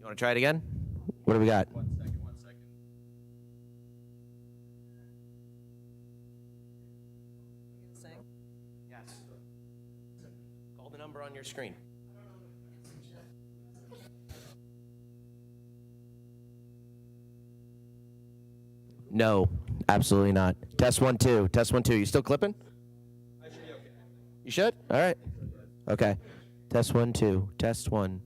Want to try it again? What do we got? 1 second, 1 second. Yes. Call the number on your screen. No, absolutely not. Test 1 2. Test 1 2. You still clipping? I should be okay. You should? All right. Okay. Test 1 2. Test 1.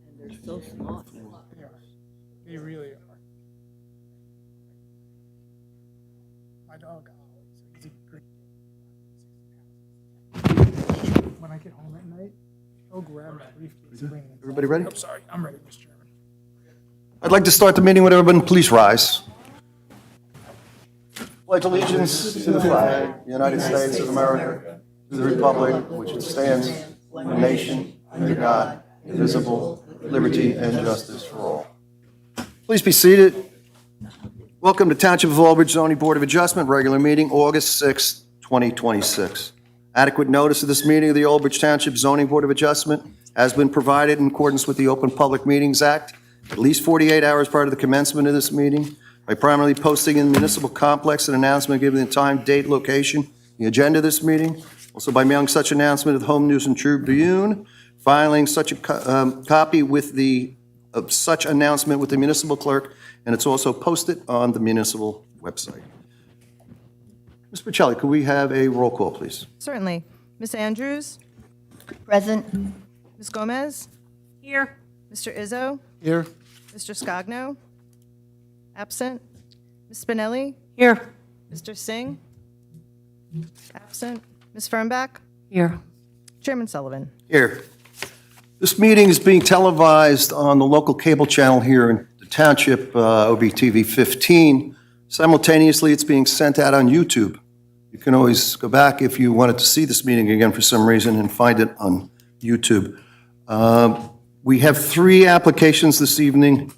And they're so smart. Yeah, they really are. My dog, he's a great dog. When I get home at night, he'll grab my briefcase and bring it inside. Everybody ready? I'm sorry, I'm ready, Mr. Chairman. I'd like to start the meeting with everyone. Please rise. Pledge allegiance to the flag, of the United States of America, to the republic which it stands, one nation, under God, indivisible, with liberty and justice for all. Please be seated. Welcome to Township of Aldridge Zoning Board of Adjustment, regular meeting, August 6, 2026. Adequate notice of this meeting of the Aldridge Township Zoning Board of Adjustment has been provided in accordance with the Open Public Meetings Act at least 48 hours prior to the commencement of this meeting by primarily posting in the municipal complex an announcement giving the time, date, location, the agenda of this meeting. Also by mailing such announcement to the Home News and Tribune, filing such a copy of such announcement with the municipal clerk, and it's also posted on the municipal website. Ms. Pacelli, could we have a roll call, please? Certainly. Ms. Andrews? Present. Ms. Gomez? Here. Mr. Izzo? Here. Mr. Scogno? Absent. Ms. Spinelli? Here. Mr. Singh? Absent. Ms. Fernbach? Here. Chairman Sullivan? Here. This meeting is being televised on the local cable channel here in the township, OBTV 15. Simultaneously, it's being sent out on YouTube. You can always go back if you wanted to see this meeting again for some reason and find it on YouTube. We have 3 applications this evening.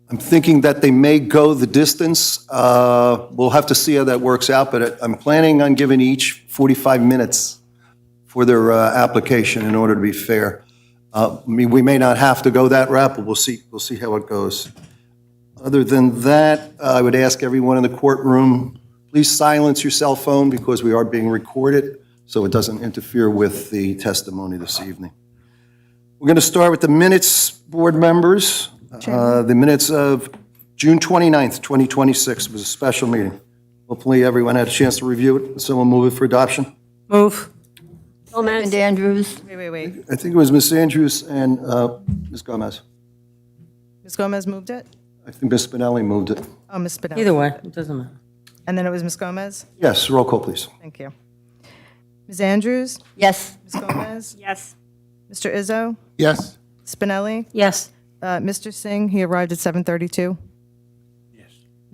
I'm thinking that they may go the distance. We'll have to see how that works out, but I'm planning on giving each 45 minutes for their application in order to be fair. We may not have to go that route, but we'll see how it goes. Other than that, I would ask everyone in the courtroom, please silence your cell phone because we are being recorded, so it doesn't interfere with the testimony this evening. We're going to start with the minutes, board members. The minutes of June 29th, 2026 was a special meeting. Hopefully, everyone had a chance to review it. Someone move it for adoption? Move. Gomez. And Andrews. Wait. I think it was Ms. Andrews and Ms. Gomez. Ms. Gomez moved it? I think Ms. Spinelli moved it. Oh, Ms. Spinelli. Either way, it doesn't matter. And then it was Ms. Gomez? Yes, roll call, please. Thank you. Ms. Andrews? Yes. Ms. Gomez? Yes. Mr. Izzo?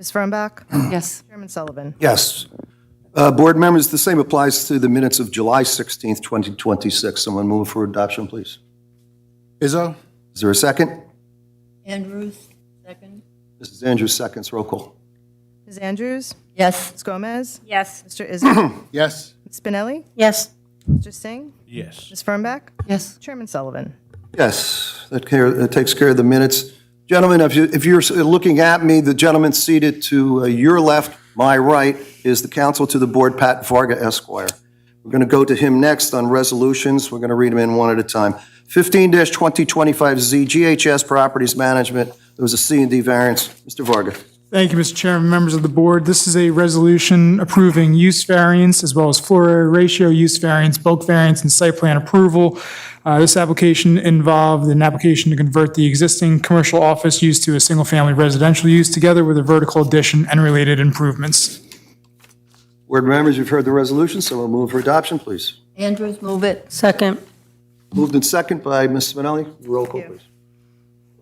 Ms. Fernbach? Yes. Chairman Sullivan? Yes. Board members, the same applies to the minutes of July 16th, 2026. Someone move for adoption, please. Izzo? Is there a second? Andrews, second. Mrs. Andrews, seconds. Roll call. Ms. Andrews? Yes. Ms. Gomez? Yes. Mr. Izzo? Yes. Ms. Spinelli? Yes. Mr. Singh? Yes. Ms. Fernbach? Yes. Chairman Sullivan? Yes, that takes care of the minutes. Gentlemen, if you're looking at me, the gentleman seated to your left, my right, is the counsel to the board, Pat Varga Esquire. We're going to go to him next on resolutions. We're going to read them in one at a time. 15-2025Z, GHS Properties Management. There was a C&D variance. Mr. Varga. Thank you, Mr. Chairman, members of the board. This is a resolution approving use variance as well as floor area ratio use variance, bulk variance, and site plan approval. This application involved an application to convert the existing commercial office use to a single-family residential use together with a vertical addition and related improvements. Board members, you've heard the resolution, so we'll move for adoption, please. Andrews, move it. Second. Moved in second by Ms. Spinelli. Roll call, please.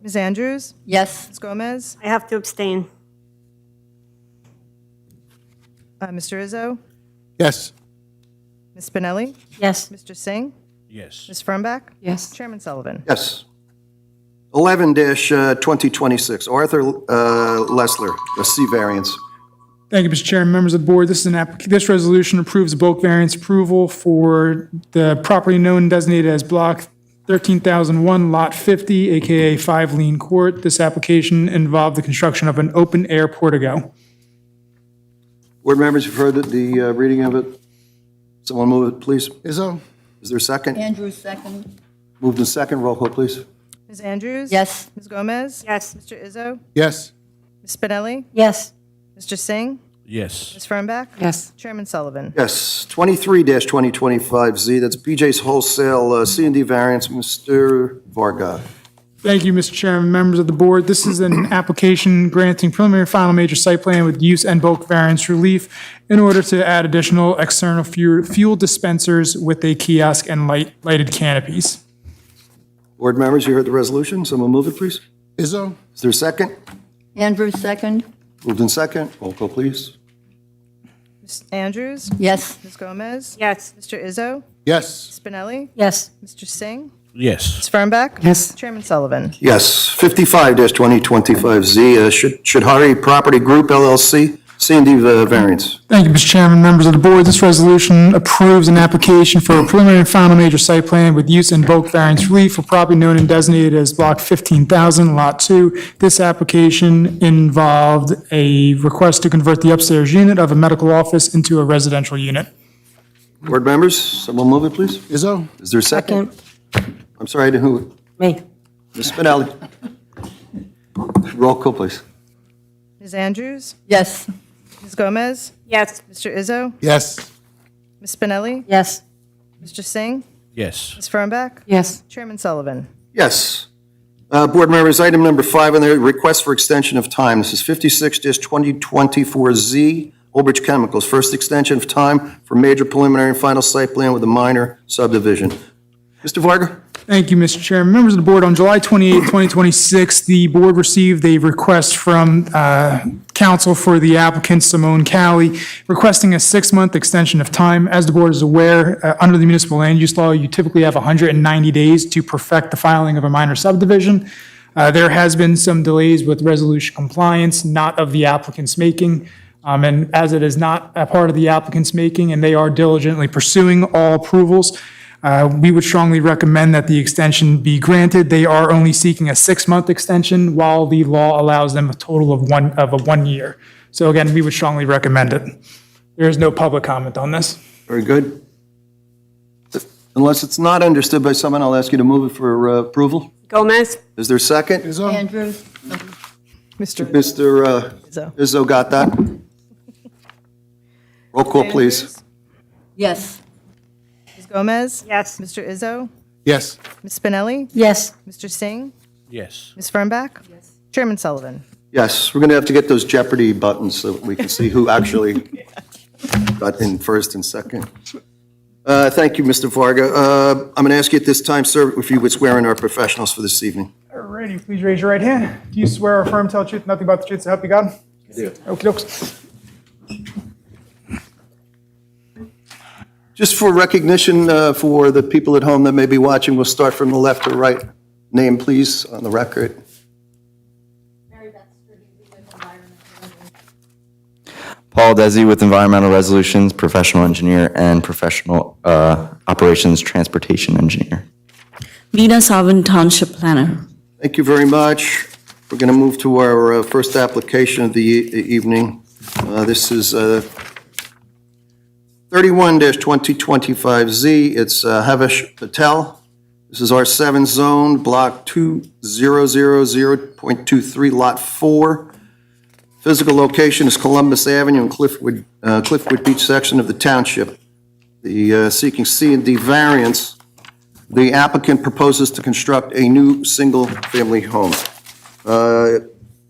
Ms. Andrews? Yes. Ms. Gomez? I have to abstain. Mr. Izzo? Yes. Ms. Spinelli? Yes. Mr. Singh? Yes. Ms. Fernbach? Yes. Chairman Sullivan? Yes. 11-2026, Arthur Lessler, a C variance. Thank you, Mr. Chairman, members of the board. This resolution approves a bulk variance approval for the property known and designated as Block 13,001, Lot 50, AKA 5 Lean Court. This application involved the construction of an open-air portico. Board members, you've heard the reading of it. Someone move it, please. Izzo? Is there a second? Andrews, second. Moved in second. Roll call, please. Ms. Andrews? Yes. Ms. Gomez? Yes. Mr. Izzo? Yes. Ms. Spinelli? Yes. Mr. Singh? Yes. Ms. Fernbach? Yes. Chairman Sullivan? Yes. 23-2025Z, that's BJ's Wholesale C&D variance. Mr. Varga. Thank you, Mr. Chairman, members of the board. This is an application granting preliminary final major site plan with use and bulk variance relief in order to add additional external fuel dispensers with a kiosk and lighted canopies. Board members, you heard the resolution. Someone move it, please. Izzo? Is there a second? Andrews, second. Moved in second. Roll call, please. Ms. Andrews? Yes. Ms. Gomez? Yes. Mr. Izzo? Yes. Spinelli? Yes. Mr. Singh? Yes. Ms. Fernbach? Yes. Chairman Sullivan? Yes. 55-2025Z, Shadhari Property Group LLC, C&D variance. Thank you, Mr. Chairman, members of the board. This resolution approves an application for a preliminary and final major site plan with use and bulk variance relief for property known and designated as Block 15,000, Lot 2. This application involved a request to convert the upstairs unit of a medical office into a residential unit. Board members, someone move it, please. Izzo? Is there a second? I'm sorry, to who? Me. Ms. Spinelli. Roll call, please. Ms. Andrews? Yes. Ms. Gomez? Yes. Mr. Izzo? Yes. Ms. Spinelli? Yes. Mr. Singh? Yes. Ms. Fernbach? Yes. Chairman Sullivan? Yes. Board members, item number 5 on there, request for extension of time. This is 56-2024Z, Old Bridge Chemicals, first extension of time for major preliminary and final site plan with a minor subdivision. Mr. Varga? Thank you, Mr. Chairman. Members of the board, on July 28, 2026, the board received a request from counsel for the applicant, Simone Cowley, requesting a 6-month extension of time. As the board is aware, under the municipal land use law, you typically have 190 days to perfect the filing of a minor subdivision. There has been some delays with resolution compliance, not of the applicant's making. And as it is not a part of the applicant's making, and they are diligently pursuing all approvals, we would strongly recommend that the extension be granted. They are only seeking a 6-month extension, while the law allows them a total of 1 year. So again, we would strongly recommend it. There is no public comment on this. Very good. Unless it's not understood by someone, I'll ask you to move it for approval. Gomez? Is there a second? Izzo? Andrews? Mr. Mr. Izzo? Izzo got that? Roll call, please. Andrews? Yes. Ms. Gomez? Yes. Mr. Izzo? Yes. Ms. Spinelli? Yes. Mr. Singh? Yes. Ms. Fernbach? Yes. Chairman Sullivan? Yes, we're going to have to get those Jeopardy buttons so that we can see who actually got in first and second. Thank you, Mr. Varga. I'm going to ask you at this time, sir, if you would swear in our professionals for this evening. Alrighty, please raise your right hand. Do you swear or affirm to tell the truth, nothing but the truth, so help you God? Okey-dokes. Just for recognition for the people at home that may be watching, we'll start from the left to right. Name, please, on the record. Paul Desi with Environmental Resolutions, professional engineer and professional operations transportation engineer. Veena Savan, Township Planner. Thank you very much. We're going to move to our first application of the evening. This is 31-2025Z. It's Havesh Patel. This is R7 zone, block 2000.23, lot 4. Physical location is Columbus Avenue and Cliffwood Beach section of the township. The seeking C and D variance. The applicant proposes to construct a new single-family home.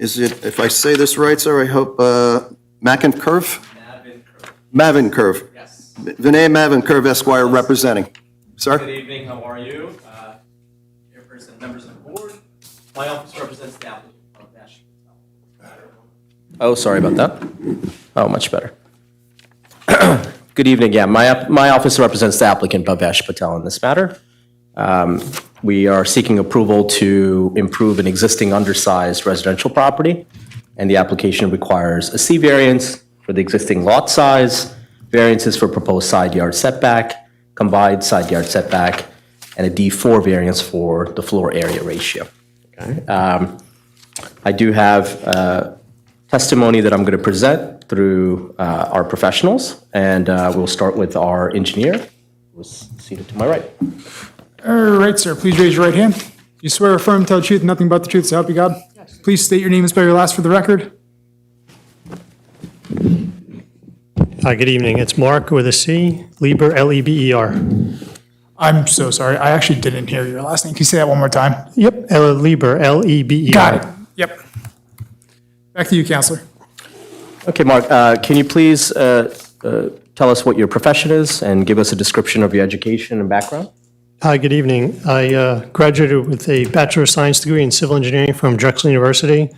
Is it, if I say this right, sir, I hope, Mavincurve? Mavincurve. Yes. Vinay Mavincurve Esquire representing. Sir? Good evening, how are you? Chairperson, members of the board. My office represents the applicant. Oh, sorry about that. Oh, much better. Good evening. Yeah, my office represents the applicant Bhavesh Patel in this matter. We are seeking approval to improve an existing undersized residential property, and the application requires a C variance for the existing lot size, variances for proposed side yard setback, combined side yard setback, and a D4 variance for the floor area ratio. Okay. I do have testimony that I'm going to present through our professionals, and we'll start with our engineer, who's seated to my right. All right, sir, please raise your right hand. Do you swear or affirm to tell the truth, nothing but the truth, so help you God? Yes. Please state your name and spell your last for the record. Hi, good evening. It's Mark with a C, Lieber, L-E-B-E-R. I'm so sorry, I actually didn't hear your last name. Can you say that one more time? Yep, Lieber, L-E-B-E-R. Got it. Yep. Back to you, Counselor. Okay, Mark, can you please tell us what your profession is and give us a description of your education and background? Hi, good evening. I graduated with a Bachelor of Science degree in Civil Engineering from Drexel University.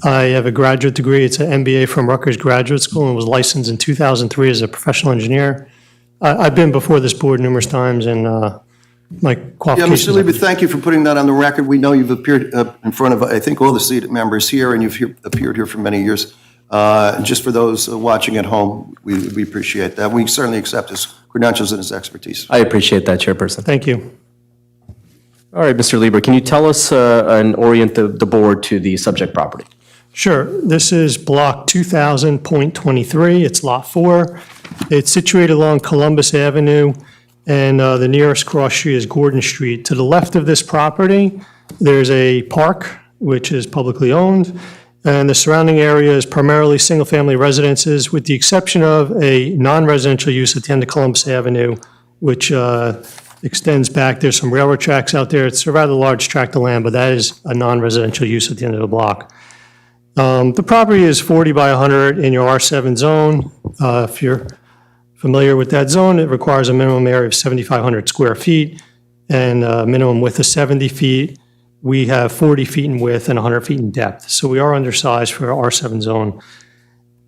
I have a graduate degree. It's an MBA from Rutgers Graduate School and was licensed in 2003 as a professional engineer. I've been before this board numerous times, and my Yeah, qualifications... Mr. Lieber, thank you for putting that on the record. We know you've appeared in front of, I think, all the seated members here, and you've appeared here for many years. Just for those watching at home, we appreciate that. We certainly accept his credentials and his expertise. I appreciate that, Chairperson. Thank you. All right, Mr. Lieber, can you tell us and orient the board to the subject property? Sure. This is block 2000.23. It's lot 4. It's situated along Columbus Avenue, and the nearest cross street is Gordon Street. To the left of this property, there's a park, which is publicly owned, and the surrounding area is primarily single-family residences, with the exception of a non-residential use at the end of Columbus Avenue, which extends back. There's some railroad tracks out there. It's a rather large tract of land, but that is a non-residential use at the end of the block. The property is 40 by 100 in your R7 zone. If you're familiar with that zone, it requires a minimum area of 7,500 square feet and a minimum width of 70 feet. We have 40 feet in width and 100 feet in depth, so we are undersized for our R7 zone.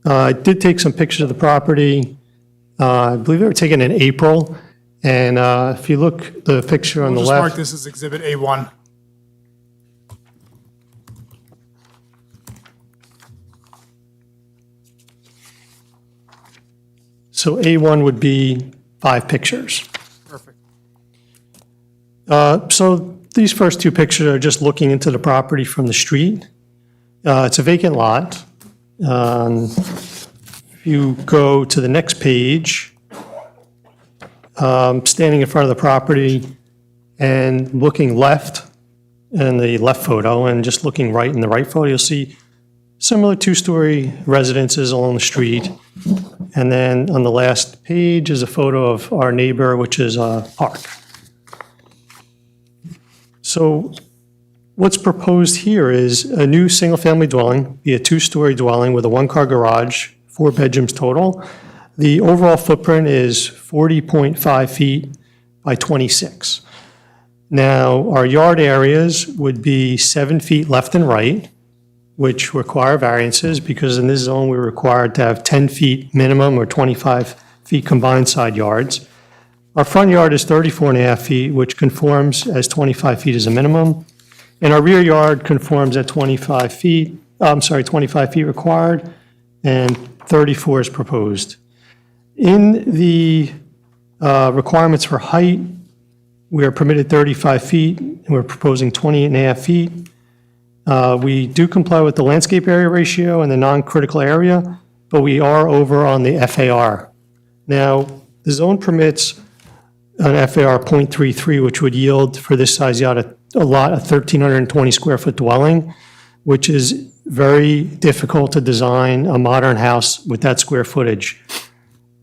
I did take some pictures of the property. I believe they were taken in April, and if you look, the picture on We'll the just mark left. this as Exhibit A1. So A1 would be 5 pictures. Perfect. So these first 2 pictures are just looking into the property from the street. It's a vacant lot. If you go to the next page, standing in front of the property and looking left in the left photo and just looking right in the right photo, you'll see similar 2-story residences along the street. And then on the last page is a photo of our neighbor, which is a park. So what's proposed here is a new single-family dwelling, be a 2-story dwelling with a 1-car garage, 4 bedrooms total. The overall footprint is 40.5 feet by 26. Now, our yard areas would be 7 feet left and right, which require variances because in this zone, we're required to have 10 feet minimum or 25 feet combined side yards. Our front yard is 34 and a half feet, which conforms as 25 feet as a minimum. And our rear yard conforms at 25 feet, 25 feet required, and 34 is proposed. In the requirements for height, we are permitted 35 feet, and we're proposing 28 and a half feet. We do comply with the landscape area ratio and the non-critical area, but we are over on the FAR. Now, the zone permits an FAR 0.33, which would yield for this size yacht a lot, a 1,320 square foot dwelling, which is very difficult to design a modern house with that square footage.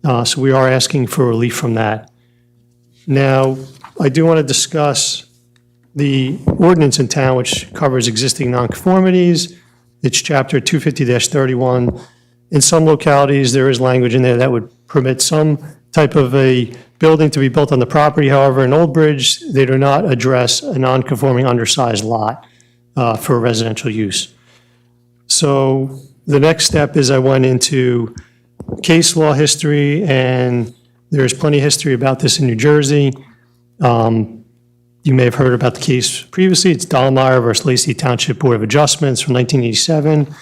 So we are asking for relief from that. Now, I do want to discuss the ordinance in town, which covers existing nonconformities. It's chapter 250-31. In some localities, there is language in there that would permit some type of a building to be built on the property. However, in Old Bridge, they do not address a non-conforming undersized lot for residential use. So the next step is I went into case law history, and there's plenty of history about this in New Jersey. You may have heard about the case previously. It's Dahlmeyer versus Lacey Township Board of Adjustments from 1987.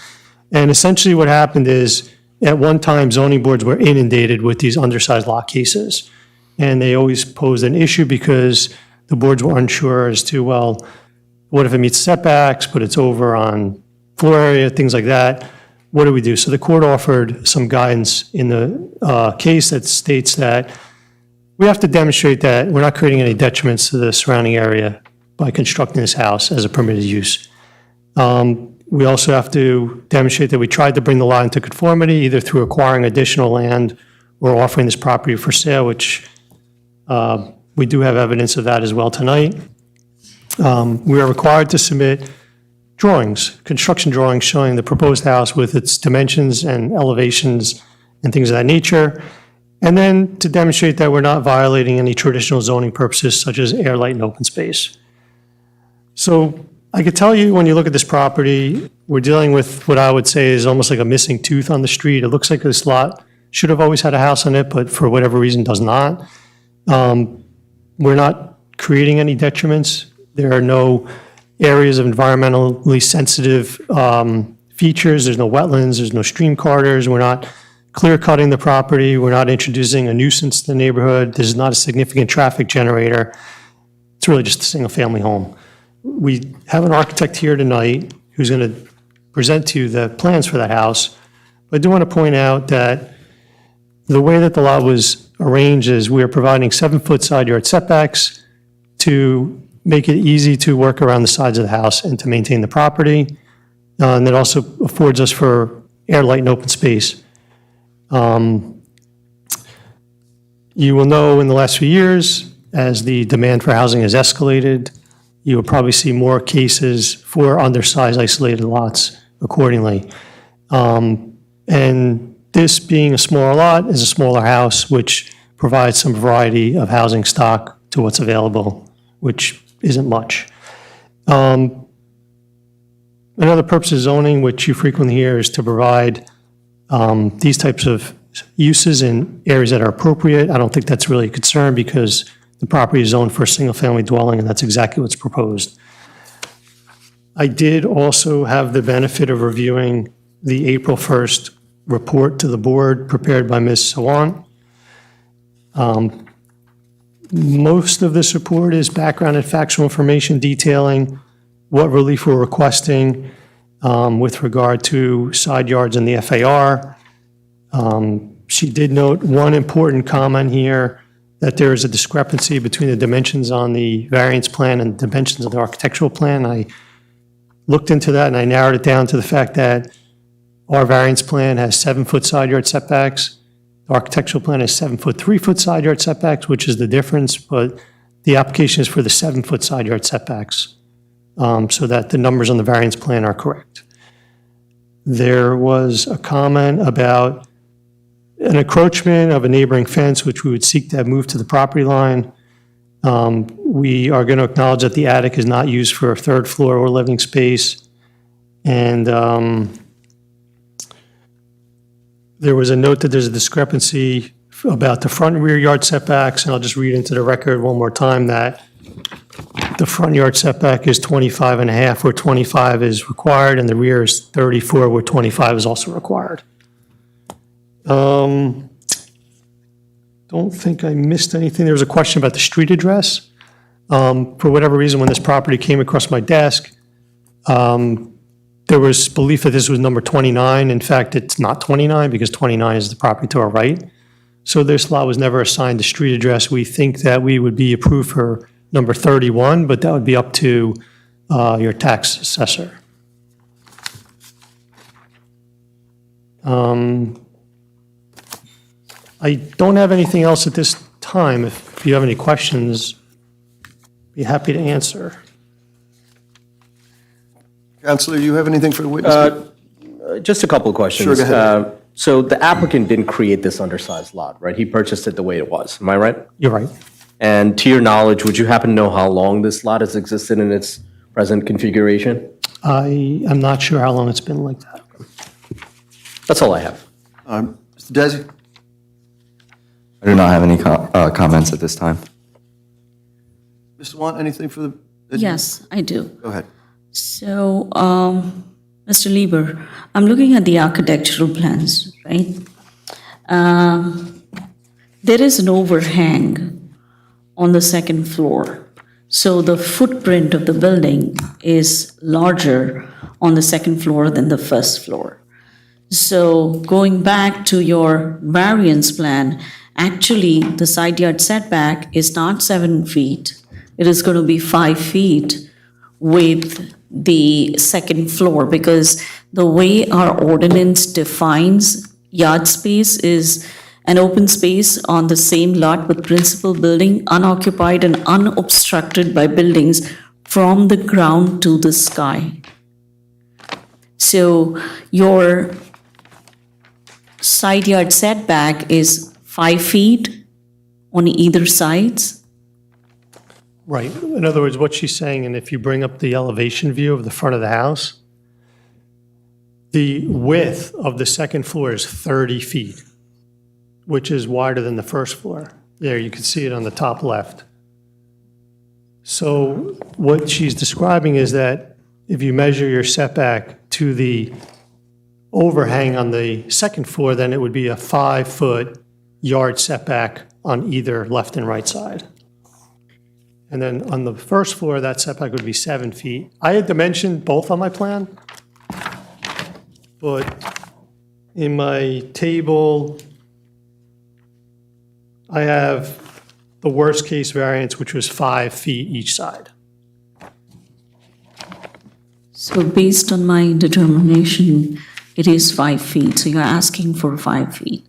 And essentially what happened is, at one time, zoning boards were inundated with these undersized lot cases. And they always posed an issue because the boards were unsure as to, well, what if it meets setbacks, but it's over on floor area, things like that. What do we do? So the court offered some guidance in the case that states that we have to demonstrate that we're not creating any detriments to the surrounding area by constructing this house as a permitted use. We also have to demonstrate that we tried to bring the lot into conformity, either through acquiring additional land or offering this property for sale, which we do have evidence of that as well tonight. We are required to submit drawings, construction drawings showing the proposed house with its dimensions and elevations and things of that nature. And then to demonstrate that we're not violating any traditional zoning purposes such as air, light, and open space. So I could tell you when you look at this property, we're dealing with what I would say is almost like a missing tooth on the street. It looks like this lot should have always had a house on it, but for whatever reason does not. We're not creating any detriments. There are no areas of environmentally sensitive features. There's no wetlands, there's no stream corridors. We're not clear cutting the property. We're not introducing a nuisance to the neighborhood. This is not a significant traffic generator. It's really just a single family home. We have an architect here tonight who's going to present to you the plans for that house. But I do want to point out that the way that the lot was arranged is we are providing 7-foot side yard setbacks to make it easy to work around the sides of the house and to maintain the property. And that also affords us for air, light, and open space. You will know in the last few years, as the demand for housing has escalated, you will probably see more cases for undersized isolated lots accordingly. And this being a smaller lot is a smaller house, which provides some variety of housing stock to what's available, which isn't much. Another purpose of zoning, which you frequently hear, is to provide these types of uses in areas that are appropriate. I don't think that's really a concern because the property is zoned for a single-family dwelling, and that's exactly what's proposed. I did also have the benefit of reviewing the April 1st report to the board prepared by Ms. Sawant. Most of this report is background and factual information detailing what relief we're requesting with regard to side yards in the FAR. She did note one important comment here, that there is a discrepancy between the dimensions on the variance plan and the dimensions of the architectural plan. I looked into that and I narrowed it down to the fact that our variance plan has 7-foot side yard setbacks. The architectural plan has 7-foot, 3-foot side yard setbacks, which is the difference, but the application is for the 7-foot side yard setbacks, so that the numbers on the variance plan are correct. There was a comment about an encroachment of a neighboring fence, which we would seek to have moved to the property line. We are going to acknowledge that the attic is not used for a third floor or living space. And there was a note that there's a discrepancy about the front and rear yard setbacks, and I'll just read into the record one more time that the front yard setback is 25 and a half, where 25 is required, and the rear is 34, where 25 is also required. Don't think I missed anything. There was a question about the street address. For whatever reason, when this property came across my desk, there was belief that this was number 29. In fact, it's not 29 because 29 is the property to our right. So this lot was never assigned a street address. We think that we would be approved for number 31, but that would be up to your tax assessor. I don't have anything else at this time. If you have any questions, be happy to answer. Counselor, you have anything for the witness? Just a couple of questions. Sure, go ahead. So the applicant didn't create this undersized lot, right? He purchased it the way it was. Am I right? You're right. And to your knowledge, would you happen to know how long this lot has existed in its present configuration? I am not sure how long it's been like that. That's all I have. Mr. Desi? I do not have any comments at this time. Mr. Want, anything for the? Yes, I do. Go ahead. So, Mr. Lieber, I'm looking at the architectural plans, right? There is an overhang on the second floor. So the footprint of the building is larger on the second floor than the first floor. So going back to your variance plan, actually the side yard setback is not 7 feet. It is going to be 5 feet with the second floor, because the way our ordinance defines yard space is an open space on the same lot with principal building unoccupied and unobstructed by buildings from the ground to the sky. So your side yard setback is 5 feet on either sides. Right. In other words, what she's saying, and if you bring up the elevation view of the front of the house, the width of the second floor is 30 feet, which is wider than the first floor. There, you can see it on the top left. So what she's describing is that if you measure your setback to the overhang on the second floor, then it would be a 5-foot yard setback on either left and right side. And then on the first floor, that setback would be 7 feet. I had dimensioned both on my plan, but in my table, I have the worst case variance, which was 5 feet each side. So based on my determination, it is 5 feet. So you're asking for 5 feet.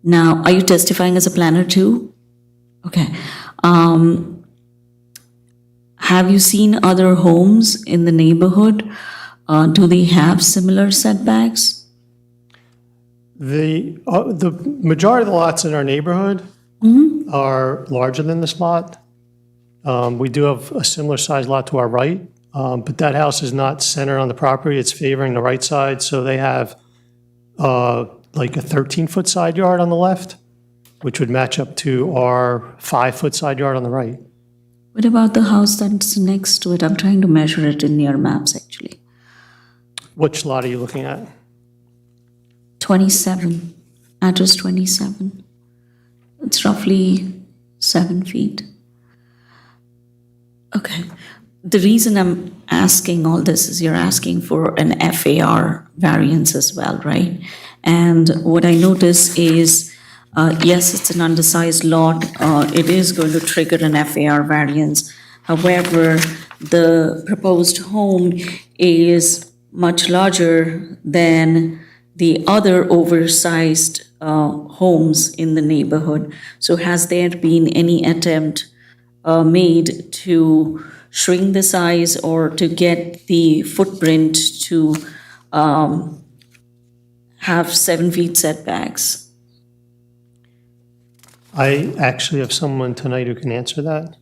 Now, are you testifying as a planner too? Okay. Have you seen other homes in the neighborhood? Do they have similar setbacks? The majority of the lots in our neighborhood are larger than this lot. We do have a similar sized lot to our right, but that house is not centered on the property. It's favoring the right side, so they have like a 13-foot side yard on the left, which would match up to our 5-foot side yard on the right. What about the house that's next to it? I'm trying to measure it in your maps, actually. Which lot are you looking at? 27, address 27. It's roughly 7 feet. Okay. The reason I'm asking all this is you're asking for an FAR variance as well, right? And what I notice is, yes, it's an undersized lot. It is going to trigger an FAR variance. However, the proposed home is much larger than the other oversized homes in the neighborhood. So has there been any attempt made to shrink the size or to get the footprint to have 7 feet setbacks? I actually have someone tonight who can answer that.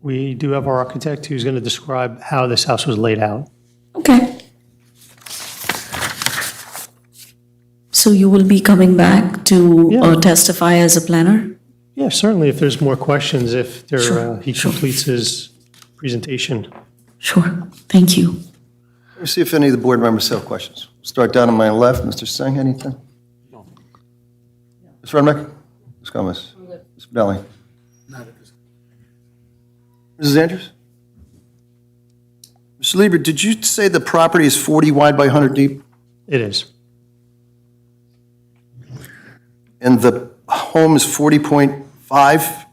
We do have our architect who's going to describe how this house was laid out. So you will be coming back to Yeah. testify as a planner? Yeah, certainly if there's more questions, if there, Sure, he completes his presentation. Sure, thank you. Let me see if any of the board members have questions. Start down on my left. Mr. Singh, anything? Ms. Renwick? Ms. Gomez? Ms. Belli? Mrs. Andrews? Mr. Lieber, did you say the property is 40 wide by 100 deep? It is. And the home is 40.5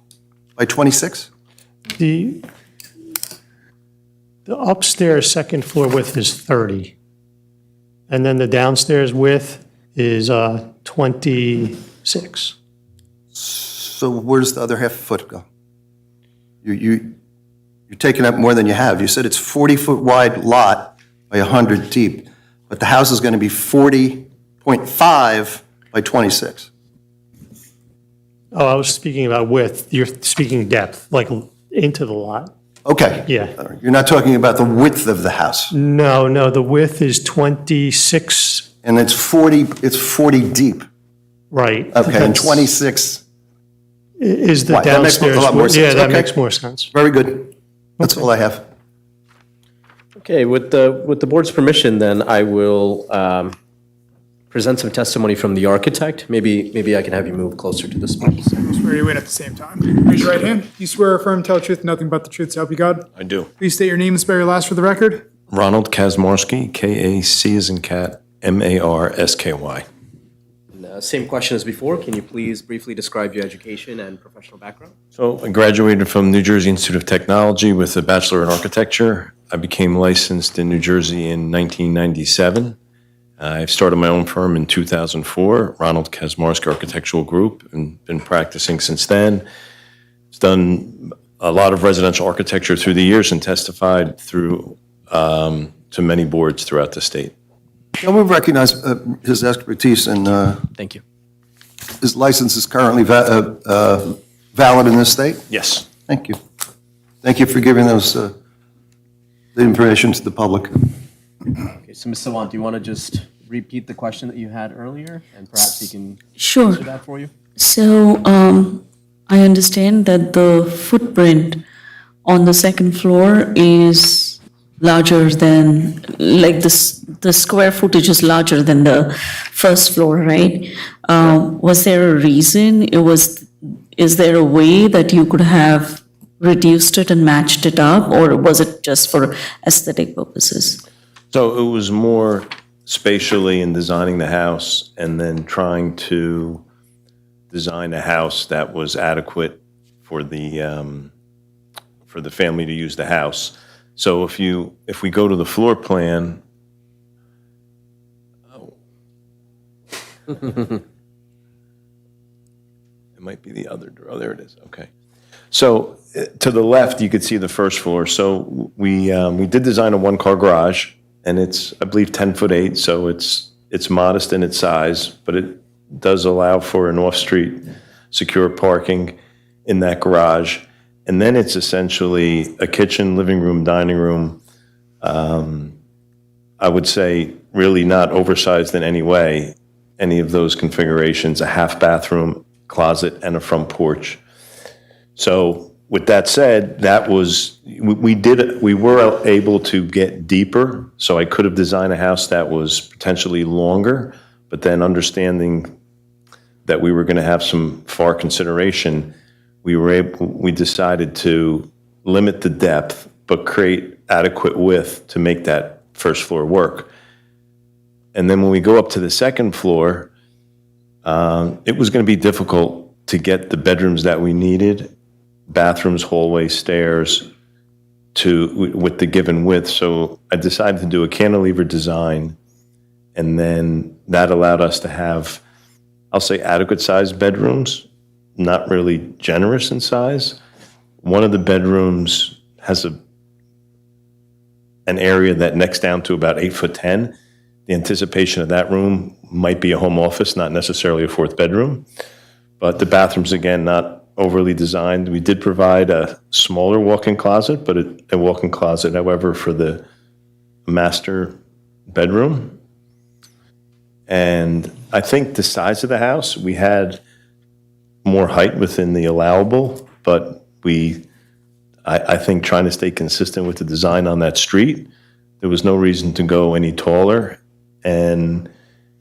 by 26? The upstairs second floor width is 30. And then the downstairs width is 26. So where does the other half foot go? You're taking up more than you have. You said it's 40-foot wide lot by 100 deep, but the house is going to be 40.5 by 26. Oh, I was speaking about width. You're speaking depth, like into the lot. Okay. Yeah. You're not talking about the width of the house. No, the width is 26, And it's 40 deep. right. Okay, and That's- 26, Is the Right, that makes a downstairs. lot more width. sense. Yeah, that Okay. makes more sense. very good. That's all I have. Okay, with the board's permission, then I will present some testimony from the architect. Maybe I can have you move closer to this, please. Swear you in at the same time. Raise your right hand. You swear or affirm to tell the truth, nothing but the truth, so help you God? I do. Please state your name and spell your last for the record. Ronald Kazmarsky, K-A-C as in cat, M-A-R-S-K-Y. Same question as before. Can you please briefly describe your education and professional background? So I graduated from New Jersey Institute of Technology with a Bachelor in Architecture. I became licensed in New Jersey in 1997. I started my own firm in 2004, Ronald Kazmarsky Architectural Group, and been practicing since then. It's done a lot of residential architecture through the years and testified through to many boards throughout the state. Can we recognize his expertise and Thank you. his license is currently valid in this state? Yes. Thank you. Thank you for giving those, the information to the public. Okay, so Ms. Savant, do you want to just repeat the question that you had earlier, and perhaps he can Sure. answer that for you? So I understand that the footprint on the second floor is larger than, like the square footage is larger than the first floor, right? Was there a reason? Is there a way that you could have reduced it and matched it up, or was it just for aesthetic purposes? So it was more spatially in designing the house and then trying to design a house that was adequate for the family to use the house. So if we go to the floor plan, it might be the other, oh, there it is, okay. So to the left, you could see the first floor. So we did design a one-car garage, and it's, I believe, 10'8", so it's modest in its size, but it does allow for an off-street secure parking in that garage. And then it's essentially a kitchen, living room, dining room. I would say really not oversized in any way, any of those configurations, a half bathroom, closet, and a front porch. So with that said, that was, we were able to get deeper. So I could have designed a house that was potentially longer, but then understanding that we were going to have some FAR consideration, we decided to limit the depth, but create adequate width to make that first floor work. And then when we go up to the second floor, it was going to be difficult to get the bedrooms that we needed, bathrooms, hallways, stairs, with the given width. So I decided to do a cantilever design, and then that allowed us to have, I'll say, adequate sized bedrooms, not really generous in size. One of the bedrooms has an area that necks down to about 8'10". The anticipation of that room might be a home office, not necessarily a fourth bedroom. But the bathrooms, again, not overly designed. We did provide a smaller walk-in closet, but a walk-in closet, however, for the master bedroom. And I think the size of the house, we had more height within the allowable, but I think trying to stay consistent with the design on that street, there was no reason to go any taller. And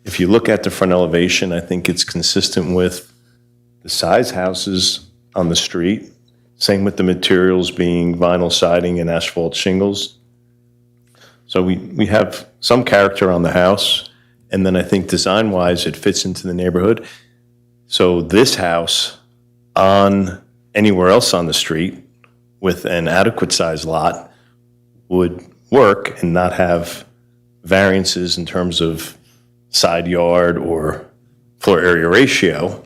if you look at the front elevation, I think it's consistent with the size houses on the street. Same with the materials being vinyl siding and asphalt shingles. So we have some character on the house. And then I think design-wise, it fits into the neighborhood. So this house on anywhere else on the street with an adequate size lot would work and not have variances in terms of side yard or floor area ratio.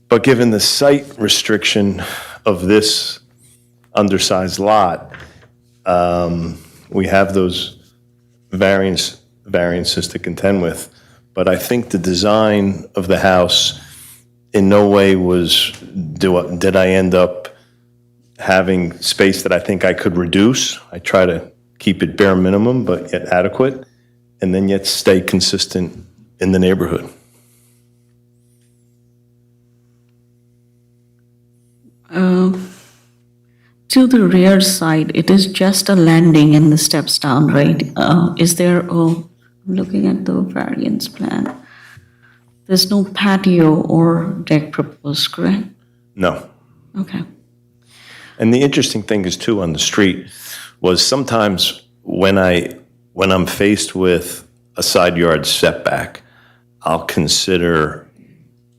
But given the site restriction of this undersized lot, we have those variances to contend with. But I think the design of the house in no way did I end up having space that I think I could reduce. I try to keep it bare minimum, but yet adequate, and then yet stay consistent in the neighborhood. To the rear side, it is just a landing and the steps down, right? Is there, I'm looking at the variance plan. There's no patio or deck proposed, correct? No. Okay. And the interesting thing is too on the street was sometimes when I'm faced with a side yard setback, I'll consider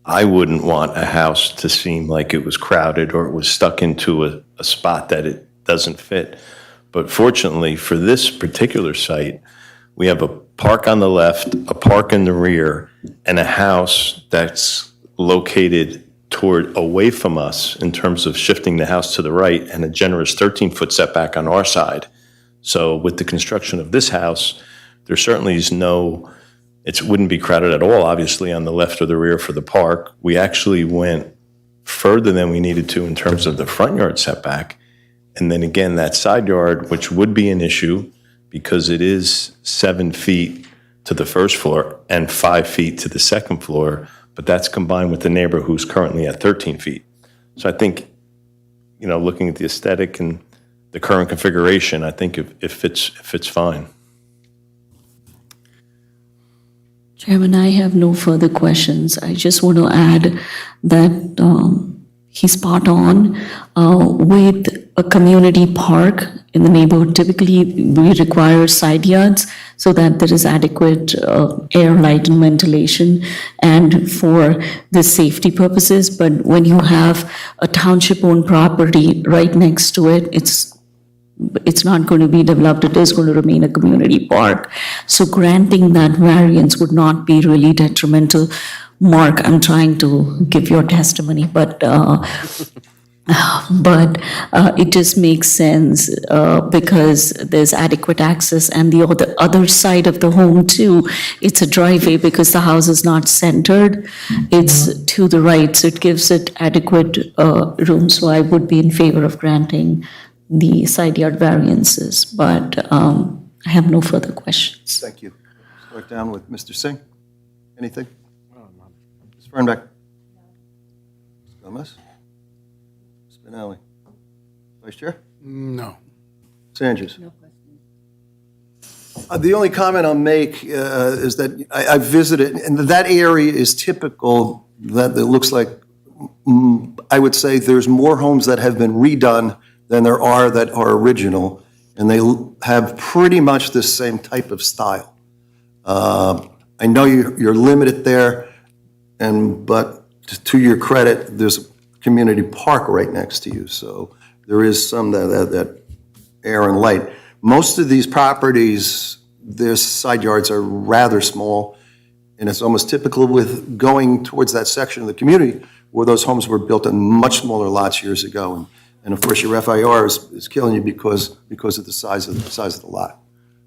I wouldn't want a house to seem like it was crowded or it was stuck into a spot that it doesn't fit. But fortunately for this particular site, we have a park on the left, a park in the rear, and a house that's located away from us in terms of shifting the house to the right, and a generous 13-foot setback on our side. So with the construction of this house, there certainly is it wouldn't be crowded at all, obviously, on the left or the rear for the park. We actually went further than we needed to in terms of the front yard setback. And then again, that side yard, which would be an issue because it is 7 feet to the first floor and 5 feet to the second floor, but that's combined with the neighbor who's currently at 13 feet. So I think, looking at the aesthetic and the current configuration, I think it fits fine. Chairman, I have no further questions. I just want to add that he's spot on with a community park in the neighborhood. Typically, we require side yards so that there is adequate air, light, and ventilation, and for the safety purposes. But when you have a township-owned property right next to it, it's not going to be developed. It is going to remain a community park. So granting that variance would not be really detrimental. Mark, I'm trying to give your testimony, but it just makes sense because there's adequate access, and the other side of the home too, it's a driveway because the house is not centered. It's to the right, so it gives it adequate room. So I would be in favor of granting the side yard variances, but I have no further questions. Thank you. Start down with Mr. Singh. Anything? Ms. Fernbeck? Ms. Gomez? Ms. Spinelli? Vice Chair? No. Ms. Andrews? No questions. The only comment I'll make is that I visited, and that area is typical, that it looks like, I would say there's more homes that have been redone than there are that are original, and they have pretty much the same type of style. I know you're limited there, but to your credit, there's a community park right next to you, so there is some that air and light. Most of these properties, their side yards are rather small, and it's almost typical with going towards that section of the community where those homes were built on much smaller lots years ago. And of course, your FIR is killing you because of the size of the lot.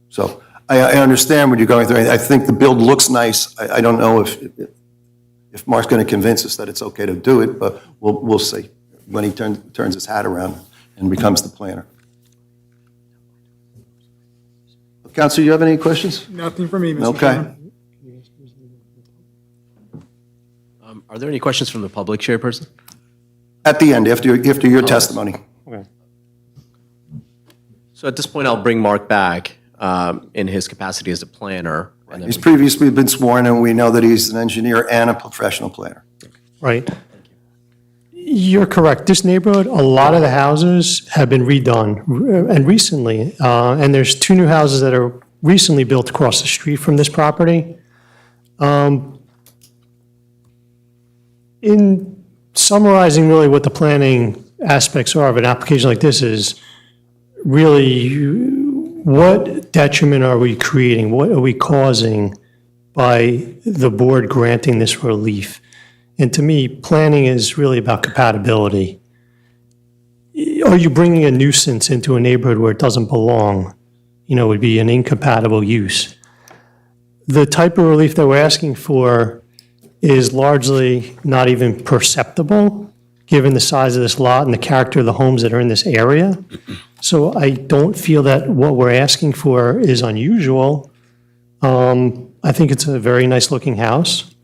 So I understand what you're going through. I think the build looks nice. I don't know if Mark's going to convince us that it's okay to do it, but we'll see when he turns his hat around and becomes the planner. Councilor, you have any questions? Nothing for me, Mr. Okay. Chairman. Are there any questions from the public, Chairperson? At the end, after your testimony. So at this point, I'll bring Mark back in his capacity as a planner. And then He's previously been sworn, and we know that he's an engineer and a professional planner. Right. You're correct. This neighborhood, a lot of the houses have been redone, and recently. And there's 2 new houses that are recently built across the street from this property. In summarizing really what the planning aspects are of an application like this is, really, what detriment are we creating? What are we causing by the board granting this relief? And to me, planning is really about compatibility. Are you bringing a nuisance into a neighborhood where it doesn't belong? You know, it would be an incompatible use. The type of relief that we're asking for is largely not even perceptible, given the size of this lot and the character of the homes that are in this area. So I don't feel that what we're asking for is unusual. I think it's a very nice-looking house.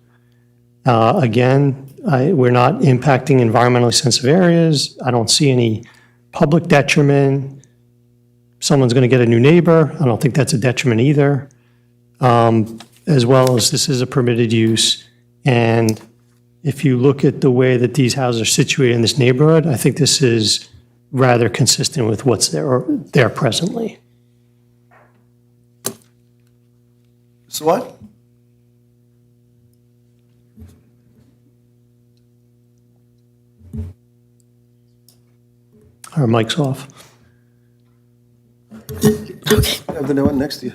Again, we're not impacting environmentally sensitive areas. I don't see any public detriment. Someone's going to get a new neighbor. I don't think that's a detriment either. As well as this is a permitted use. And if you look at the way that these houses are situated in this neighborhood, I think this is rather consistent with what's there presently. So what? Our mic's off. Have the one next to you.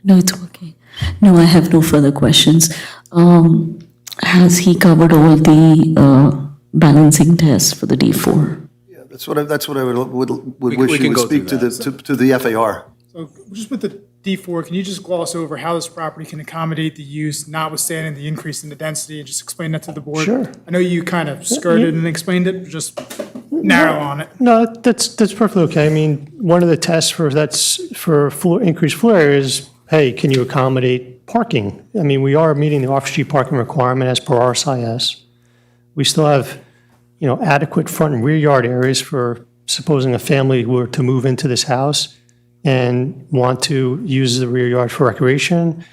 No, it's okay. No, I have no further questions. Has he covered all the balancing tests for the D4? Yeah, that's what I would We wish can you would go speak to through to the FAR. So just with the D4, can you just gloss over how this property can accommodate the use, notwithstanding the increase in the density, and just explain that to the board? Sure. I know you kind of skirted and explained it, but just narrow on it. No, that's perfectly okay. I mean, one of the tests for increased floor area is, hey, can you accommodate parking? I mean, we are meeting the off-street parking requirement as per RSIS. We still have, adequate front and rear yard areas for supposing a family were to move into this house and want to use the rear yard for recreation.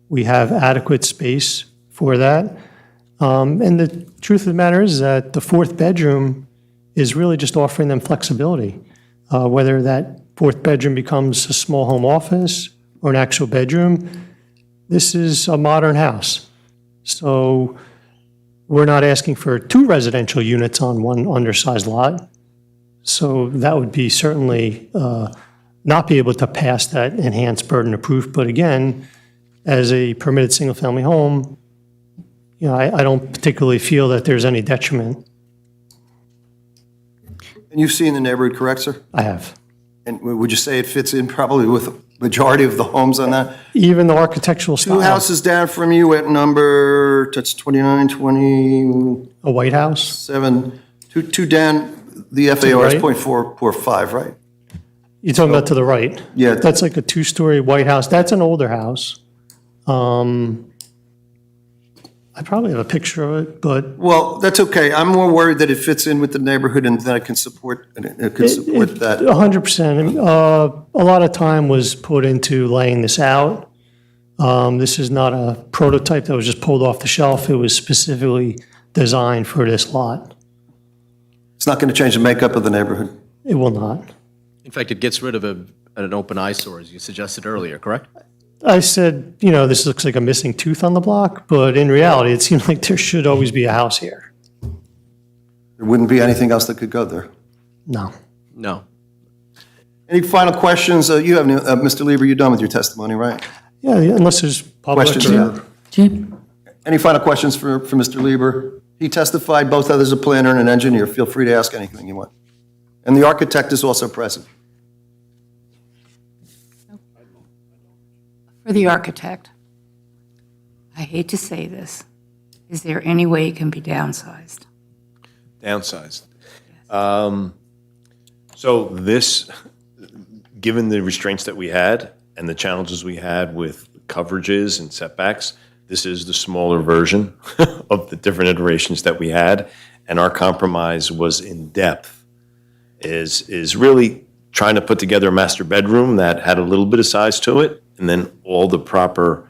We have adequate space for that. And the truth of the matter is that the 4th bedroom is really just offering them flexibility. Whether that 4th bedroom becomes a small home office or an actual bedroom, this is a modern house. So we're not asking for 2 residential units on one undersized lot. So that would be certainly not be able to pass that enhanced burden of proof. But again, as a permitted single-family home, I don't particularly feel that there's any detriment. And you've seen the neighborhood, correct, sir? I have. And would you say it fits in probably with the majority of the homes on that? Even the architectural style. 2 houses down from you at number, that's 29, 27, A White House? 2 down, the FAR is right? 0.445, right? You're talking about to the right? Yeah. That's like a 2-story White House. That's an older house. I probably have a picture of it, but Well, that's okay. I'm more worried that it fits in with the neighborhood and that it can support that. 100%. A lot of time was put into laying this out. This is not a prototype that was just pulled off the shelf. It was specifically designed for this lot. It's not going to change the makeup of the neighborhood. It will not. In fact, it gets rid of an open eyesore, as you suggested earlier, correct? I said, this looks like a missing tooth on the block, but in reality, it seems like there should always be a house here. There wouldn't be anything else that could go there. No. No. Any final questions? You have, Mr. Lieber, you're done with your testimony, right? Yeah, unless there's public. Questions? or- Jim? Any final questions for Mr. Lieber? He testified, both others a planner and an engineer. Feel free to ask anything you want. And the architect is also present. For the architect, I hate to say this, is there any way it can be downsized? Downsized. So this, given the restraints that we had and the challenges we had with coverages and setbacks, This is the smaller version of the different iterations that we had, and our compromise was in depth, is really trying to put together a master bedroom that had a little bit of size to it, and then all the proper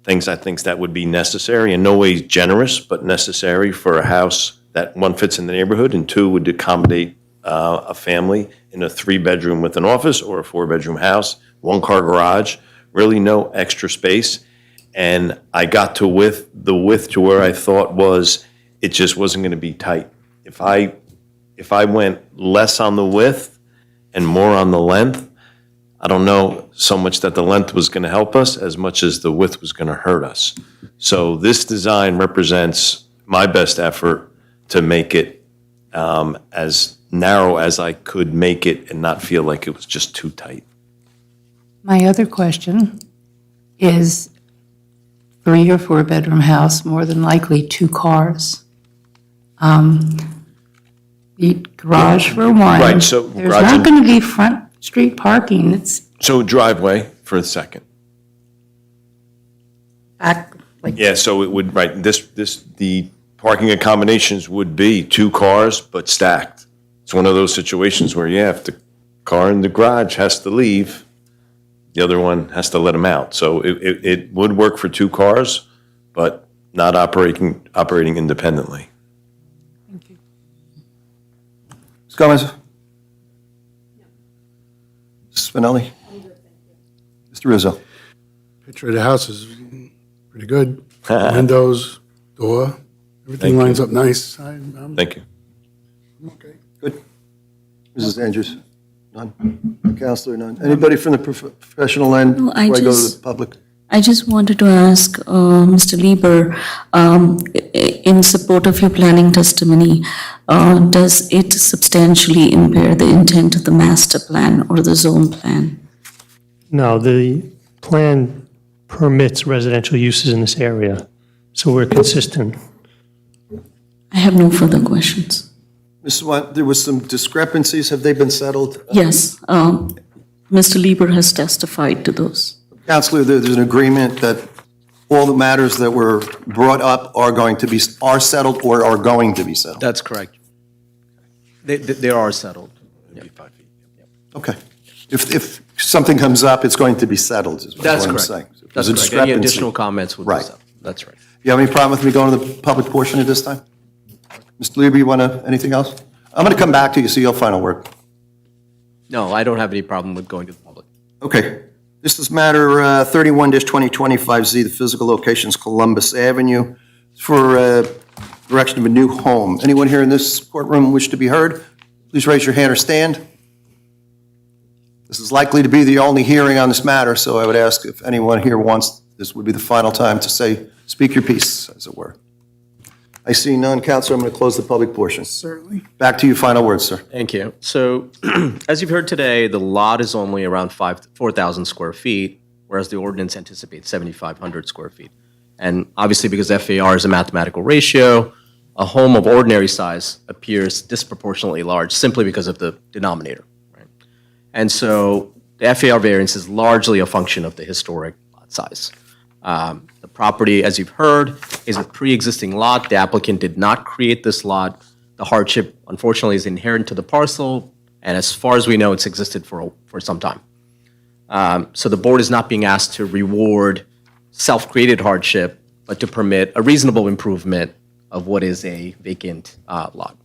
things I think that would be necessary, in no way generous, but necessary for a house that, one, fits in the neighborhood, and two, would accommodate a family in a 3-bedroom with an office or a 4-bedroom house, 1-car garage, really no extra space. And I got to the width to where I thought it just wasn't going to be tight. If I went less on the width and more on the length, I don't know so much that the length was going to help us as much as the width was going to hurt us. So this design represents my best effort to make it as narrow as I could make it and not feel like it was just too tight. My other question is 3 or 4 bedroom house, more than likely 2 cars. The garage for one. Right, so There's garage not and- going to be front street parking. It's So driveway for a second. back, like, Yeah, so it would, right, the parking accommodations would be 2 cars, but stacked. It's one of those situations where, yeah, if the car in the garage has to leave, the other one has to let them out. So it would work for 2 cars, but not operating independently. Ms. Gomez? Mrs. Spinelli? Mr. Rizzo? Picture of the house is pretty good. Windows, door, everything Thank you. lines up nice. I'm Thank you. okay. Good. Mrs. Andrews? None? Counselor, none? Anybody from the professional end No, before I go to the public? I just wanted to ask Mr. Lieber, in support of your planning testimony, does it substantially impair the intent of the master plan or the zone plan? No, the plan permits residential uses in this area, so we're consistent. I have no further questions. Mrs. Watt, there was some discrepancies. Have they been settled? Yes, Mr. Lieber has testified to those. Counselor, there's an agreement that all the matters that were brought up are settled or are going to be settled? That's correct. They are settled. Okay. If something comes up, it's going to be settled, is what That's I'm correct. saying. If That's there's a correct. Any discrepancy- additional comments would be Right. settled. That's right. You have any problem with me going to the public portion at this time? Mr. Lieber, you want to, anything else? I'm going to come back to you, so you'll final word. No, I don't have any problem with going to the public. Okay. This is matter 31-2025Z, the physical location's Columbus Avenue, for direction of a new home. Anyone here in this courtroom wish to be heard? Please raise your hand or stand. This is likely to be the only hearing on this matter, so I would ask if anyone here wants, this would be the final time to speak your piece, as it were. I see none. Counselor, I'm going to close the public portion. Certainly. Back to you, final words, sir. Thank you. So, as you've heard today, the lot is only around 4,000 square feet, whereas the ordinance anticipates 7,500 square feet. And obviously, because FAR is a mathematical ratio, a home of ordinary size appears disproportionately large simply because of the denominator. Right? And so, the FAR variance is largely a function of the historic lot size. The property, as you've heard, is a pre-existing lot. The applicant did not create this lot. The hardship, unfortunately, is inherent to the parcel, and as far as we know, it's existed for some time. So the board is not being asked to reward self-created hardship, but to permit a reasonable improvement of what is a vacant lot.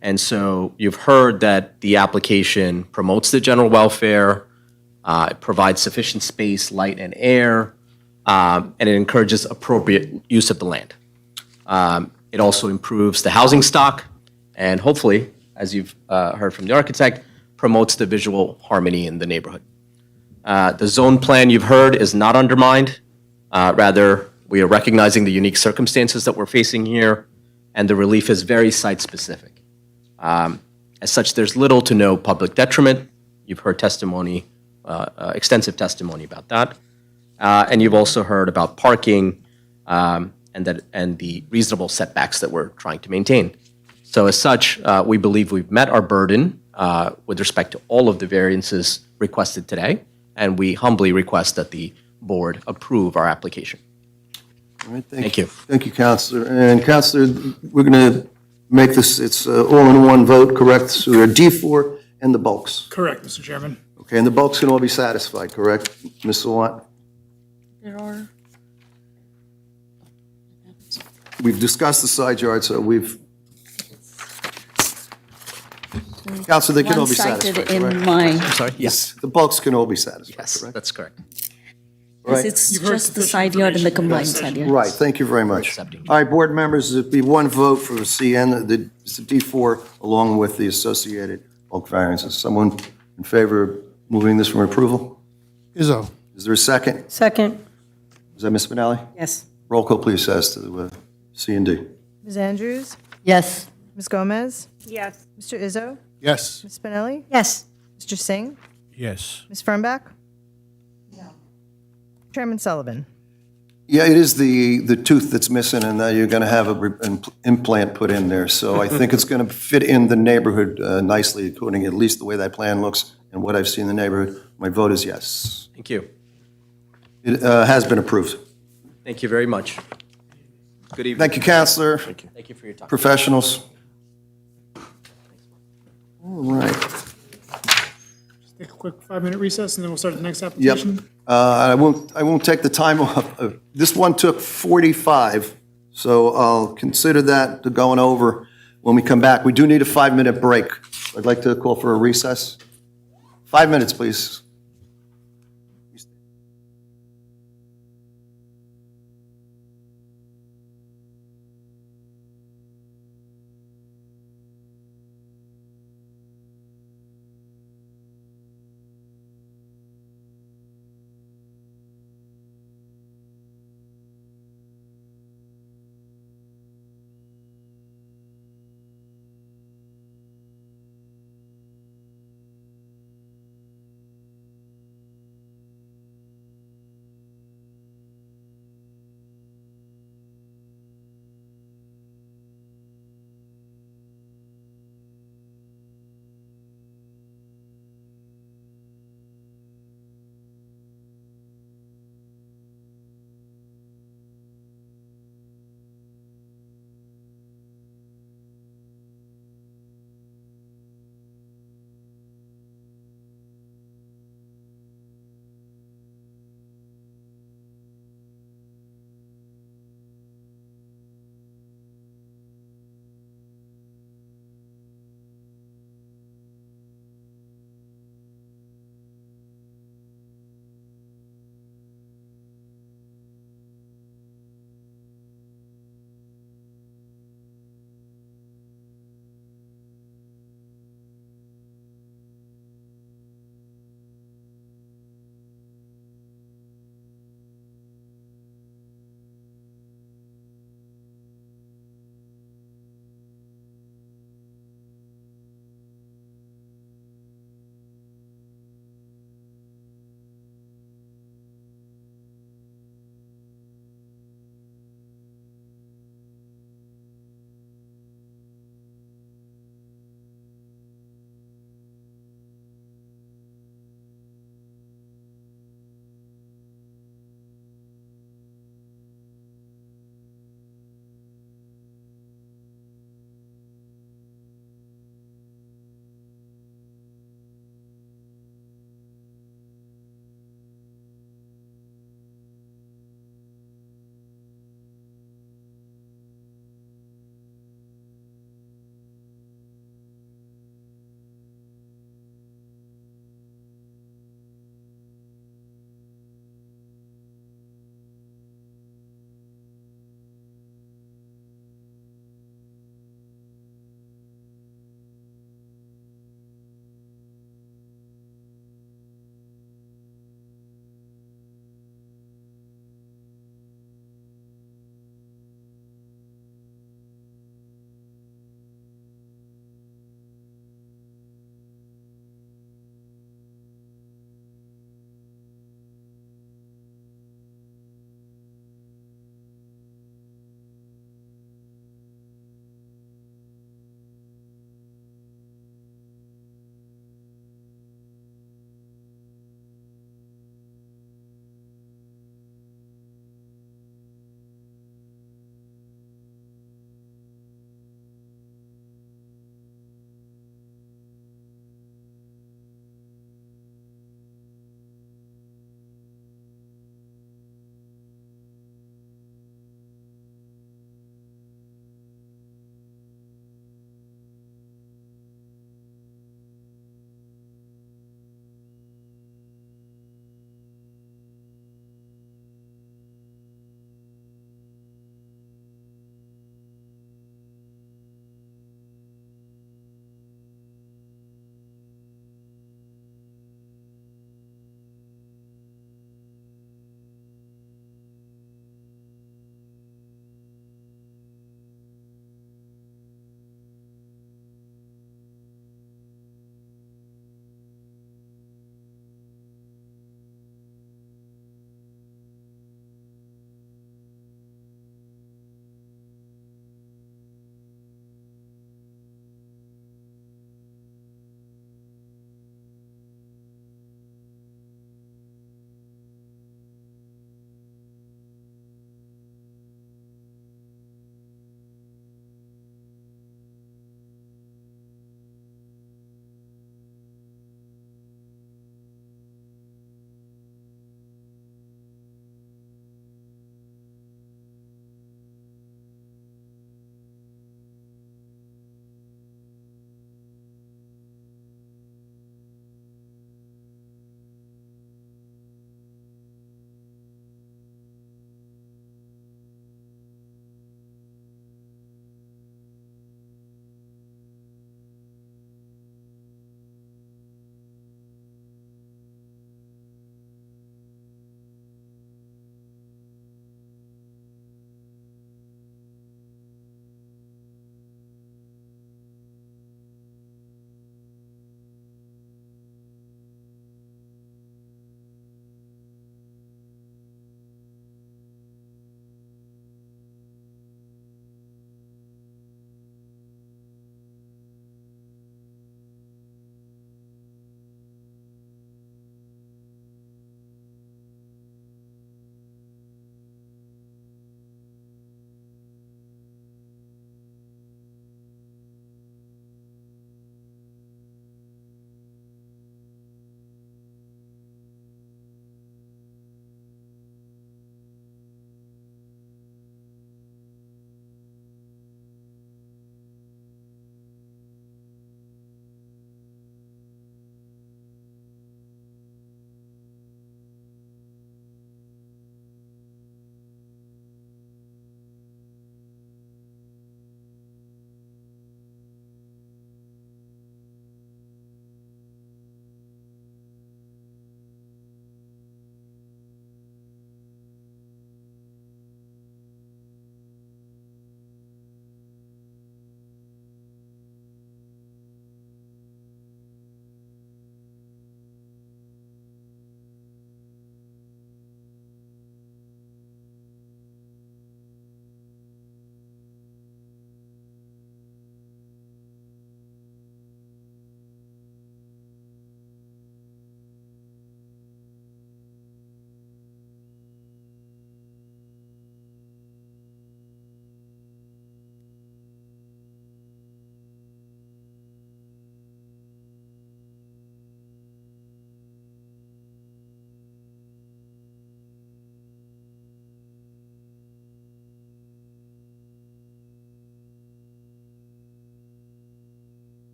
And so you've heard that the application promotes the general welfare, it provides sufficient space, light, and air, and it encourages appropriate use of the land. It also improves the housing stock, and hopefully, as you've heard from the architect, promotes the visual harmony in the neighborhood. The zone plan you've heard is not undermined. Rather, we are recognizing the unique circumstances that we're facing here, and the relief is very site-specific. As such, there's little to no public detriment. You've heard testimony, extensive testimony about that. And you've also heard about parking and the reasonable setbacks that we're trying to maintain. So as such, we believe we've met our burden with respect to all of the variances requested today, and we humbly request that the board approve our application. All right, Thank you. Thank you, Counselor. And Counselor, we're going to make this, it's all in one vote, correct? So we are D4 and the bulks. Correct, Mr. Chairman. Okay, and the bulks can all be satisfied, correct, Ms. Sawant? There are. We've discussed the side yard, so we've, Counselor, they can all be satisfied, One cited correct? in my, Sorry? Yes. The bulks can all be satisfied, Yes, correct? that's correct. Right. it's You've heard just the sufficient side yard and the information. combined side yard. Right, thank you very much. accepting. All right, board members, it'd be one vote for the CN, it's the D4, along with the associated bulk variances. Someone in favor of moving this for approval? Izzo. Is there a second? Second. Is that Ms. Spinelli? Yes. Roll call, please, as to C and D. Ms. Andrews? Yes. Ms. Gomez? Yes. Mr. Izzo? Yes. Ms. Spinelli? Yes. Mr. Singh? Yes. Ms. Fernbach? No. Chairman Sullivan? Yeah, it is the tooth that's missing, and you're going to have an implant put in there. So I think it's going to fit in the neighborhood nicely, according at least the way that plan looks and what I've seen in the neighborhood. My vote is yes. Thank you. It has been approved. Thank you very much. Good evening. Thank you, Counselor. Thank you for your time. Professionals. All right. Take a quick 5-minute recess, and then we'll start the next Yep. application. I won't take the time off. This one took 45, so I'll consider that going over when we come back. We do need a 5-minute break. I'd like to call for a recess. 5 minutes, please.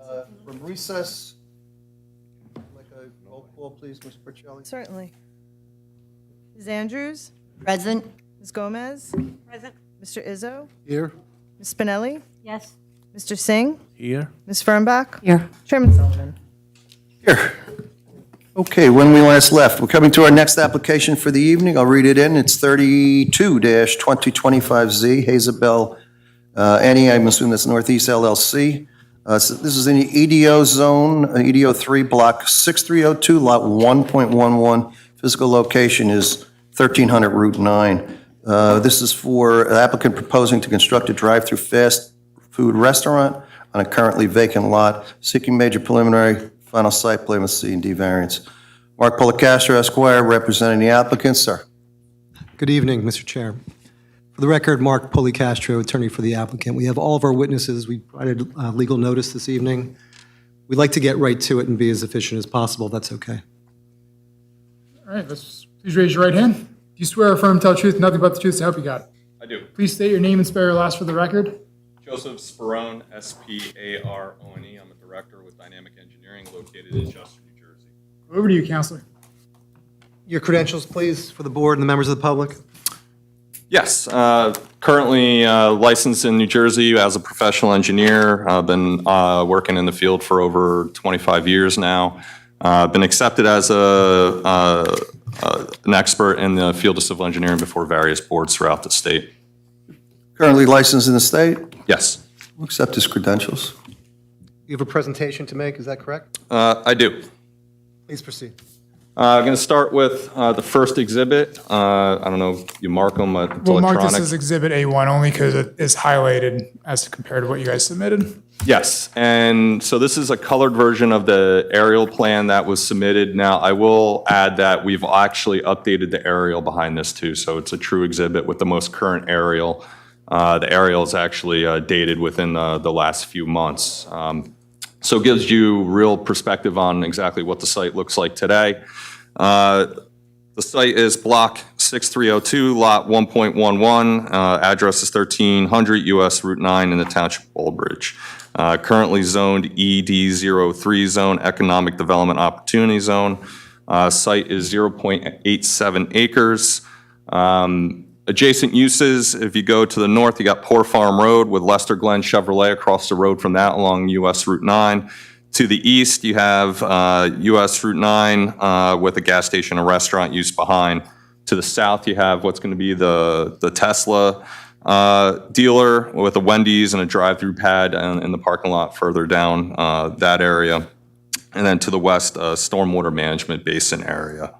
From recess, like a roll call, please, Ms. Burchelli? Certainly. Ms. Andrews? Present. Ms. Gomez? Present. Mr. Izzo? Here? Ms. Spinelli? Yes. Mr. Singh? Here. Ms. Fernbach? Here. Chairman Sullivan? Here. Okay, when we last left, we're coming to our next application for the evening. I'll read it in. It's 32-2025Z, Hazelbell, Annie, I'm assuming that's Northeast LLC. So this is in the EDO zone, EDO 3, Block 6302, Lot 1.11. Physical location is 1300 Route 9. This is for an applicant proposing to construct a drive-through fast food restaurant on a currently vacant lot, seeking major preliminary final site plan with C and D variance. Mark Policastro, Esquire, representing the applicant. Sir. Good evening, Mr. Chair. For the record, Mark Policastro, attorney for the applicant. We have all of our witnesses. We provided legal notice this evening. We'd like to get right to it and be as efficient as possible. That's okay. All right, please raise your right hand. Do you swear or affirm to tell the truth, nothing but the truth, so help you God? I do. Please state your name and spell your last for the record. Joseph Sparone, S-P-A-R-O-N-E. I'm a director with Dynamic Engineering located in Chester, New Jersey. Over to you, Counselor. Your credentials, please, for the board and the members of the public. Yes, currently licensed in New Jersey as a professional engineer. I've been working in the field for over 25 years now. Been accepted as an expert in the field of civil engineering before various boards throughout the state. Currently licensed in the state? Yes. We'll accept his credentials. You have a presentation to make, is that correct? I do. Please proceed. I'm going to start with the first exhibit. I don't know if you mark them, it's We'll mark electronic. this as Exhibit A1 only because it is highlighted as compared to what you guys submitted. Yes, and so this is a colored version of the aerial plan that was submitted. Now, I will add that we've actually updated the aerial behind this too, so it's a true exhibit with the most current aerial. The aerial is actually dated within the last few months. So it gives you real perspective on exactly what the site looks like today. The site is Block 6302, Lot 1.11. Address is 1300 US Route 9 in the Township of Baldbridge. Currently zoned ED03 zone, Economic Development Opportunity Zone. Site is 0.87 acres. Adjacent uses, if you go to the north, you got Poor Farm Road with Lester Glenn Chevrolet across the road from that along US Route 9. To the east, you have US Route 9 with a gas station and restaurant use behind. To the south, you have what's going to be the Tesla dealer with a Wendy's and a drive-through pad in the parking lot further down that area. And then to the west, a stormwater management basin area.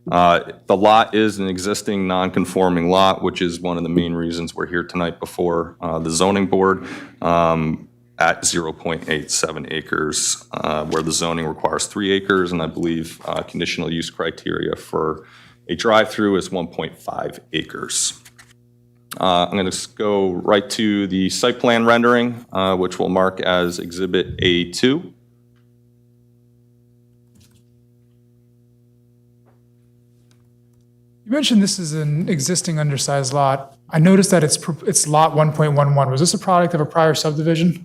The lot is an existing non-conforming lot, which is one of the main reasons we're here tonight before the zoning board at 0.87 acres, where the zoning requires 3 acres, and I believe conditional use criteria for a drive-through is 1.5 acres. I'm going to go right to the site plan rendering, which we'll mark as Exhibit A2. You mentioned this is an existing undersized lot. I noticed that it's lot 1.11. Was this a product of a prior subdivision?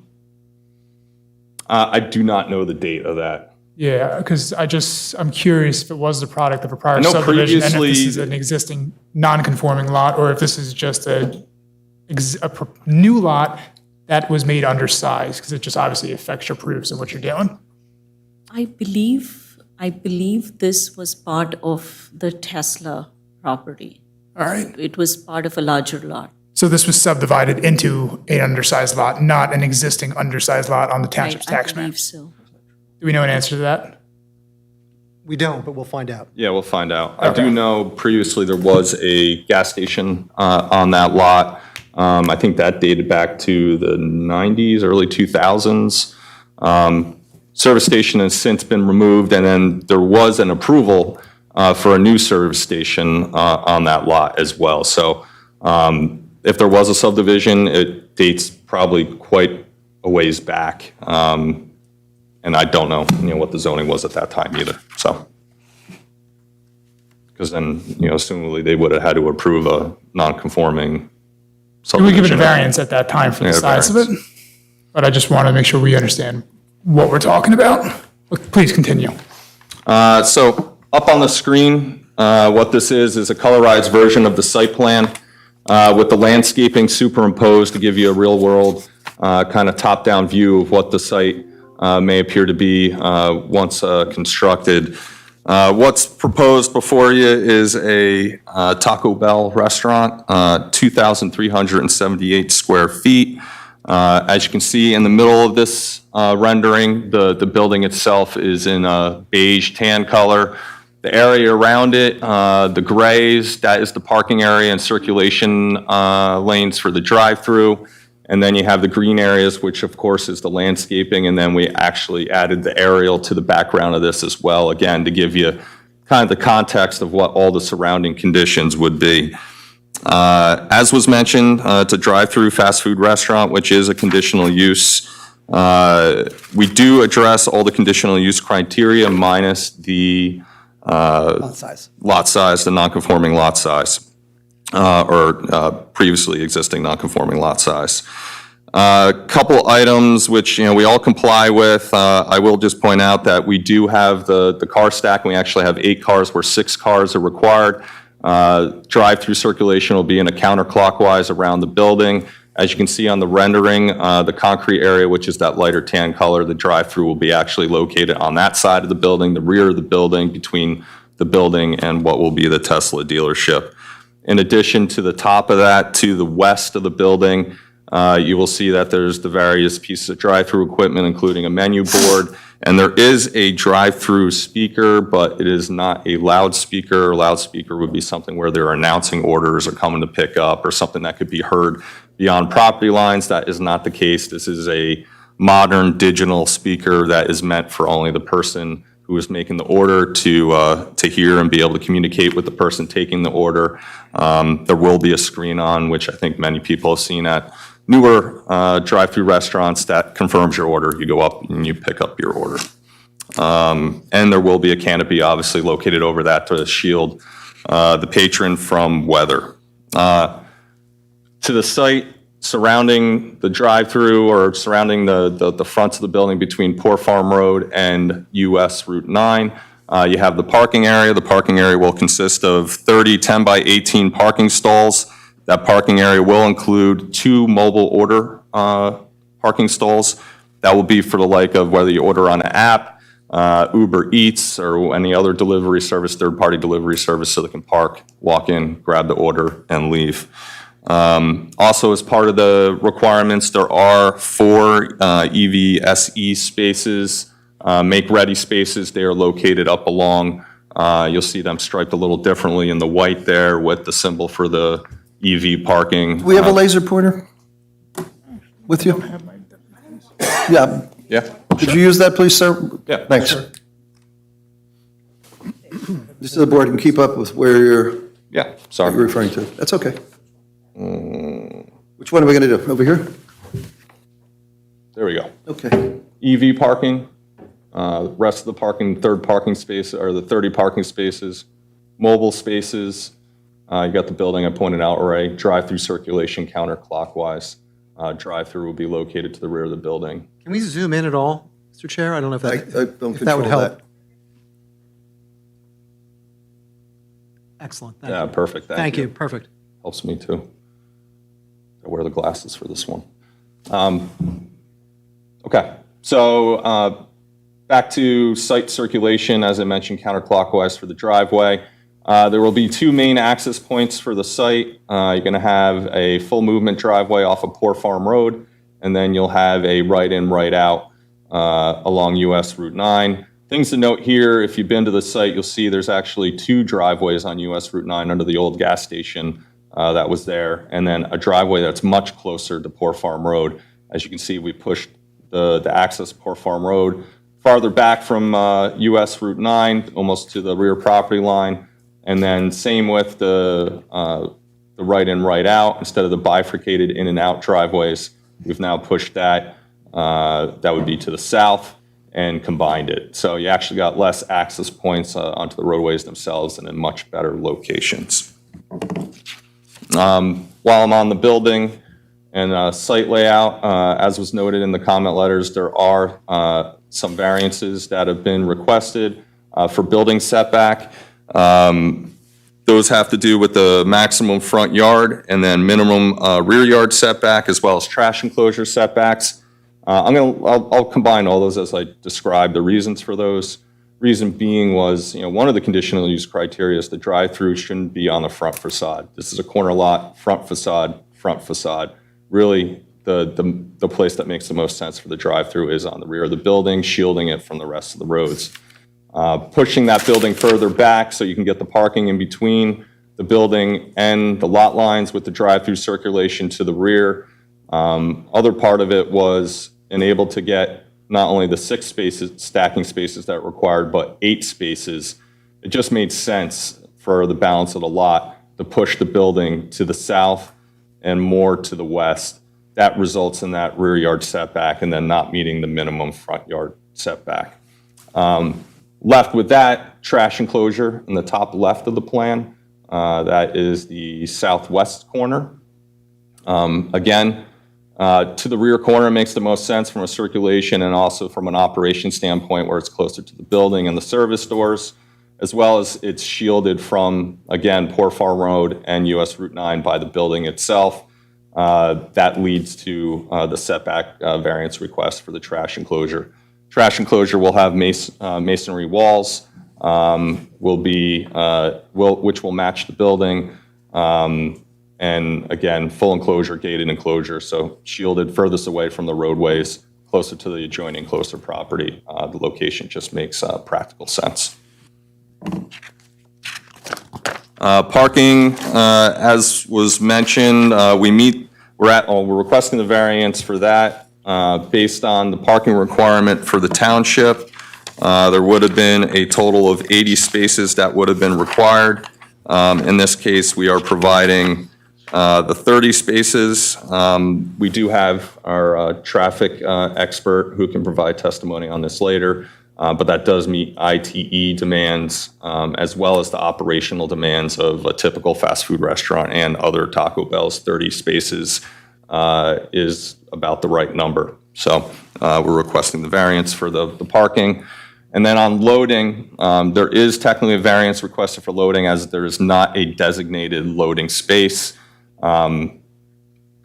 I do not know the date of that. Yeah, because I'm curious if it was the product of a prior I know subdivision and if this previously- is an existing non-conforming lot or if this is just a new lot that was made undersized because it just obviously affects your proofs and what you're doing. I believe this was part of the Tesla property. All right. It was part of a larger lot. So this was subdivided into an undersized lot, not an existing undersized lot on the township's tax I map. believe so. Do we know an answer to that? We don't, but we'll find out. Yeah, we'll find out. I do know previously there was a gas station on that lot. I think that dated back to the 90s, early 2000s. Service station has since been removed, and then there was an approval for a new service station on that lot as well. So if there was a subdivision, it dates probably quite a ways back. And I don't know, what the zoning was at that time either, so. Because then, assumably they would have had to approve a non-conforming We subdivision. give it a variance at that time for the Yeah, size of it, but I just want to make sure we understand what we're talking about. Please continue. So up on the screen, what this is a colorized version of the site plan with the landscaping superimposed to give you a real-world kind of top-down view of what the site may appear to be once constructed. What's proposed before you is a Taco Bell restaurant, 2,378 square feet. As you can see in the middle of this rendering, the building itself is in a beige tan color. The area around it, the grays, that is the parking area and circulation lanes for the drive-through. And then you have the green areas, which of course is the landscaping. And then we actually added the aerial to the background of this as well, again, to give you kind of the context of what all the surrounding conditions would be. As was mentioned, it's a drive-through fast food restaurant, which is a conditional use. We do address all the conditional use criteria minus the lot size, the non-conforming lot size, or previously existing non-conforming lot size. Couple items which we all comply with. I will just point out that we do have the car stack. We actually have 8 cars where 6 cars are required. Drive-through circulation will be in a counterclockwise around the building. As you can see on the rendering, the concrete area, which is that lighter tan color, the drive-through will be actually located on that side of the building, the rear of the building, between the building and what will be the Tesla dealership. In addition to the top of that, to the west of the building, you will see that there's the various pieces of drive-through equipment, including a menu board. And there is a drive-through speaker, but it is not a loudspeaker. A loudspeaker would be something where they're announcing orders or coming to pick up, or something that could be heard beyond property lines. That is not the case. This is a modern digital speaker that is meant for only the person who is making the order to hear and be able to communicate with the person taking the order. There will be a screen on, which I think many people have seen at newer drive-through restaurants, that confirms your order. You go up and you pick up your order. And there will be a canopy obviously located over that to shield the patron from weather. To the site surrounding the drive-through, or surrounding the fronts of the building between Poor Farm Road and US Route 9, you have the parking area. The parking area will consist of 30 10 by 18 parking stalls. That parking area will include 2 mobile order parking stalls. That will be for the like of whether you order on an app, Uber Eats, or any other delivery service, third-party delivery service, so they can park, walk in, grab the order, and leave. Also, as part of the requirements, there are 4 EVSE spaces, make-ready spaces. They are located up along. You'll see them striped a little differently in the white there with the symbol for the EV parking. Do we have a laser pointer with you? Yeah. Yeah. Could you use that, please, sir? Yeah. Thanks. Just so the board can keep up with where you're sorry. referring to. That's okay. Which one are we going to do? Over here? There we go. Okay. EV parking, rest of the parking, third parking space, or the 30 parking spaces, mobile spaces. You got the building I pointed out already, drive-through circulation counterclockwise. Drive-through will be located to the rear of the building. Can we zoom in at all, Mr. Chair? I don't know if I that, don't if that would control help. that. Excellent. Yeah, perfect. Thank you. Perfect. Helps me too. I wear the glasses for this one. Okay, so back to site circulation, as I mentioned, counterclockwise for the driveway. There will be 2 main access points for the site. You're going to have a full movement driveway off of Poor Farm Road, and then you'll have a right-in, right-out along US Route 9. Things to note here, if you've been to the site, you'll see there's actually 2 driveways on US Route 9 under the old gas station that was there, and then a driveway that's much closer to Poor Farm Road. As you can see, we pushed the access to Poor Farm Road farther back from US Route 9, almost to the rear property line. And then same with the right in, right out. Instead of the bifurcated in and out driveways, we've now pushed that. That would be to the south, and combined it. So you actually got less access points onto the roadways themselves and in much better locations. While I'm on the building and site layout, as was noted in the comment letters, there are some variances that have been requested for building setback. Those have to do with the maximum front yard and then minimum rear yard setback, as well as trash enclosure setbacks. I'll combine all those as I describe the reasons for those. Reason being was, one of the conditional use criteria is the drive-through shouldn't be on the front facade. This is a corner lot, front facade, front facade. Really, the place that makes the most sense for the drive-through is on the rear of the building, shielding it from the rest of the roads. Pushing that building further back so you can get the parking in between the building and the lot lines with the drive-through circulation to the rear. Other part of it was enabled to get not only the 6 spaces, stacking spaces that were required, but 8 spaces. It just made sense for the balance of the lot to push the building to the south and more to the west. That results in that rear yard setback and then not meeting the minimum front yard setback. Left with that, trash enclosure in the top left of the plan. That is the southwest corner. Again, to the rear corner makes the most sense from a circulation and also from an operation standpoint where it's closer to the building and the service doors, as well as it's shielded from, again, Poor Farm Road and US Route 9 by the building itself. That leads to the setback variance request for the trash enclosure. Trash enclosure will have masonry walls, which will match the building. And again, full enclosure, gated enclosure, so shielded furthest away from the roadways, closer to the adjoining closer property. The location just makes practical sense. Parking, as was mentioned, we're requesting the variance for that based on the parking requirement for the township. There would have been a total of 80 spaces that would have been required. In this case, we are providing the 30 spaces. We do have our traffic expert who can provide testimony on this later, but that does meet ITE demands as well as the operational demands of a typical fast food restaurant and other Taco Bells. 30 spaces is about the right number. So we're requesting the variance for the parking. And then on loading, there is technically a variance requested for loading as there is not a designated loading space.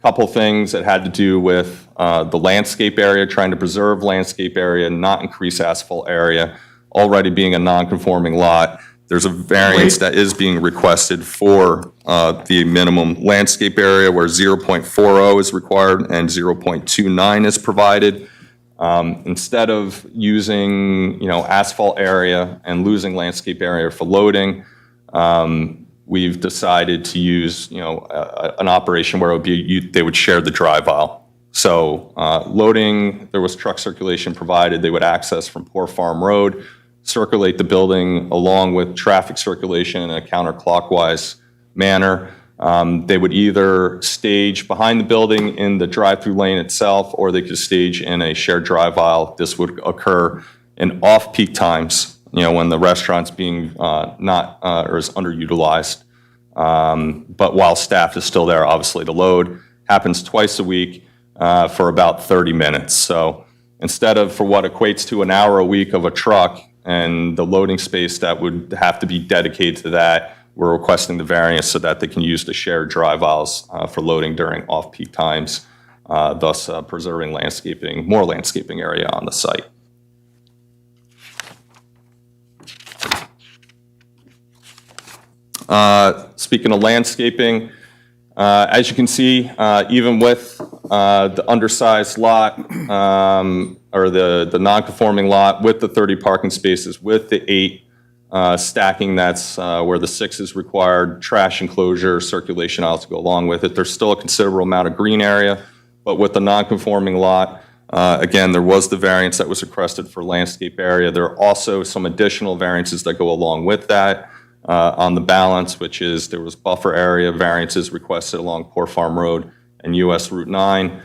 Couple things that had to do with the landscape area, trying to preserve landscape area, not increase asphalt area, already being a non-conforming lot. There's a variance that is being requested for the minimum landscape area where 0.40 is required and 0.29 is provided. Instead of using, asphalt area and losing landscape area for loading, we've decided to use, an operation where it would be they would share the drive aisle. So loading, there was truck circulation provided. They would access from Poor Farm Road, circulate the building along with traffic circulation in a counterclockwise manner. They would either stage behind the building in the drive-through lane itself, or they could stage in a shared drive aisle. This would occur in off-peak times, when the restaurant's being not or is underutilized. But while staff is still there, obviously the load happens twice a week for about 30 minutes. So instead of for what equates to an hour a week of a truck and the loading space that would have to be dedicated to that, we're requesting the variance so that they can use the shared drive aisles for loading during off-peak times, thus preserving more landscaping area on the site. Speaking of landscaping, as you can see, even with the undersized lot or the non-conforming lot with the 30 parking spaces, with the 8 stacking, that's where the 6 is required, trash enclosure, circulation aisles to go along with it. There's still a considerable amount of green area, but with the non-conforming lot, again, there was the variance that was requested for landscape area. There are also some additional variances that go along with that on the balance, which is there was buffer area variances requested along Poor Farm Road and US Route 9.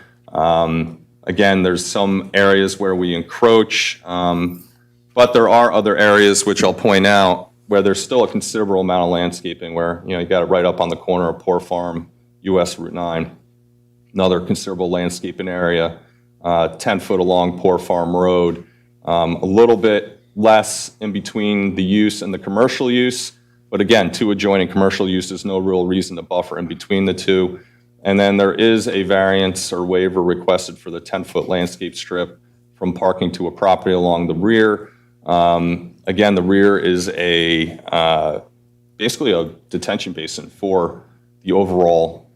Again, there's some areas where we encroach, but there are other areas, which I'll point out, where there's still a considerable amount of landscaping where, you got it right up on the corner of Poor Farm, US Route 9. Another considerable landscaping area, 10 foot along Poor Farm Road, A little bit less in between the use and the commercial use, but again, two adjoining commercial uses, no real reason to buffer in between the two. And then there is a variance or waiver requested for the 10-foot landscape strip from parking to a property along the rear. Again, the rear is basically a detention basin for the overall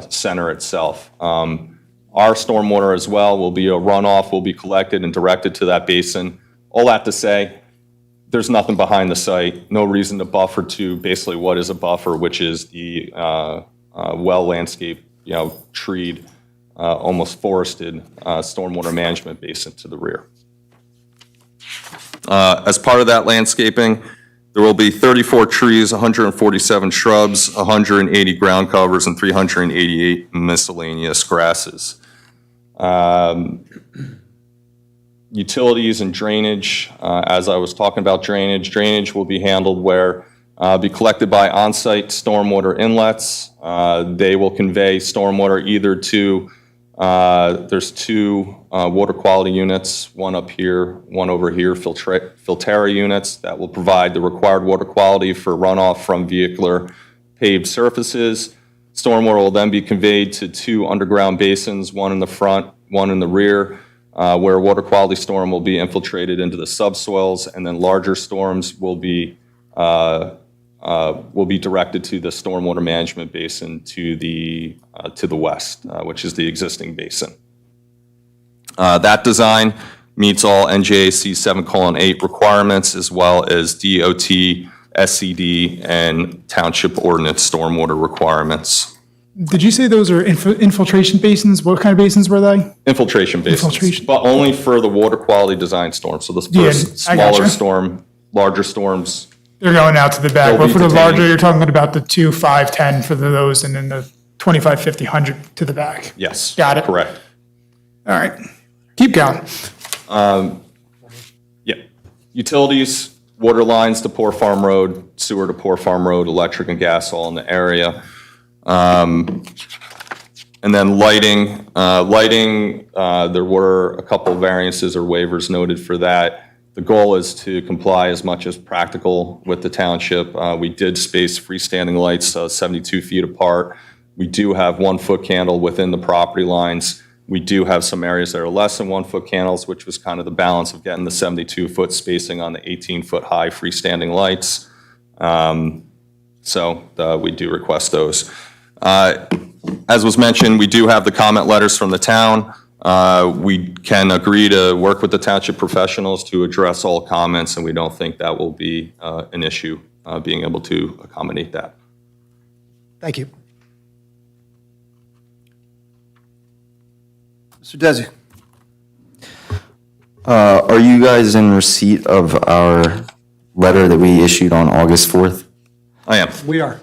center itself. Our stormwater as well will be a runoff, will be collected and directed to that basin. All that to say, there's nothing behind the site, no reason to buffer to basically what is a buffer, which is the well landscape, treed, almost forested stormwater management basin to the rear. As part of that landscaping, there will be 34 trees, 147 shrubs, 180 ground covers, and 388 miscellaneous grasses. Utilities and drainage, as I was talking about drainage will be handled where be collected by on-site stormwater inlets. They will convey stormwater either to, there's two water quality units, one up here, one over here, Filtera units that will provide the required water quality for runoff from vehicular paved surfaces. Stormwater will then be conveyed to two underground basins, one in the front, one in the rear, where water quality storm will be infiltrated into the subsoils, and then larger storms will be directed to the stormwater management basin to the west, which is the existing basin. That design meets all NJAC 7:8 requirements, as well as DOT, SCD, and Township ordinance stormwater requirements. Did you say those are infiltration basins? What kind of basins were they? Infiltration basins, Infiltration. but only for the water quality design storm. So this Yeah, first I gotcha. smaller storm, larger storms. They're going out to the back, They'll but be for the detaining. larger, you're talking about the 2, 5, 10 for those, and then the 25, 50, 100 to the back. Yes. Got it. Correct. All right. Keep going. Yeah. Utilities, water lines to Poor Farm Road, sewer to Poor Farm Road, electric and gas all in the area. And then lighting, there were a couple variances or waivers noted for that. The goal is to comply as much as practical with the township. We did space freestanding lights 72 feet apart. We do have 1-foot candle within the property lines. We do have some areas that are less than 1-foot candles, which was kind of the balance of getting the 72-foot spacing on the 18-foot high freestanding lights. So we do request those. As was mentioned, we do have the comment letters from the town. We can agree to work with the township professionals to address all comments, and we don't think that will be an issue, being able to accommodate that. Thank you. Mr. Desi? Are you guys in receipt of our letter that we issued on August 4th? I am. We are.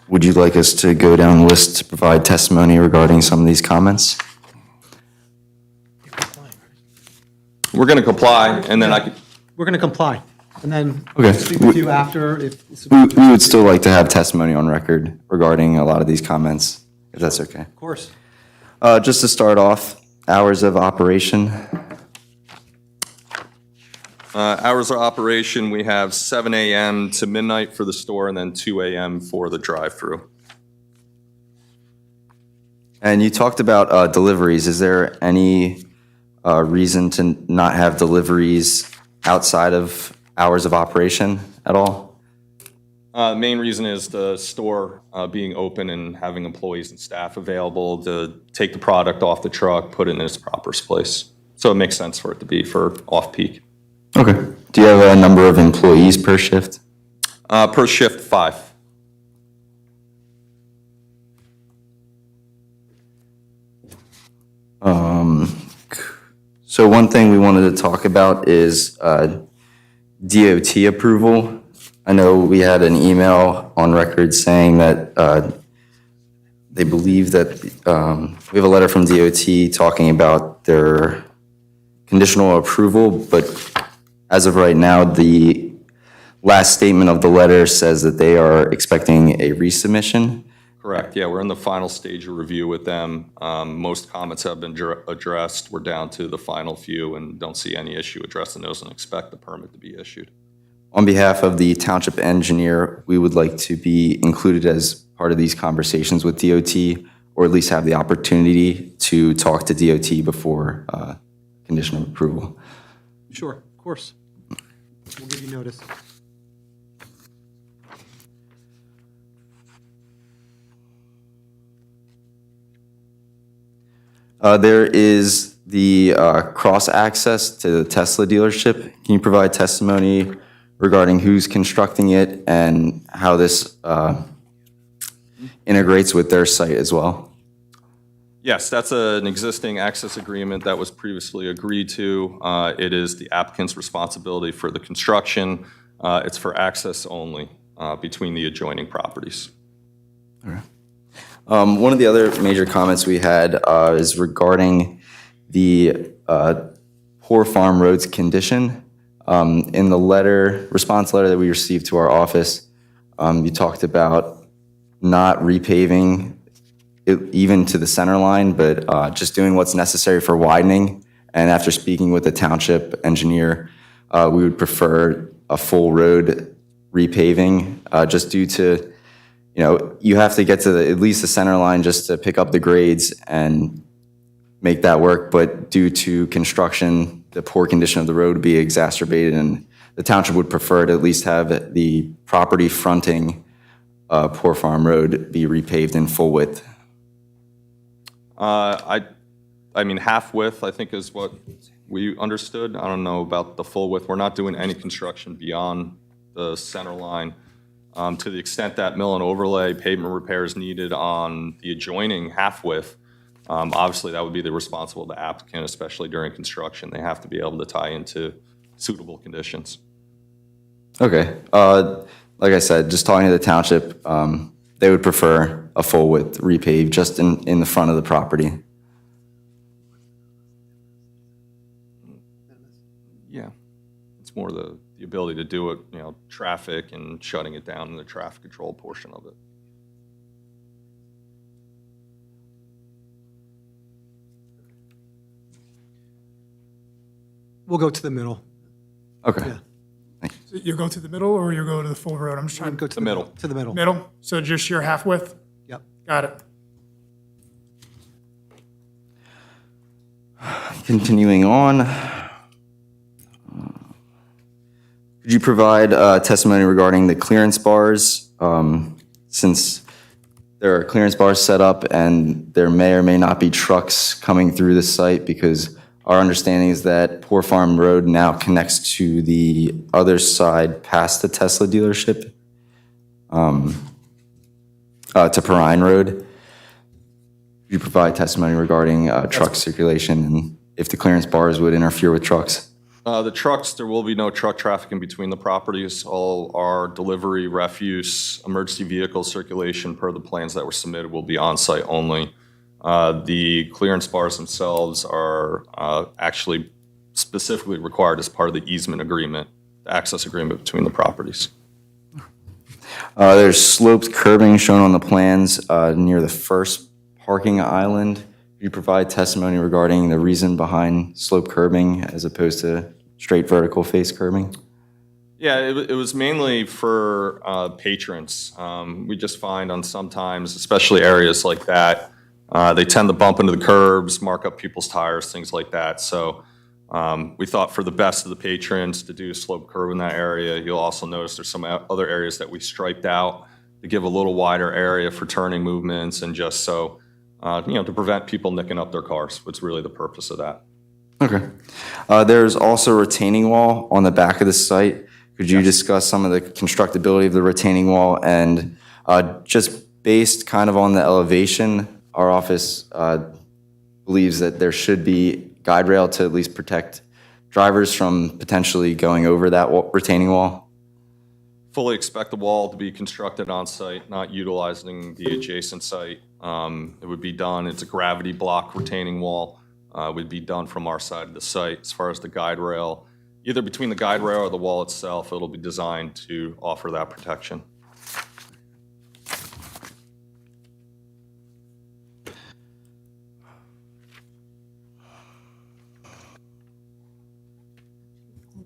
Would you like us to go down the list to provide testimony regarding some of these comments? We're going to comply, and then I could, We're going to comply, and then Okay. speak with you after if. We would still like to have testimony on record regarding a lot of these comments, if that's okay. Of course. Just to start off, hours of operation. hours of operation, we have 7 a.m. to midnight for the store, and then 2 a.m. for the drive-through. And you talked about deliveries. Is there any reason to not have deliveries outside of hours of operation at all? The main reason is the store being open and having employees and staff available to take the product off the truck, put it in its proper place. So it makes sense for it to be for off-peak. Okay. Do you have a number of employees per shift? Per shift, 5. So one thing we wanted to talk about is DOT approval. I know we had an email on record saying that they believe that, we have a letter from DOT talking about their conditional approval, but as of right now, the last statement of the letter says that they are expecting a resubmission. Correct, yeah, we're in the final stage of review with them. Most comments have been addressed. We're down to the final few and don't see any issue addressing those and expect the permit to be issued. On behalf of the township engineer, we would like to be included as part of these conversations with DOT, or at least have the opportunity to talk to DOT before condition of approval. Sure, of course. We'll give you notice. There is the cross-access to the Tesla dealership. Can you provide testimony regarding who's constructing it and how this integrates with their site as well? Yes, that's an existing access agreement that was previously agreed to. It is the applicant's responsibility for the construction. It's for access only between the adjoining properties. One of the other major comments we had is regarding the Poor Farm Road's condition. In the response letter that we received to our office, you talked about not repaving it even to the center line, but just doing what's necessary for widening. And after speaking with the township engineer, we would prefer a full road repaving, just due to, you have to get to at least the center line just to pick up the grades and make that work. But due to construction, the poor condition of the road would be exacerbated, and the township would prefer to at least have the property fronting Poor Farm Road be repaved in full width. I mean, half width, I think, is what we understood. I don't know about the full width. We're not doing any construction beyond the center line. To the extent that mill and overlay pavement repairs needed on the adjoining half width, obviously that would be the responsible of the applicant, especially during construction. They have to be able to tie into suitable conditions. Okay. Like I said, just talking to the township, they would prefer a full width repave just in the front of the property. Yeah, it's more the ability to do it, traffic and shutting it down in the traffic control portion of it. We'll go to the middle. Okay. Yeah. So you go to the middle or you go to the full road? I'm just trying Go to. to the middle. To the middle. Middle? So just your half width? Yep. Got it. Continuing on, could you provide testimony regarding the clearance bars? Since there are clearance bars set up and there may or may not be trucks coming through the site, because our understanding is that Poor Farm Road now connects to the other side past the Tesla dealership, to Perrine Road. Could you provide testimony regarding truck circulation and if the clearance bars would interfere with trucks? The trucks, there will be no truck traffic in between the properties. All our delivery, refuse, emergency vehicle circulation per the plans that were submitted will be on-site only. The clearance bars themselves are actually specifically required as part of the easement agreement, the access agreement between the properties. There's sloped curbing shown on the plans near the first parking island. Could you provide testimony regarding the reason behind slope curbing as opposed to straight vertical face curbing? Yeah, it was mainly for patrons. We just find on sometimes, especially areas like that, they tend to bump into the curbs, mark up people's tires, things like that. So we thought for the best of the patrons to do a slope curb in that area. You'll also notice there's some other areas that we striped out to give a little wider area for turning movements and just so, to prevent people nicking up their cars. What's really the purpose of that. Okay. There's also a retaining wall on the back of the site. Could you discuss some of the constructability of the retaining wall? And just based kind of on the elevation, our office believes that there should be guide rail to at least protect drivers from potentially going over that retaining wall. Fully expect the wall to be constructed on site, not utilizing the adjacent site. It would be done, it's a gravity block retaining wall. Would be done from our side of the site. As far as the guide rail, either between the guide rail or the wall itself, it'll be designed to offer that protection.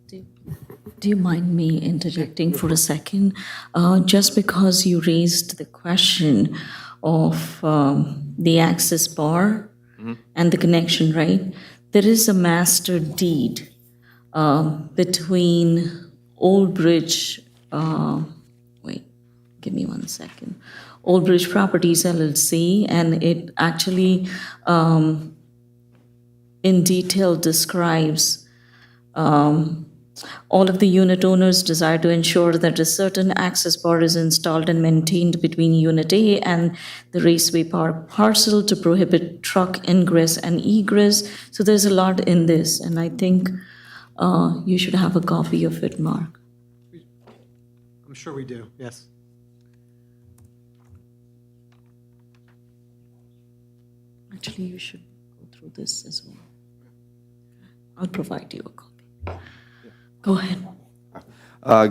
Do you mind me interjecting for a second? Just because you raised the question of the access bar and the connection, right? There is a master deed between Old Bridge, wait, give me 1 second. Old Bridge Properties LLC, and it actually in detail describes all of the unit owners desire to ensure that a certain access bar is installed and maintained between Unit A and the Raceway Park parcel to prohibit truck ingress and egress. So there's a lot in this, and I think you should have a copy of it, Mark. I'm sure we do, yes. Actually, you should go through this as well. I'll provide you a copy. Go ahead.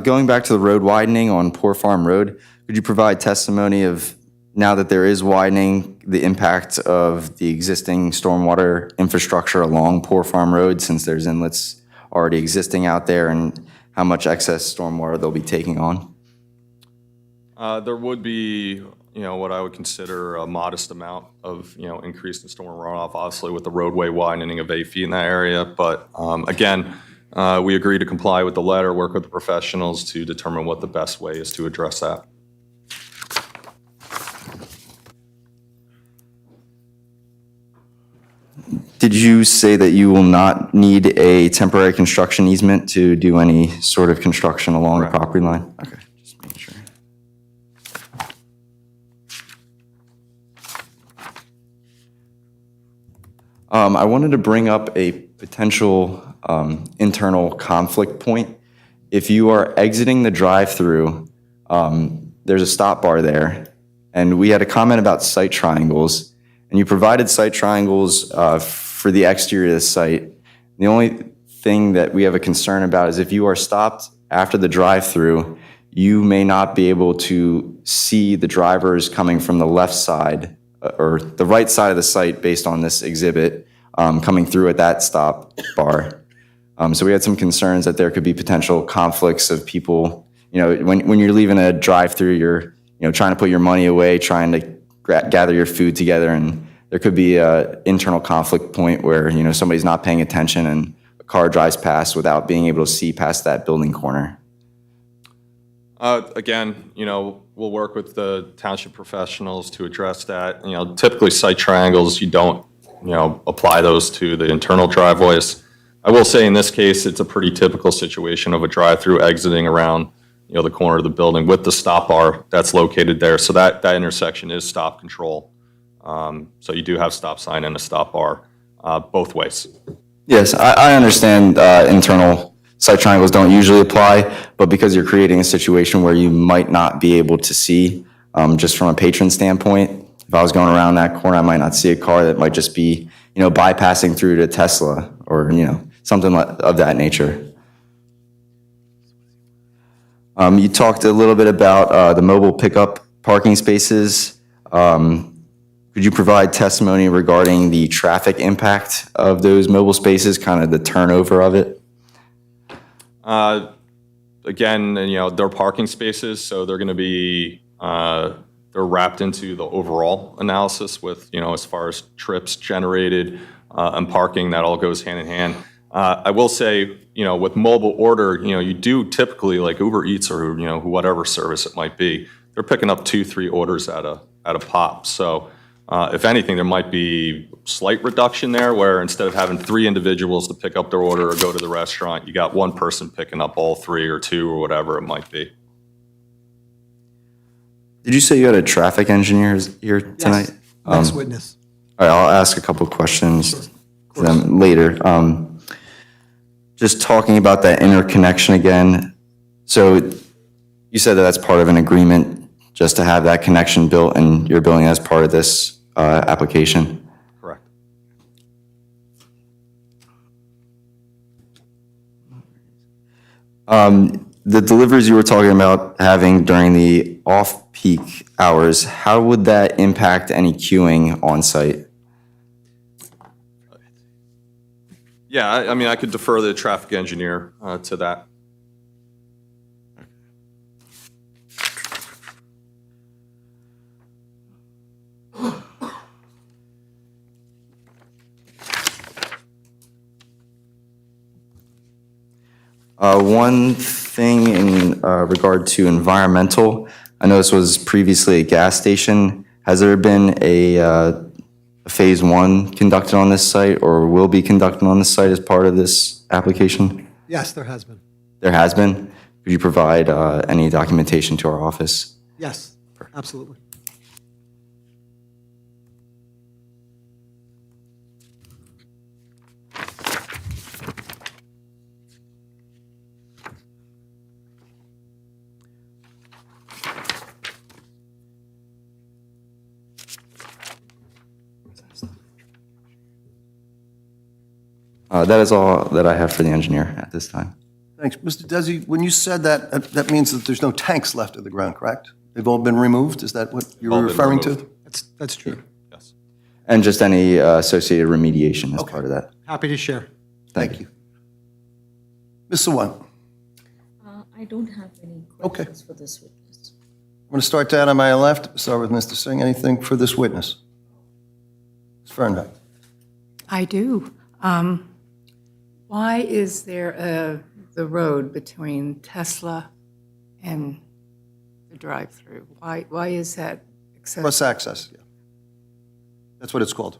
Going back to the road widening on Poor Farm Road, could you provide testimony of, now that there is widening, the impact of the existing stormwater infrastructure along Poor Farm Road, since there's inlets already existing out there, and how much excess stormwater they'll be taking on? There would be, what I would consider a modest amount of, increase in storm runoff, obviously with the roadway widening of 8 feet in that area. But again, we agree to comply with the letter, work with the professionals to determine what the best way is to address that. Did you say that you will not need a temporary construction easement to do any sort of construction along the property line? Okay, just make sure. I wanted to bring up a potential internal conflict point. If you are exiting the drive-through, there's a stop bar there, and we had a comment about site triangles, and you provided site triangles for the exterior of the site. The only thing that we have a concern about is if you are stopped after the drive-through, you may not be able to see the drivers coming from the left side or the right side of the site based on this exhibit coming through at that stop bar. So we had some concerns that there could be potential conflicts of people, when you're leaving a drive-through, you're, trying to put your money away, trying to gather your food together, and there could be an internal conflict point where, somebody's not paying attention and a car drives past without being able to see past that building corner. Again, we'll work with the township professionals to address that. Typically site triangles, you don't, apply those to the internal driveways. I will say in this case, it's a pretty typical situation of a drive-through exiting around, the corner of the building with the stop bar that's located there. So that intersection is stop control. So you do have stop sign and a stop bar both ways. Yes, I understand internal site triangles don't usually apply, but because you're creating a situation where you might not be able to see, just from a patron standpoint, if I was going around that corner, I might not see a car that might just be, bypassing through to Tesla or, something of that nature. You talked a little bit about the mobile pickup parking spaces. Could you provide testimony regarding the traffic impact of those mobile spaces, kind of the turnover of it? Again, they're parking spaces, so they're going to be, they're wrapped into the overall analysis with, as far as trips generated and parking, that all goes hand in hand. I will say, with mobile order, you do typically, like Uber Eats or, whatever service it might be, they're picking up 2-3 orders at a pop. So if anything, there might be slight reduction there where instead of having 3 individuals to pick up their order or go to the restaurant, you got one person picking up all 3 or 2 or whatever it might be. Did you say you had a traffic engineer here tonight? Yes, next witness. All right, I'll ask a couple of questions to them later. Just talking about that interconnection again. So you said that that's part of an agreement just to have that connection built, and you're building as part of this application? Correct. The deliveries you were talking about having during the off-peak hours, how would that impact any queuing on site? Yeah, I mean, I could defer the traffic engineer to that. One thing in regard to environmental, I know this was previously a gas station. Has there been a Phase 1 conducted on this site or will be conducted on this site as part of this application? Yes, there has been. There has been? Could you provide any documentation to our office? Yes, absolutely. That is all that I have for the engineer at this time. Thanks. Mr. Desi, when you said that, that means that there's no tanks left in the ground, correct? They've all been removed? Is that what you All were been referring to? removed. That's true. Yes. And just any associated remediation as part of that. Happy to share. Thank you. Ms. Sawan, I don't have any Okay. questions for this witness. I'm going to start down on my left, start with Mr. Singh. Anything for this witness? Ms. Fernbeck. I do. Why is there the road between Tesla and the drive-through? Why is that accessible? Cross access, yeah. That's what it's called.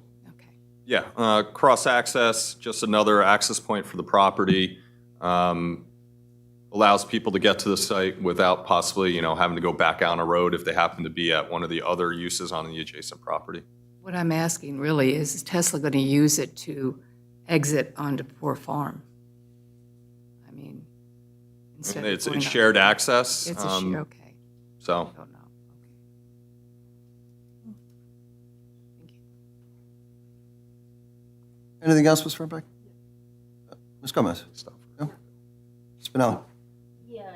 Yeah, cross-access, just another access point for the property. Allows people to get to the site without possibly, having to go back on a road if they happen to be at one of the other uses on the adjacent property. What I'm asking really is Tesla going to use it to exit onto Poor Farm? I mean, instead of It's going up- shared access. It's a share, okay. So, I don't know. Anything else, Ms. Fernbeck? Ms. Gomez? No? Spinelli? Yeah.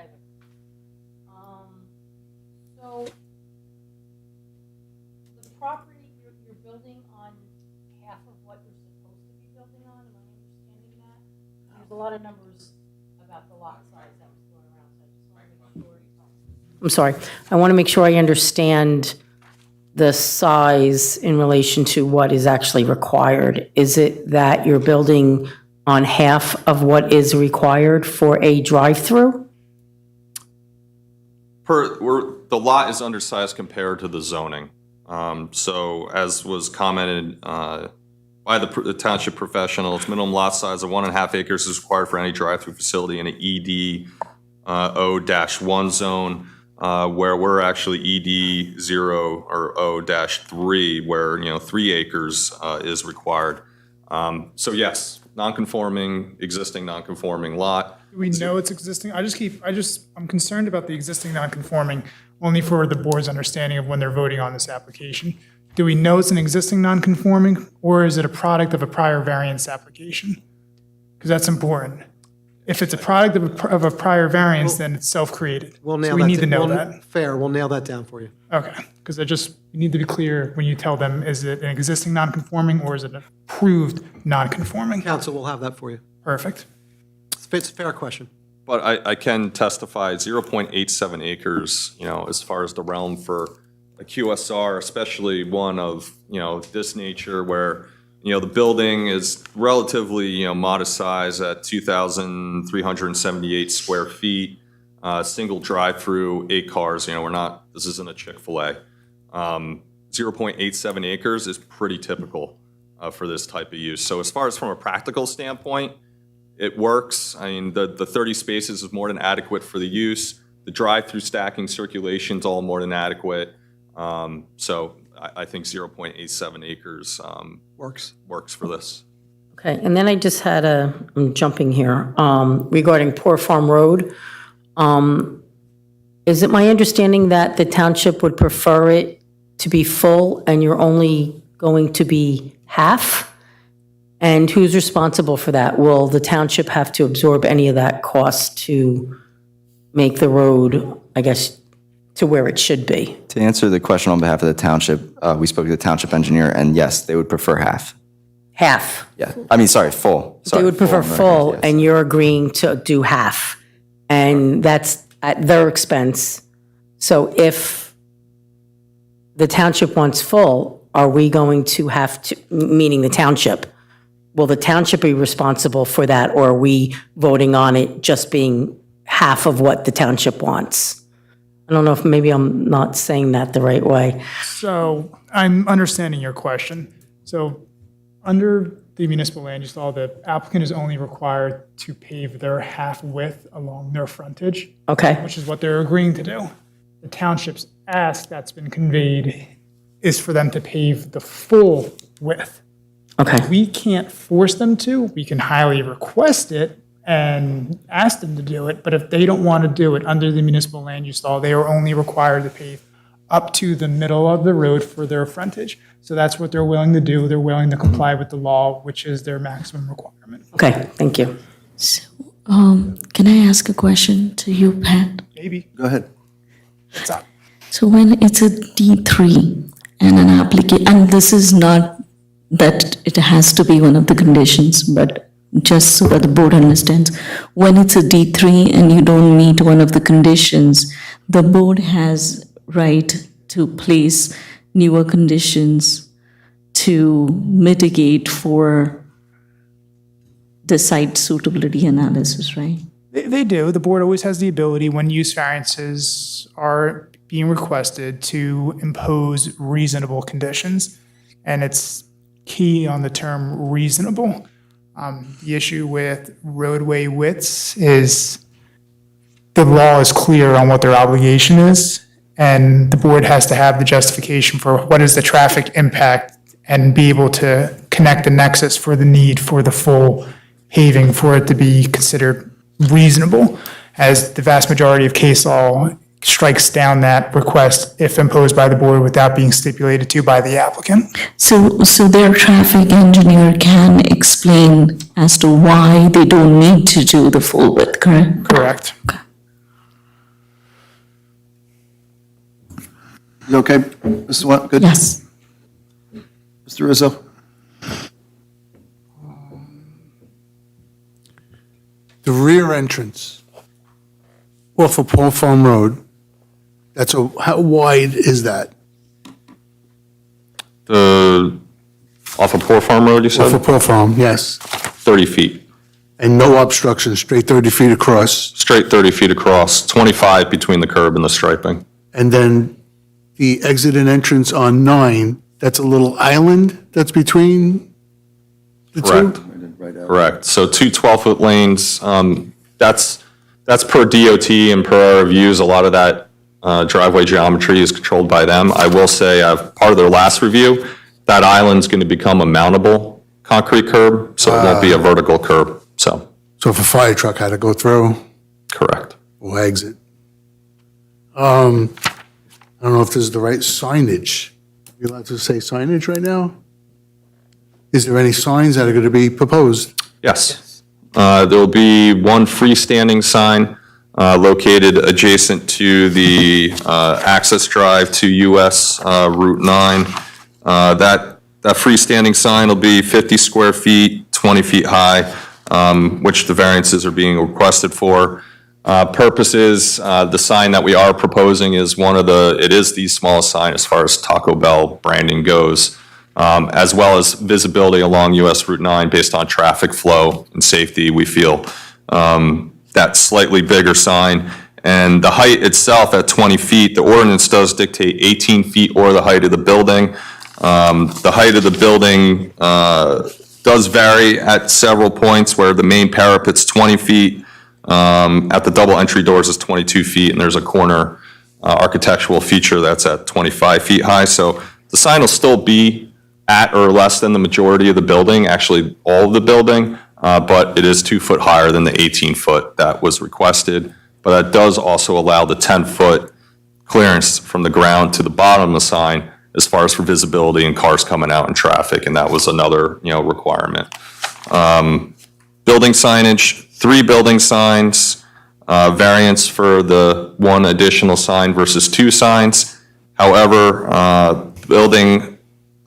So the property, you're building on half of what you're supposed to be building on, am I understanding that? There's a lot of numbers about the lot size that was going around, so I just want to make sure. I'm sorry. I want to make sure I understand the size in relation to what is actually required. Is it that you're building on half of what is required for a drive-through? the lot is undersized compared to the zoning. So as was commented by the township professionals, minimum lot size of 1.5 acres is required for any drive-through facility in an ED O-1 zone, where we're actually ED 0 or O-3, where 3 acres is required. So yes, non-conforming, existing non-conforming lot. Do we know it's existing? I'm concerned about the existing non-conforming, only for the board's understanding of when they're voting on this application. Do we know it's an existing non-conforming, or is it a product of a prior variance application? Because that's important. If it's a product of a prior variance, then it's self-created. We'll nail So we that need to down. know that. Fair, we'll nail that down for you. Okay, because you need to be clear when you tell them, is it an existing non-conforming or is it an approved non-conforming? Council will have that for you. Perfect. It's a fair question. But I can testify 0.87 acres, as far as the realm for a QSR, especially one of, this nature where, the building is relatively, modest size at 2,378 square feet, single drive-through, 8 cars, this isn't a Chick-fil-A. 0.87 acres is pretty typical for this type of use. So as far as from a practical standpoint, it works. I mean, the 30 spaces is more than adequate for the use. The drive-through stacking circulation's all more than adequate. So I think 0.87 acres works for this. Okay, and then I just had I'm jumping here, regarding Poor Farm Road. Is it my understanding that the township would prefer it to be full and you're only going to be half? And who's responsible for that? Will the township have to absorb any of that cost to make the road, I guess, to where it should be? To answer the question on behalf of the township, we spoke to the township engineer, and yes, they would prefer half. half. Yeah, I mean, sorry, full. They Sorry, would prefer American, full, yes. and you're agreeing to do half. And that's at their expense. So if the township wants full, are we going to have to, meaning the township, will the township be responsible for that, or are we voting on it just being half of what the township wants? I don't know if maybe I'm not saying that the right way. So I'm understanding your question. So under the municipal land use law, the applicant is only required to pave their half width along their frontage. Okay. Which is what they're agreeing to do. The township's ask that's been conveyed is for them to pave the full width. Okay. We can't force them to. We can highly request it and ask them to do it, but if they don't want to do it under the municipal land use law, they are only required to pave up to the middle of the road for their frontage. So that's what they're willing to do. They're willing to comply with the law, which is their maximum requirement. Okay, thank you. Can I ask a question to you, Pat? Maybe. Go ahead. What's up? So when it's a D3 and an application, and this is not that it has to be one of the conditions, but just so that the board understands, when it's a D3 and you don't meet one of the conditions, the board has right to place newer conditions to mitigate for the site suitability analysis, right? They do. The board always has the ability, when use variances are being requested, to impose reasonable conditions. And it's key on the term reasonable. The issue with roadway widths is the law is clear on what their obligation is, and the board has to have the justification for what is the traffic impact and be able to connect the nexus for the need for the full paving for it to be considered reasonable, as the vast majority of case law strikes down that request if imposed by the board without being stipulated to by the applicant. So their traffic engineer can explain as to why they don't need to do the full width, correct? Correct. You okay, Mrs. Watt? Good? Yes. Mr. Rizzo? The rear entrance off of Paul Farm Road, how wide is that? Off of Poor Farm Road, you Off said? of Paul Farm, yes. 30 feet. And no obstruction, straight 30 feet across. Straight 30 feet across, 25 between the curb and the striping. And then the exit and entrance on 9, that's a little island that's between the two? Correct. Correct. So two 12-foot lanes, that's per DOT and per our reviews. A lot of that driveway geometry is controlled by them. I will say, part of their last review, that island's going to become a mountable concrete curb, so it won't be a vertical curb, so. So if a fire truck had to go through Correct. or exit. I don't know if this is the right signage. You allowed to say signage right now? Is there any signs that are going to be proposed? Yes. There'll be one freestanding sign located adjacent to the access drive to US Route 9. That freestanding sign will be 50 square feet, 20 feet high, which the variances are being requested for. Purposes, the sign that we are proposing is it is the smallest sign as far as Taco Bell branding goes, as well as visibility along US Route 9 based on traffic flow and safety. We feel that slightly bigger sign. And the height itself at 20 feet, the ordinance does dictate 18 feet or the height of the building. The height of the building does vary at several points where the main parapet's 20 feet. At the double entry doors is 22 feet, and there's a corner architectural feature that's at 25 feet high. So the sign will still be at or less than the majority of the building, actually all of the building, but it is 2 foot higher than the 18-foot that was requested. But that does also allow the 10-foot clearance from the ground to the bottom of the sign as far as for visibility and cars coming out in traffic, and that was another, requirement. Building signage, 3 building signs, variance for the 1 additional sign versus 2 signs. However, building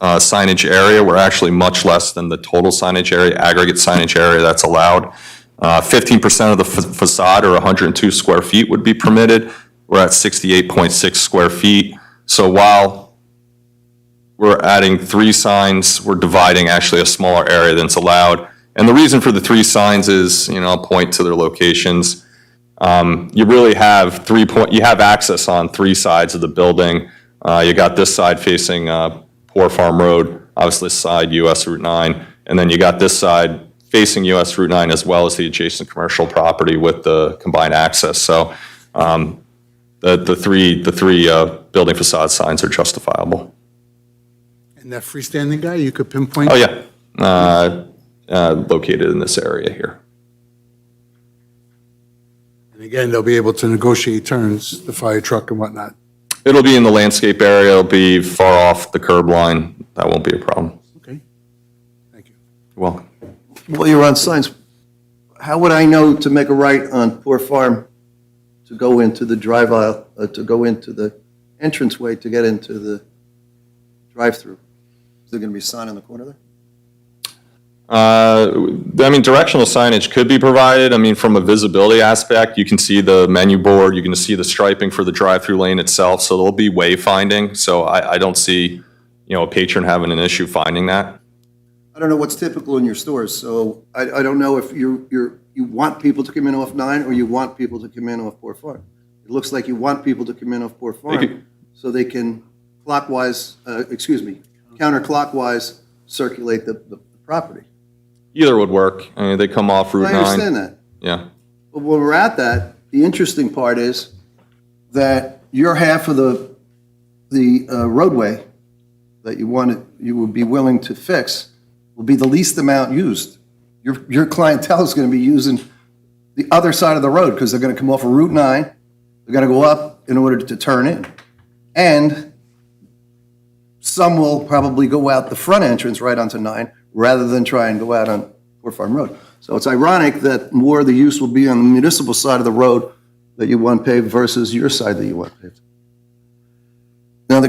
signage area. We're actually much less than the total signage area, aggregate signage area that's allowed. 15% of the facade, or 102 square feet, would be permitted. We're at 68.6 square feet. So while we're adding 3 signs, we're dividing actually a smaller area than's allowed. And the reason for the 3 signs is, I'll point to their locations. You really have you have access on 3 sides of the building. You got this side facing Poor Farm Road, obviously this side US Route 9, and then you got this side facing US Route 9 as well as the adjacent commercial property with the combined access. So the three building facade signs are justifiable. And that freestanding guy, you could pinpoint? Oh, yeah. Located in this area here. And again, they'll be able to negotiate turns, the fire truck and whatnot. It'll be in the landscape area. It'll be far off the curb line. That won't be a problem. Okay. Thank you. You're welcome. While you're on signs, how would I know to make a right on Poor Farm to go into the drive aisle, to go into the entranceway to get into the drive-through? Is there going to be a sign in the corner there? Directional signage could be provided. From a visibility aspect, you can see the menu board, you can see the striping for the drive-through lane itself, so there'll be wayfinding. So I don't see, a patron having an issue finding that. I don't know what's typical in your stores, so I don't know if you want people to come in off 9 or you want people to come in off Poor Farm. It looks like you want people to come in off Poor Farm so they can counterclockwise circulate the property. Either would work. They come off Route 9. I understand that. Yeah. But when we're at that, the interesting part is that your half of the roadway that you would be willing to fix will be the least amount used. Your clientele is going to be using the other side of the road because they're going to come off of Route 9. They're going to go up in order to turn in. And some will probably go out the front entrance right onto 9 rather than try and go out on Poor Farm Road. So it's ironic that more of the use will be on the municipal side of the road that you want paved versus your side that you want paved. Now,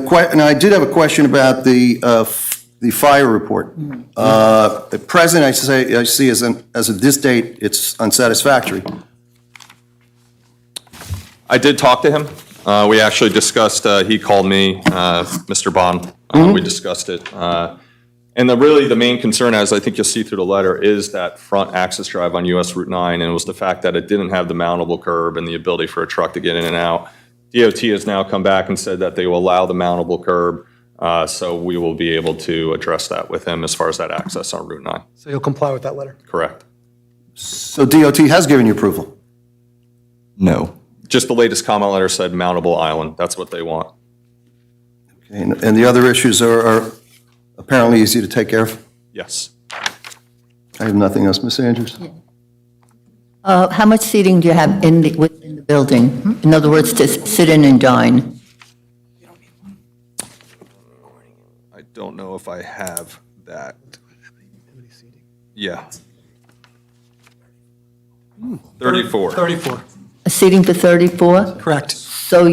I did have a question about the fire report. At present, I see as of this date, it's unsatisfactory. I did talk to him. We actually discussed, he called me, Mr. Bond. We discussed it. And the main concern, as I think you'll see through the letter, is that front access drive on US Route 9, and it was the fact that it didn't have the mountable curb and the ability for a truck to get in and out. DOT has now come back and said that they will allow the mountable curb, so we will be able to address that with him as far as that access on Route 9. So you'll comply with that letter? Correct. So DOT has given you approval? No. Just the latest comment letter said mountable island. That's what they want. Okay, and the other issues are apparently easy to take care of? Yes. I have nothing else. Ms. Andrews? How much seating do you have within the building? In other words, to sit in and dine? I don't know if I have that. Yeah. 34. 34. A seating for 34? Correct. So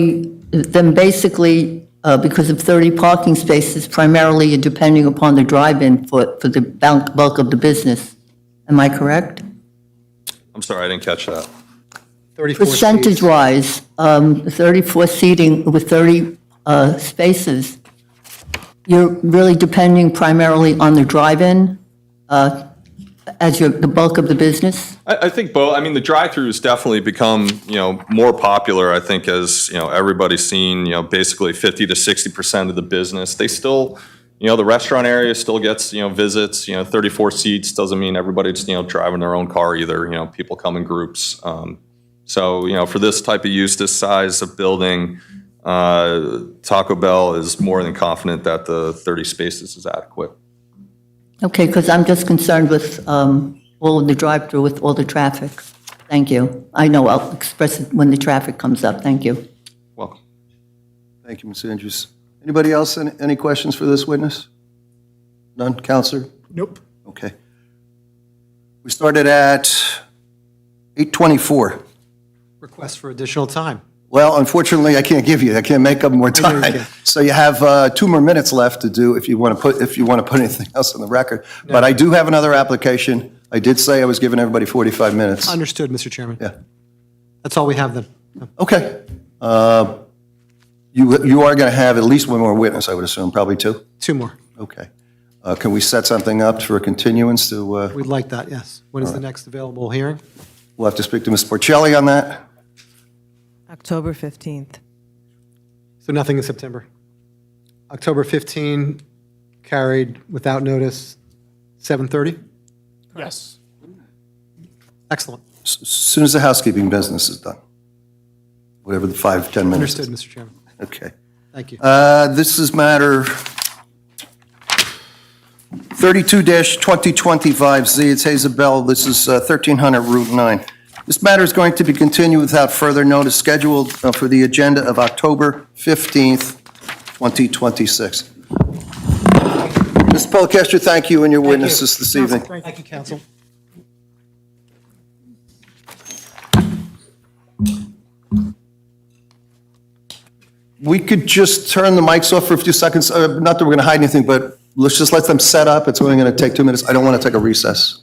then basically, because of 30 parking spaces, primarily you're depending upon the drive-in for the bulk of the business. Am I correct? I'm sorry, I didn't catch that. 34 seats. Percentage-wise, 34 seating with 30 spaces, you're really depending primarily on the drive-in as the bulk of the business? I think both. The drive-through has definitely become, more popular, I think, as, everybody's seen, basically 50 to 60% of the business. They still, the restaurant area still gets, visits, 34 seats doesn't mean everybody's, driving their own car either. People come in groups. So, for this type of use, this size of building, Taco Bell is more than confident that the 30 spaces is adequate. Okay, because I'm just concerned with all of the drive-through with all the traffic. Thank you. I know I'll express it when the traffic comes up. Thank you. Welcome. Thank you, Ms. Andrews. Anybody else, any questions for this witness? None? Counselor? Nope. Okay. We started at 8:24. Request for additional time. Well, unfortunately, I can't make up more know you time. can't. So you have 2 more minutes left to do if you want to put anything else on the record. But I do have another application. I did say I was giving everybody 45 minutes. Understood, Mr. Chairman. Yeah. That's all we have then. Okay. You are going to have at least one more witness, I would assume, probably 2? 2 more. Okay. Can we set something up for a continuance to, We'd like that, yes. When is the next available hearing? we'll have to speak to Ms. Porcelli on that? October 15th. So nothing in September. October 15, carried without notice, 7:30? Yes. As Excellent. soon as the housekeeping business is done. Whatever the 5, 10 minutes is. Understood, Mr. Chairman. Okay. Thank you. This is matter 32-2025Z. It's Hazelbell. This is 1300 Route 9. This matter is going to be continued without further notice, scheduled for the agenda of October 15th, 2026. Mr. Policastro, thank you and your witnesses this evening. Thank you, counsel. We could just turn the mics off for a few seconds. Not that we're going to hide anything, but let's just let them set up. It's only going to take 2 minutes. I don't want to take a recess.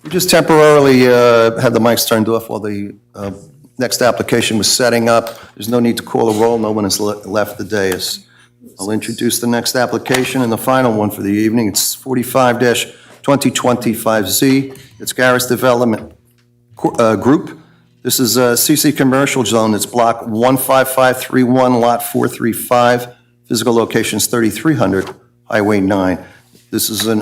We just temporarily had the mics turned off while the next application was setting up. There's no need to call a roll. No one has left the dais. I'll introduce the next application and the final one for the evening. It's 45-2025Z. It's Garris Development Group. This is a CC Commercial Zone. It's Block 15531, Lot 435. Physical location is 3300 Highway 9. This is an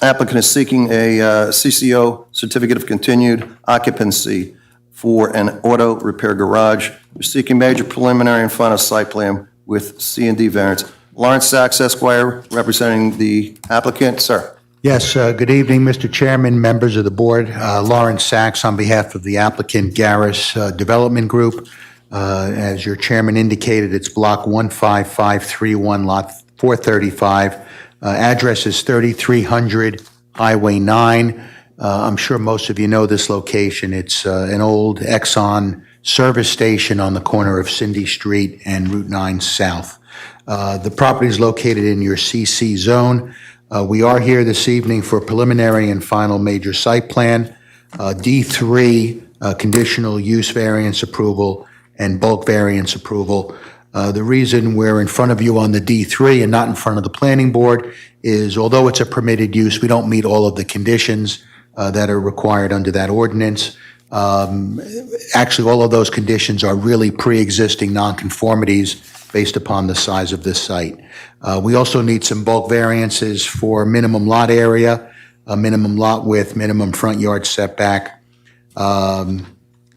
applicant is seeking a CCO, Certificate of Continued Occupancy, for an auto repair garage. We're seeking major preliminary and final site plan with C&D variance. Lawrence Sachs Esquire, representing the applicant. Sir. Yes, good evening, Mr. Chairman, members of the board. Lawrence Sachs on behalf of the applicant, Garris Development Group. As your chairman indicated, it's Block 15531, Lot 435. Address is 3300 Highway 9. I'm sure most of you know this location. It's an old Exxon service station on the corner of Cindy Street and Route 9 South. The property is located in your CC zone. We are here this evening for preliminary and final major site plan, D3 conditional use variance approval, and bulk variance approval. The reason we're in front of you on the D3 and not in front of the planning board is, although it's a permitted use, we don't meet all of the conditions that are required under that ordinance. Actually, all of those conditions are really pre-existing nonconformities based upon the size of this site. We also need some bulk variances for minimum lot area, minimum lot width, minimum front yard setback, and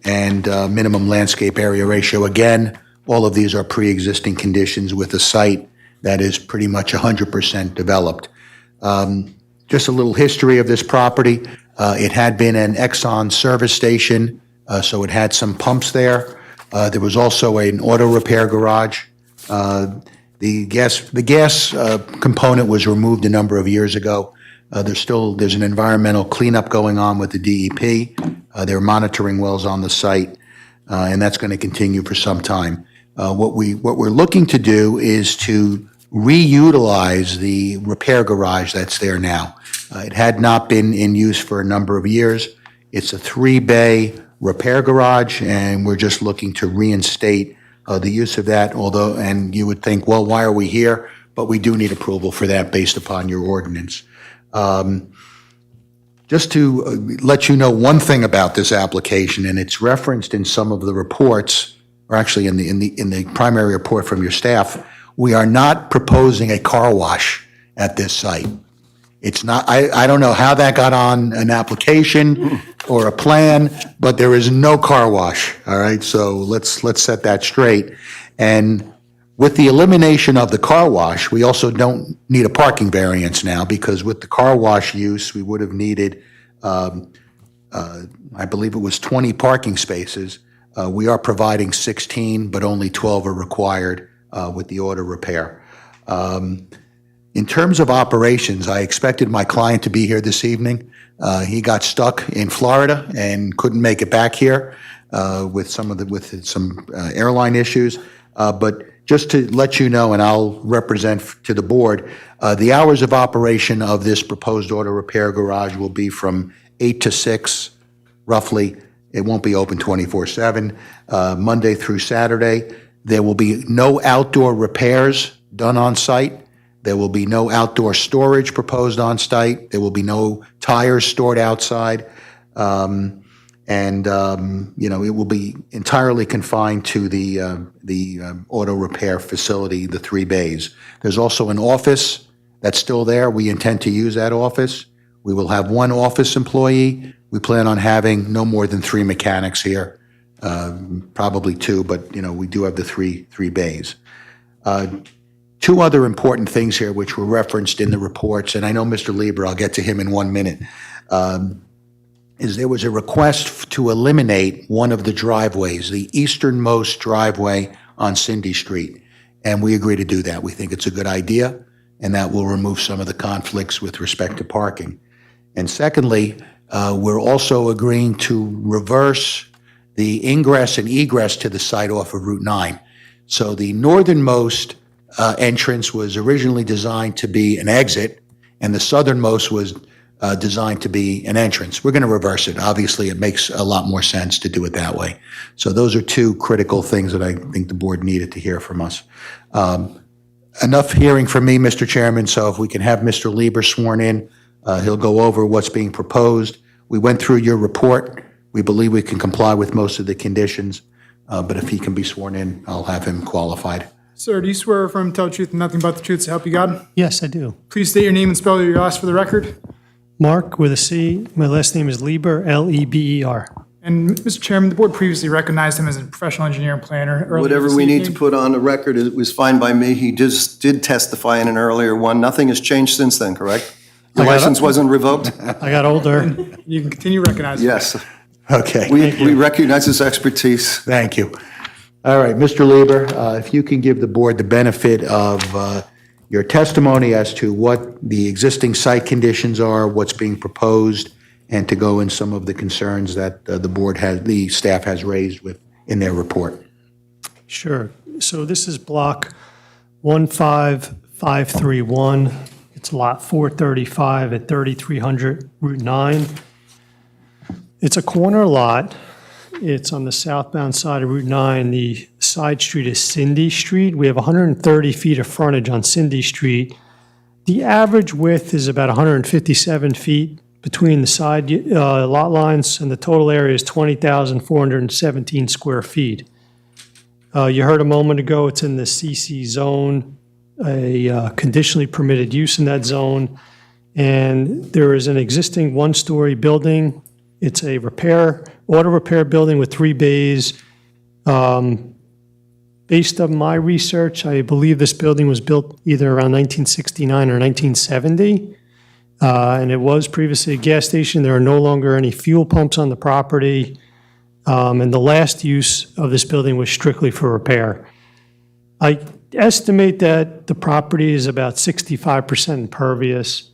minimum landscape area ratio. Again, all of these are pre-existing conditions with a site that is pretty much 100% developed. Just a little history of this property. It had been an Exxon service station, so it had some pumps there. There was also an auto repair garage. The gas component was removed a number of years ago. There's an environmental cleanup going on with the DEP. They're monitoring wells on the site, and that's going to continue for some time. What we're looking to do is to reutilize the repair garage that's there now. It had not been in use for a number of years. It's a 3-bay repair garage, and we're just looking to reinstate the use of that, although, and you would think, well, why are we here? But we do need approval for that based upon your ordinance. Just to let you know one thing about this application, and it's referenced in some of the reports, or actually in the primary report from your staff, we are not proposing a car wash at this site. It's not, I don't know how that got on an application or a plan, but there is no car wash, all right? So let's set that straight. And with the elimination of the car wash, we also don't need a parking variance now, because with the car wash use, we would have needed, I believe it was 20 parking spaces. We are providing 16, but only 12 are required with the auto repair. In terms of operations, I expected my client to be here this evening. He got stuck in Florida and couldn't make it back here with some airline issues. But just to let you know, and I'll represent to the board, the hours of operation of this proposed auto repair garage will be from 8 to 6, roughly. It won't be open 24/7, Monday through Saturday. There will be no outdoor repairs done on site. There will be no outdoor storage proposed on site. There will be no tires stored outside. It will be entirely confined to the auto repair facility, the 3 bays. There's also an office that's still there. We intend to use that office. We will have 1 office employee. We plan on having no more than 3 mechanics here, probably 2, but, we do have the three bays. 2 other important things here which were referenced in the reports, and I know Mr. Lieber, I'll get to him in 1 minute, is there was a request to eliminate one of the driveways, the easternmost driveway on Cindy Street, and we agree to do that. We think it's a good idea, and that will remove some of the conflicts with respect to parking. And secondly, we're also agreeing to reverse the ingress and egress to the site off of Route 9. So the northernmost entrance was originally designed to be an exit, and the southernmost was designed to be an entrance. We're going to reverse it. Obviously, it makes a lot more sense to do it that way. So those are 2 critical things that I think the board needed to hear from us. Enough hearing from me, Mr. Chairman, so if we can have Mr. Lieber sworn in, he'll go over what's being proposed. We went through your report. We believe we can comply with most of the conditions, but if he can be sworn in, I'll have him qualified. Sir, do you swear or affirm to tell the truth and nothing but the truth to help you God? Yes, I do. Please state your name and spell your last for the record. Mark with a C. My last name is Lieber, Leber. And Mr. Chairman, the board previously recognized him as a professional engineer and planner. earlier Whatever this we need to evening. put on the record, it was fine by me. He just did testify in an earlier one. Nothing has changed since then, correct? Your license wasn't revoked? I got older. You can continue recognizing. Yes. Okay. We recognize his expertise. Thank you. All right, Mr. Lieber, if you can give the board the benefit of your testimony as to what the existing site conditions are, what's being proposed, and to go in some of the concerns that the staff has raised in their report. Sure. So this is block 15531. It's lot 435 at 3300 Route 9. It's a corner lot. It's on the southbound side of Route 9. The side street is Cindy Street. We have 130 feet of frontage on Cindy Street. The average width is about 157 feet between the side lot lines, and the total area is 20,417 square feet. You heard a moment ago, it's in the CC zone, a conditionally permitted use in that zone, and there is an existing 1-story building. It's a auto repair building with 3 bays. Based on my research, I believe this building was built either around 1969 or 1970. And it was previously a gas station. There are no longer any fuel pumps on the property. And the last use of this building was strictly for repair. I estimate that the property is about 65% impervious.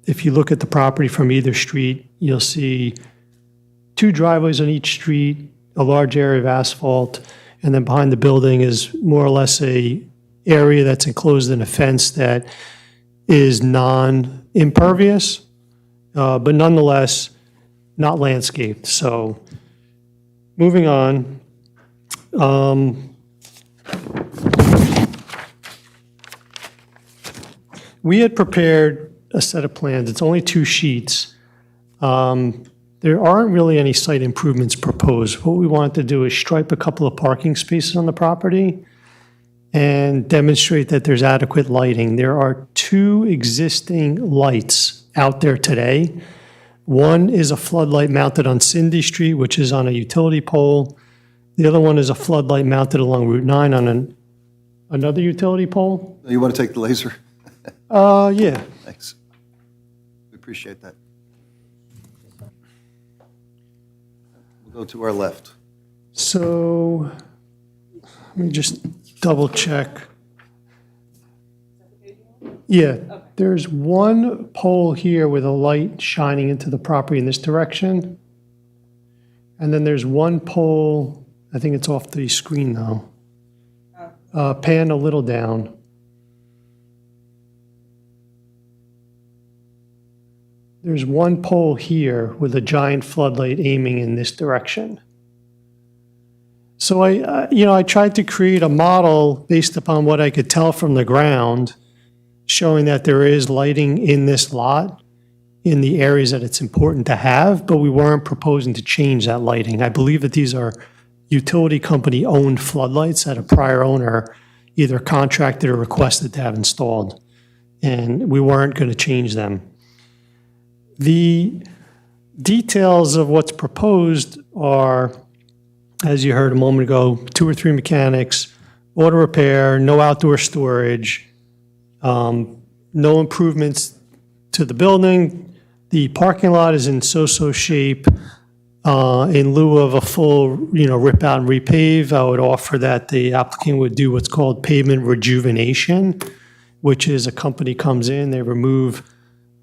If you look at the property from either street, you'll see 2 driveways on each street, a large area of asphalt, And then behind the building is more or less a area that's enclosed in a fence that is non-impervious, but nonetheless not landscaped. So moving on. We had prepared a set of plans. It's only 2 sheets. There aren't really any site improvements proposed. What we wanted to do is stripe a couple of parking spaces on the property and demonstrate that there's adequate lighting. There are 2 existing lights out there today. One is a floodlight mounted on Cindy Street, which is on a utility pole. The other one is a floodlight mounted along Route 9 on another utility pole. You want to take the laser? Yeah. Thanks. We appreciate that. We'll go to our left. So let me just double check. Yeah, there's one pole here with a light shining into the property in this direction. And then there's one pole, I think it's off the screen though. Pan a little down. There's one pole here with a giant floodlight aiming in this direction. So I tried to create a model based upon what I could tell from the ground, showing that there is lighting in this lot in the areas that it's important to have, but we weren't proposing to change that lighting. I believe that these are utility company owned floodlights that a prior owner either contracted or requested to have installed, and we weren't going to change them. The details of what's proposed are, as you heard a moment ago, 2 or 3 mechanics, auto repair, no outdoor storage, no improvements to the building. The parking lot is in so-so shape. In lieu of a full, rip out and repave, I would offer that the applicant would do what's called pavement rejuvenation, which is a company comes in, they remove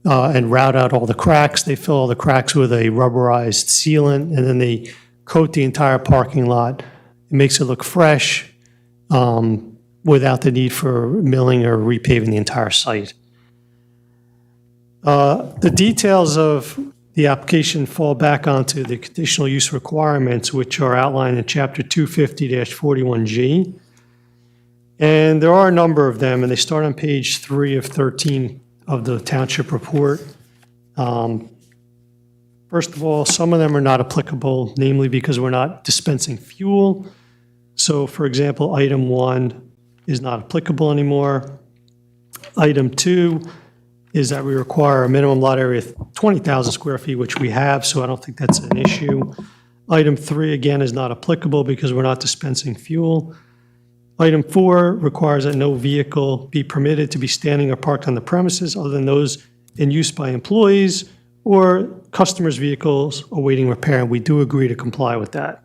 and route out all the cracks. They fill all the cracks with a rubberized sealant, and then they coat the entire parking lot. It makes it look fresh without the need for milling or repaving the entire site. The details of the application fall back onto the conditional use requirements, which are outlined in Chapter 250-41G. And there are a number of them, and they start on page 3 of 13 of the township report. First of all, some of them are not applicable, namely because we're not dispensing fuel. So for example, item 1 is not applicable anymore. Item 2 is that we require a minimum lot area of 20,000 square feet, which we have, so I don't think that's an issue. Item 3, again, is not applicable because we're not dispensing fuel. Item 4 requires that no vehicle be permitted to be standing or parked on the premises other than those in use by employees or customers' vehicles awaiting repair, and we do agree to comply with that.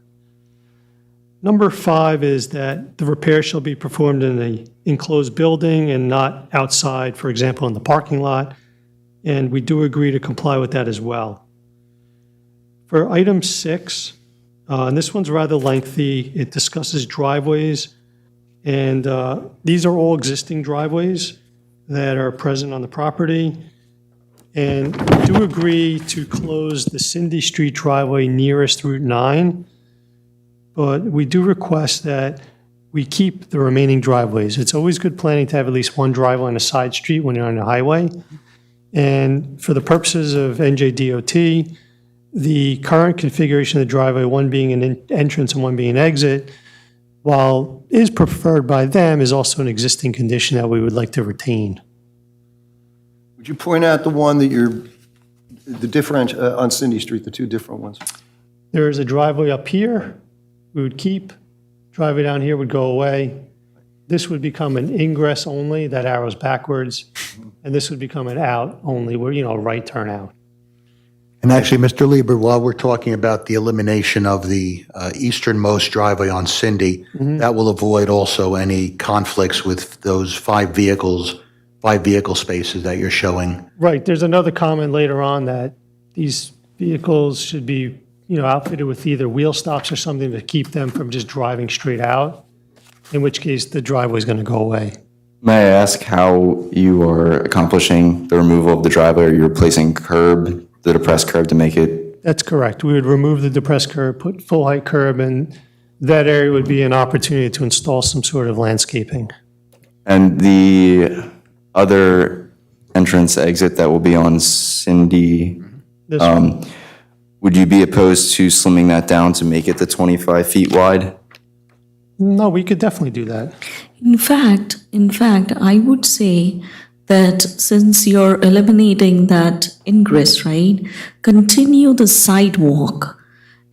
Number 5 is that the repair shall be performed in an enclosed building and not outside, for example, in the parking lot, and we do agree to comply with that as well. For item 6, and this one's rather lengthy, it discusses driveways. And these are all existing driveways that are present on the property. And we do agree to close the Cindy Street driveway nearest Route 9, but we do request that we keep the remaining driveways. It's always good planning to have at least one driveway on a side street when you're on a highway. And for the purposes of NJDOT, the current configuration of the driveway, one being an entrance and one being an exit, while is preferred by them, is also an existing condition that we would like to retain. Would you point out the one that the different, on Cindy Street, the 2 different ones? There is a driveway up here we would keep. Driveway down here would go away. This would become an ingress only, that arrow's backwards. And this would become an out only, where, right turn out. And actually, Mr. Lieber, while we're talking about the elimination of the easternmost driveway on Cindy, that will avoid also any conflicts with those 5 vehicle spaces that you're showing. Right, there's another comment later on that these vehicles should be outfitted with either wheel stops or something to keep them from just driving straight out, in which case the driveway's going to go away. May I ask how you are accomplishing the removal of the driveway? Are you replacing the depressed curb to make it? That's correct. We would remove the depressed curb, put full-height curb, and that area would be an opportunity to install some sort of landscaping. And the other entrance exit that will be on Cindy, This one. would you be opposed to slimming that down to make it the 25 feet wide? No, we could definitely do that. In fact, I would say that since you're eliminating that ingress, right, continue the sidewalk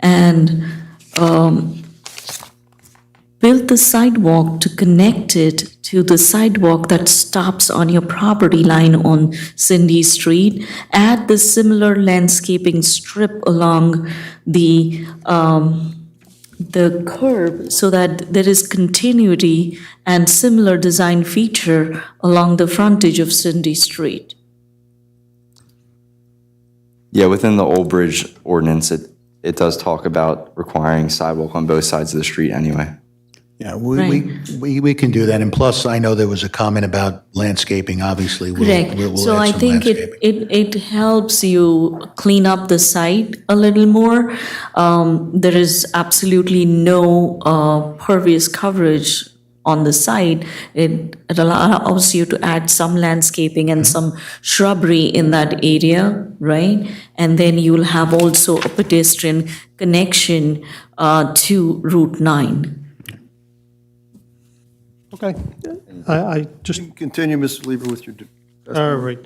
and build the sidewalk to connect it to the sidewalk that stops on your property line on Cindy Street. Add the similar landscaping strip along the curb so that there is continuity and similar design feature along the frontage of Cindy Street. Yeah, within the Old Bridge ordinance, it does talk about requiring sidewalk on both sides of the street anyway. Yeah, we can do that. And plus, I know there was a comment about landscaping, obviously. Correct. We'll So add I some think landscaping. it helps you clean up the site a little more. There is absolutely no pervious coverage on the site. It allows you to add some landscaping and some shrubbery in that area, right? And then you'll have also a pedestrian connection to Route 9. Okay. I just, Continue, Mr. Lieber, with your all right.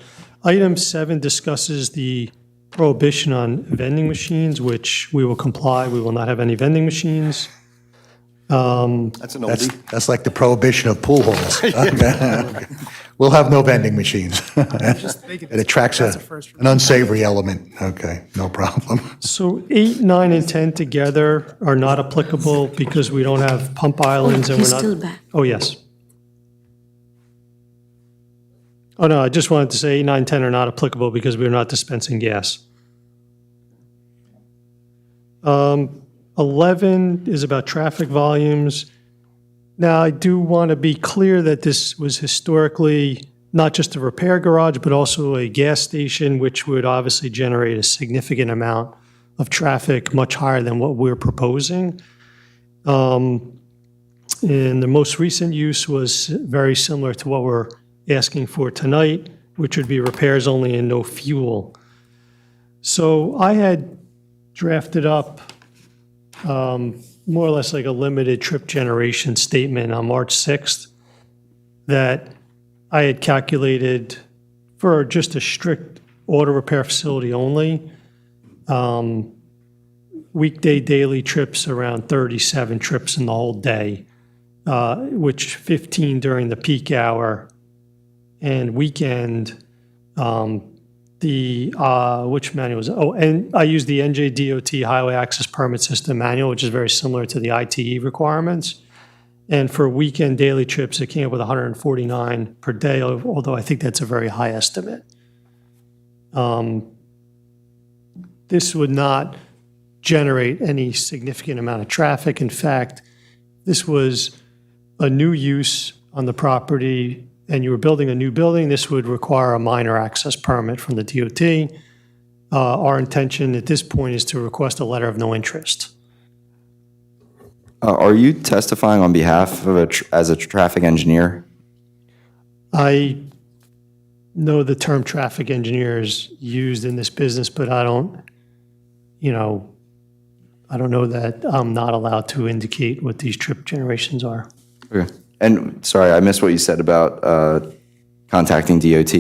Item 7 discusses the prohibition on vending machines, which we will comply. We will not have any vending machines. That's an oldie. That's like the prohibition of pool halls. Okay. We'll have no vending machines. It attracts an unsavory element. Okay, no problem. So 8, 9, and 10 together are not applicable because we don't have pump islands and we're He's not. still back. Oh, yes. Oh, no, I just wanted to say 8, 9, 10 are not applicable because we're not dispensing gas. 11 is about traffic volumes. Now, I do want to be clear that this was historically not just a repair garage, but also a gas station, which would obviously generate a significant amount of traffic, much higher than what we're proposing. And the most recent use was very similar to what we're asking for tonight, which would be repairs only and no fuel. So I had drafted up more or less like a limited trip generation statement on March 6th that I had calculated for just a strict auto repair facility only. Weekday daily trips around 37 trips in the whole day, which 15 during the peak hour, and weekend, which manual was it? Oh, and I used the NJDOT Highway Access Permit System manual, which is very similar to the ITE requirements. And for weekend daily trips, it came up with 149 per day, although I think that's a very high estimate. This would not generate any significant amount of traffic. In fact, this was a new use on the property and you were building a new building, this would require a minor access permit from the DOT. Our intention at this point is to request a letter of no interest. Are you testifying on behalf of as a traffic engineer? I know the term traffic engineer is used in this business, but I don't know that I'm not allowed to indicate what these trip generations are. Okay. And sorry, I missed what you said about contacting DOT.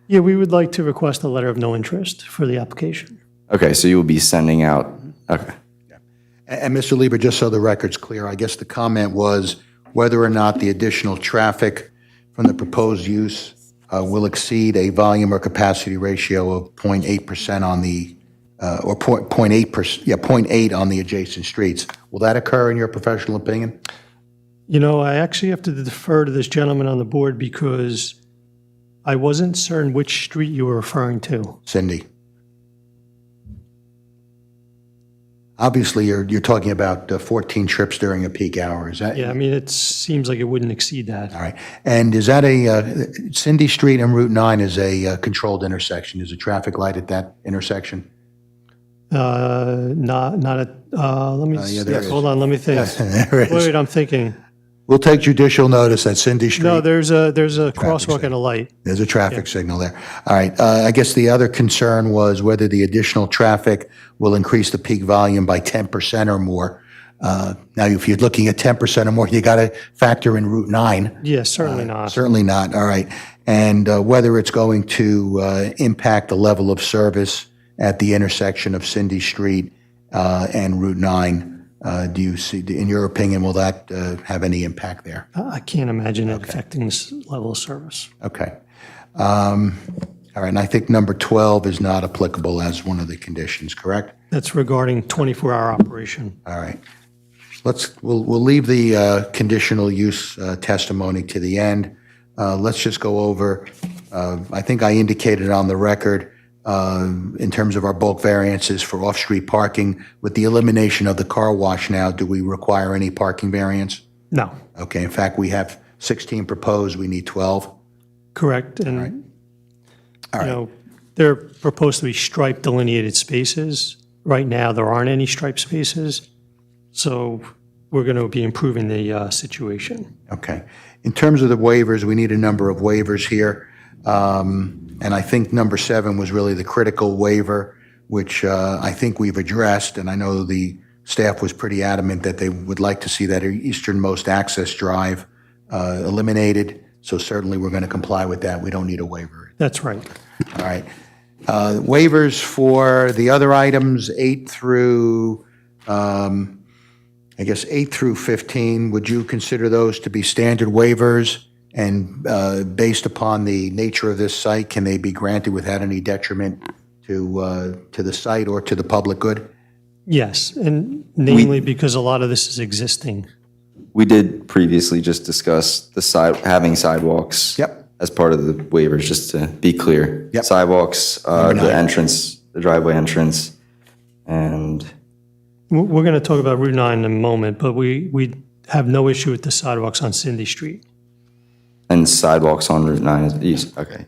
Yeah, we would like to request a letter of no interest for the application. Okay, so you will be sending out, okay. And Mr. Lieber, just so the record's clear, I guess the comment was whether or not the additional traffic from the proposed use will exceed a volume or capacity ratio of 0.8% on the, or 0.8 on the adjacent streets. Will that occur in your professional opinion? I actually have to defer to this gentleman on the board because I wasn't certain which street you were referring to. Cindy. Obviously, you're talking about 14 trips during a peak hour, is that? Yeah, I mean, it seems like it wouldn't exceed that. All right. And is that Cindy Street and Route 9 is a controlled intersection? Is a traffic light at that intersection? Not at, let me, yeah, there is. hold on, let me think. There is. Wait, I'm thinking. We'll take judicial notice that Cindy Street. No, there's a crosswalk and a light. There's a traffic signal there. All right. I guess the other concern was whether the additional traffic will increase the peak volume by 10% or more. Now, if you're looking at 10% or more, you got to factor in Route 9. Yes, certainly not. Certainly not. All right. And whether it's going to impact the level of service at the intersection of Cindy Street and Route 9. Do you see, in your opinion, will that have any impact there? I can't imagine it affecting this level of service. Okay. All right, and I think number 12 is not applicable as one of the conditions, correct? That's regarding 24-hour operation. All right. We'll leave the conditional use testimony to the end. Let's just go over, I think I indicated on the record, in terms of our bulk variances for off-street parking, with the elimination of the car wash now, do we require any parking variance? No. Okay, in fact, we have 16 proposed, we need 12. Correct. And, you know, they're proposed to be striped delineated spaces. Right now, there aren't any striped spaces. So we're going to be improving the situation. Okay. In terms of the waivers, we need a number of waivers here. And I think number 7 was really the critical waiver, which I think we've addressed. And I know the staff was pretty adamant that they would like to see that easternmost access drive eliminated. So certainly we're going to comply with that. We don't need a waiver. That's right. All right. Waivers for the other items, 8 through, I guess 8 through 15, would you consider those to be standard waivers? And based upon the nature of this site, can they be granted without any detriment to the site or to the public good? Yes, and namely because a lot of this is existing. We did previously just discuss having sidewalks. Yep. As part of the waivers, just to be clear. Yep. Sidewalks, the entrance, the driveway entrance, and. We're going to talk about Route 9 in a moment, but we have no issue with the sidewalks on Cindy Street. And sidewalks on Route 9 is east, okay.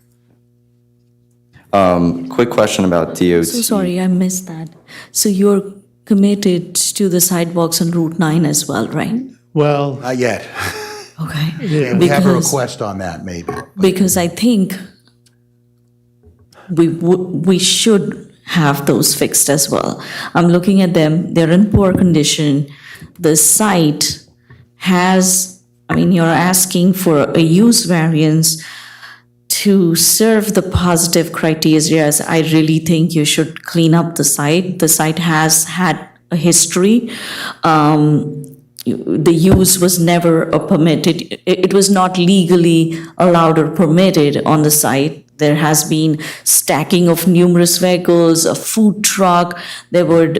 Quick question about DOT. So sorry, I missed that. So you're committed to the sidewalks on Route 9 as well, right? Well, not yet. Okay. Yeah, we have a request on that, maybe. Because I think we should have those fixed as well. I'm looking at them, they're in poor condition. The site has, I mean, you're asking for a use variance to serve the positive criteria. I really think you should clean up the site. The site has had a history. The use was never permitted. It was not legally allowed or permitted on the site. There has been stacking of numerous vehicles, a food truck. There were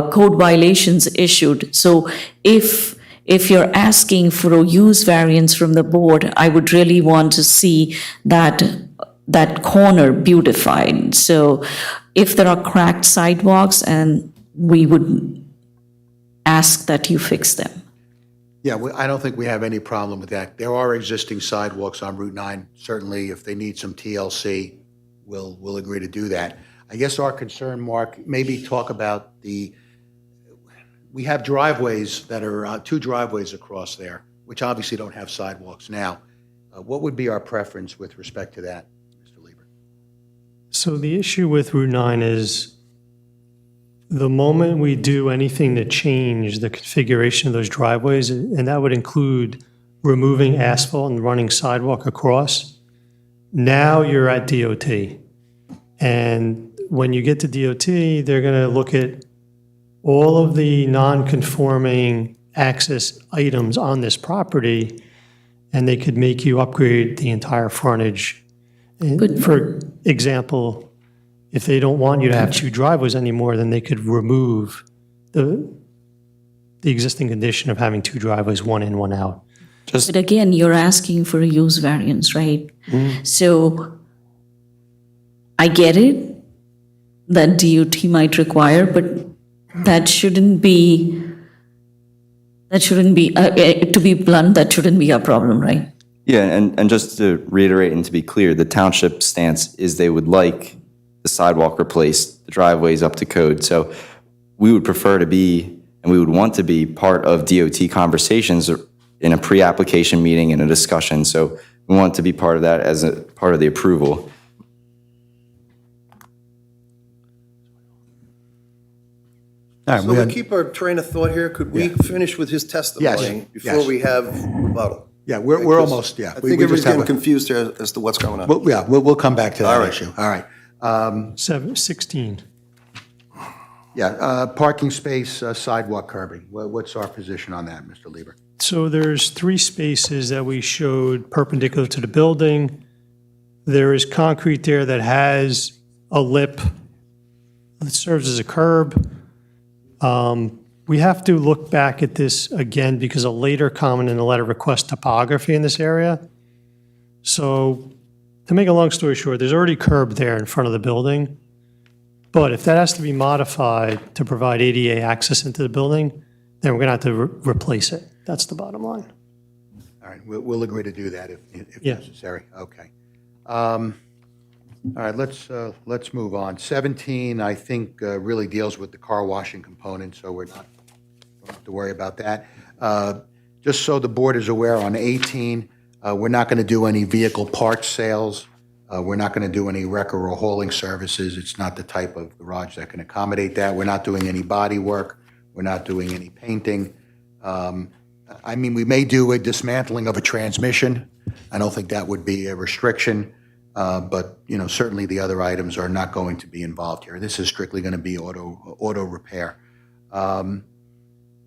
code violations issued. So if you're asking for a use variance from the board, I would really want to see that corner beautified. So if there are cracked sidewalks, and we would ask that you fix them. Yeah, I don't think we have any problem with that. There are existing sidewalks on Route 9. Certainly, if they need some TLC, we'll agree to do that. I guess our concern, Mark, maybe talk about we have driveways that are 2 driveways across there, which obviously don't have sidewalks now. What would be our preference with respect to that, Mr. Lieber? So the issue with Route 9 is the moment we do anything to change the configuration of those driveways, and that would include removing asphalt and running sidewalk across, now you're at DOT. And when you get to DOT, they're going to look at all of the non-conforming access items on this property, and they could make you upgrade the entire frontage. For example, if they don't want you to have 2 driveways anymore, then they could remove the existing condition of having 2 driveways, one in, one out. But again, you're asking for a use variance, right? So I get it that DOT might require, but that shouldn't be, to be blunt, that shouldn't be a problem, right? Yeah, and just to reiterate and to be clear, the township stance is they would like the sidewalk replaced, the driveways up to code. So we would prefer to be, and we would want to be part of DOT conversations in a pre-application meeting and a discussion. So we want to be part of that as a part of the approval. All right, So we keep our train of thought here. Could we finish with his testimony before we have rebuttal? Yeah, we're almost, yeah. I think everybody's getting confused here as to what's going on. Well, yeah, we'll come back to All that right. issue. All right. 16. Yeah, parking space, sidewalk curbing. What's our position on that, Mr. Lieber? So there's 3 spaces that we showed perpendicular to the building. There is concrete there that has a lip that serves as a curb. We have to look back at this again because a later comment in the letter requests topography in this area. So to make a long story short, there's already curb there in front of the building. But if that has to be modified to provide ADA access into the building, then we're going to have to replace it. That's the bottom line. All right, we'll agree to do that if Yeah. necessary. Okay. All right, let's move on. 17, I think, really deals with the car washing component, so don't have to worry about that. Just so the board is aware, on 18, we're not going to do any vehicle parts sales. We're not going to do any wrecker or hauling services. It's not the type of garage that can accommodate that. We're not doing any body work. We're not doing any painting. I mean, we may do a dismantling of a transmission. I don't think that would be a restriction. But, you know, certainly the other items are not going to be involved here. This is strictly going to be auto repair.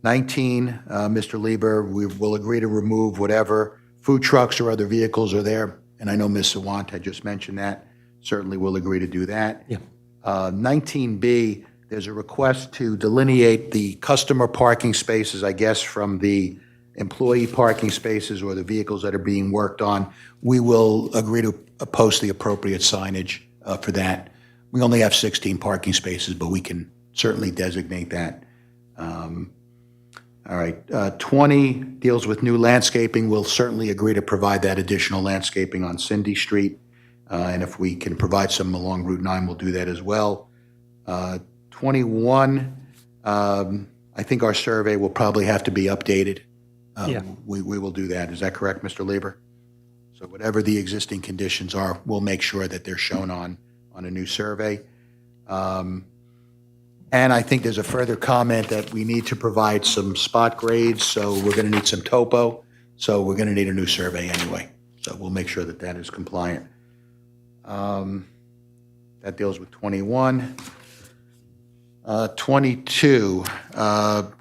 19, Mr. Lieber, we will agree to remove whatever food trucks or other vehicles are there. And I know Ms. Sawant had just mentioned that. Certainly we'll agree to do that. Yeah. 19B, there's a request to delineate the customer parking spaces, I guess, from the employee parking spaces or the vehicles that are being worked on. We will agree to post the appropriate signage for that. We only have 16 parking spaces, but we can certainly designate that. All right, 20 deals with new landscaping. We'll certainly agree to provide that additional landscaping on Cindy Street. And if we can provide some along Route 9, we'll do that as well. 21, I think our survey will probably have to be updated. Yeah. We will do that. Is that correct, Mr. Lieber? So whatever the existing conditions are, we'll make sure that they're shown on a new survey. And I think there's a further comment that we need to provide some spot grades, so we're going to need some topo. So we're going to need a new survey anyway. So we'll make sure that that is compliant. That deals with 21. 22,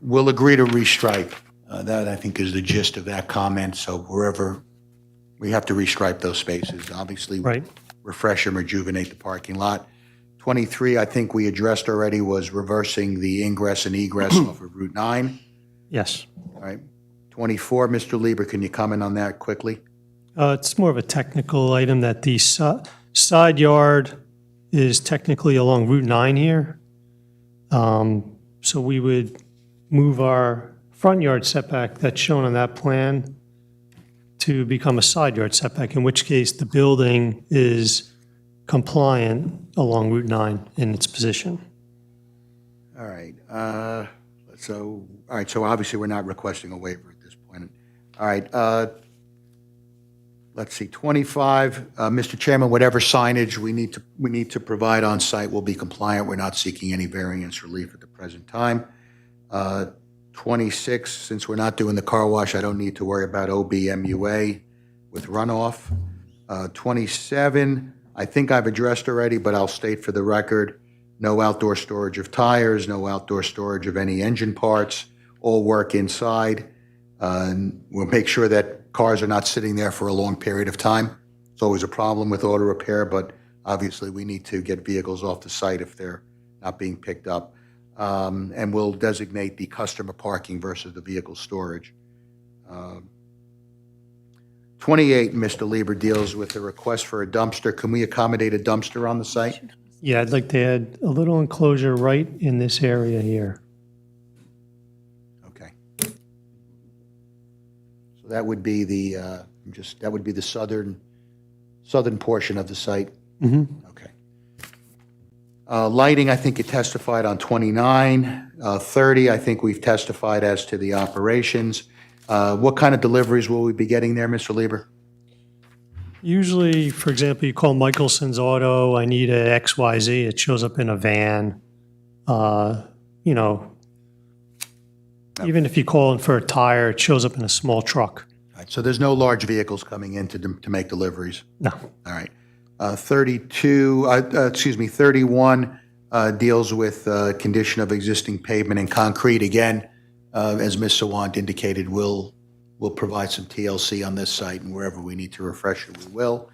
we'll agree to restripe. That, I think, is the gist of that comment. So wherever we have to restripe those spaces, obviously, Right. refresh and rejuvenate the parking lot. 23, I think we addressed already, was reversing the ingress and egress off of Route 9. Yes. All right. 24, Mr. Lieber, can you comment on that quickly? It's more of a technical item that the side yard is technically along Route 9 here. So we would move our front yard setback that's shown on that plan to become a side yard setback, in which case the building is compliant along Route 9 in its position. All right. So obviously, we're not requesting a waiver at this point. All right. Let's see, 25, Mr. Chairman, whatever signage we need to provide on site will be compliant. We're not seeking any variance relief at the present time. 26, since we're not doing the car wash, I don't need to worry about OBMUA with runoff. 27, I think I've addressed already, but I'll state for the record, no outdoor storage of tires, no outdoor storage of any engine parts, all work inside. We'll make sure that cars are not sitting there for a long period of time. It's always a problem with auto repair, but obviously we need to get vehicles off the site if they're not being picked up. And we'll designate the customer parking versus the vehicle storage. 28, Mr. Lieber, deals with the request for a dumpster. Can we accommodate a dumpster on the site? Yeah, I'd like to add a little enclosure right in this area here. Okay. So that would be the, that would be the southern portion of the site? Okay. Lighting, I think you testified on 29. 30, I think we've testified as to the operations. What kind of deliveries will we be getting there, Mr. Lieber? Usually, for example, you call Michelson's Auto, I need a XYZ, it shows up in a van. You know, even if you call in for a tire, it shows up in a small truck. All right, so there's no large vehicles coming in to make deliveries? No. All right. 31 deals with condition of existing pavement and concrete. Again, as Ms. Sawant indicated, we'll provide some TLC on this site, and wherever we need to refresh it, we will.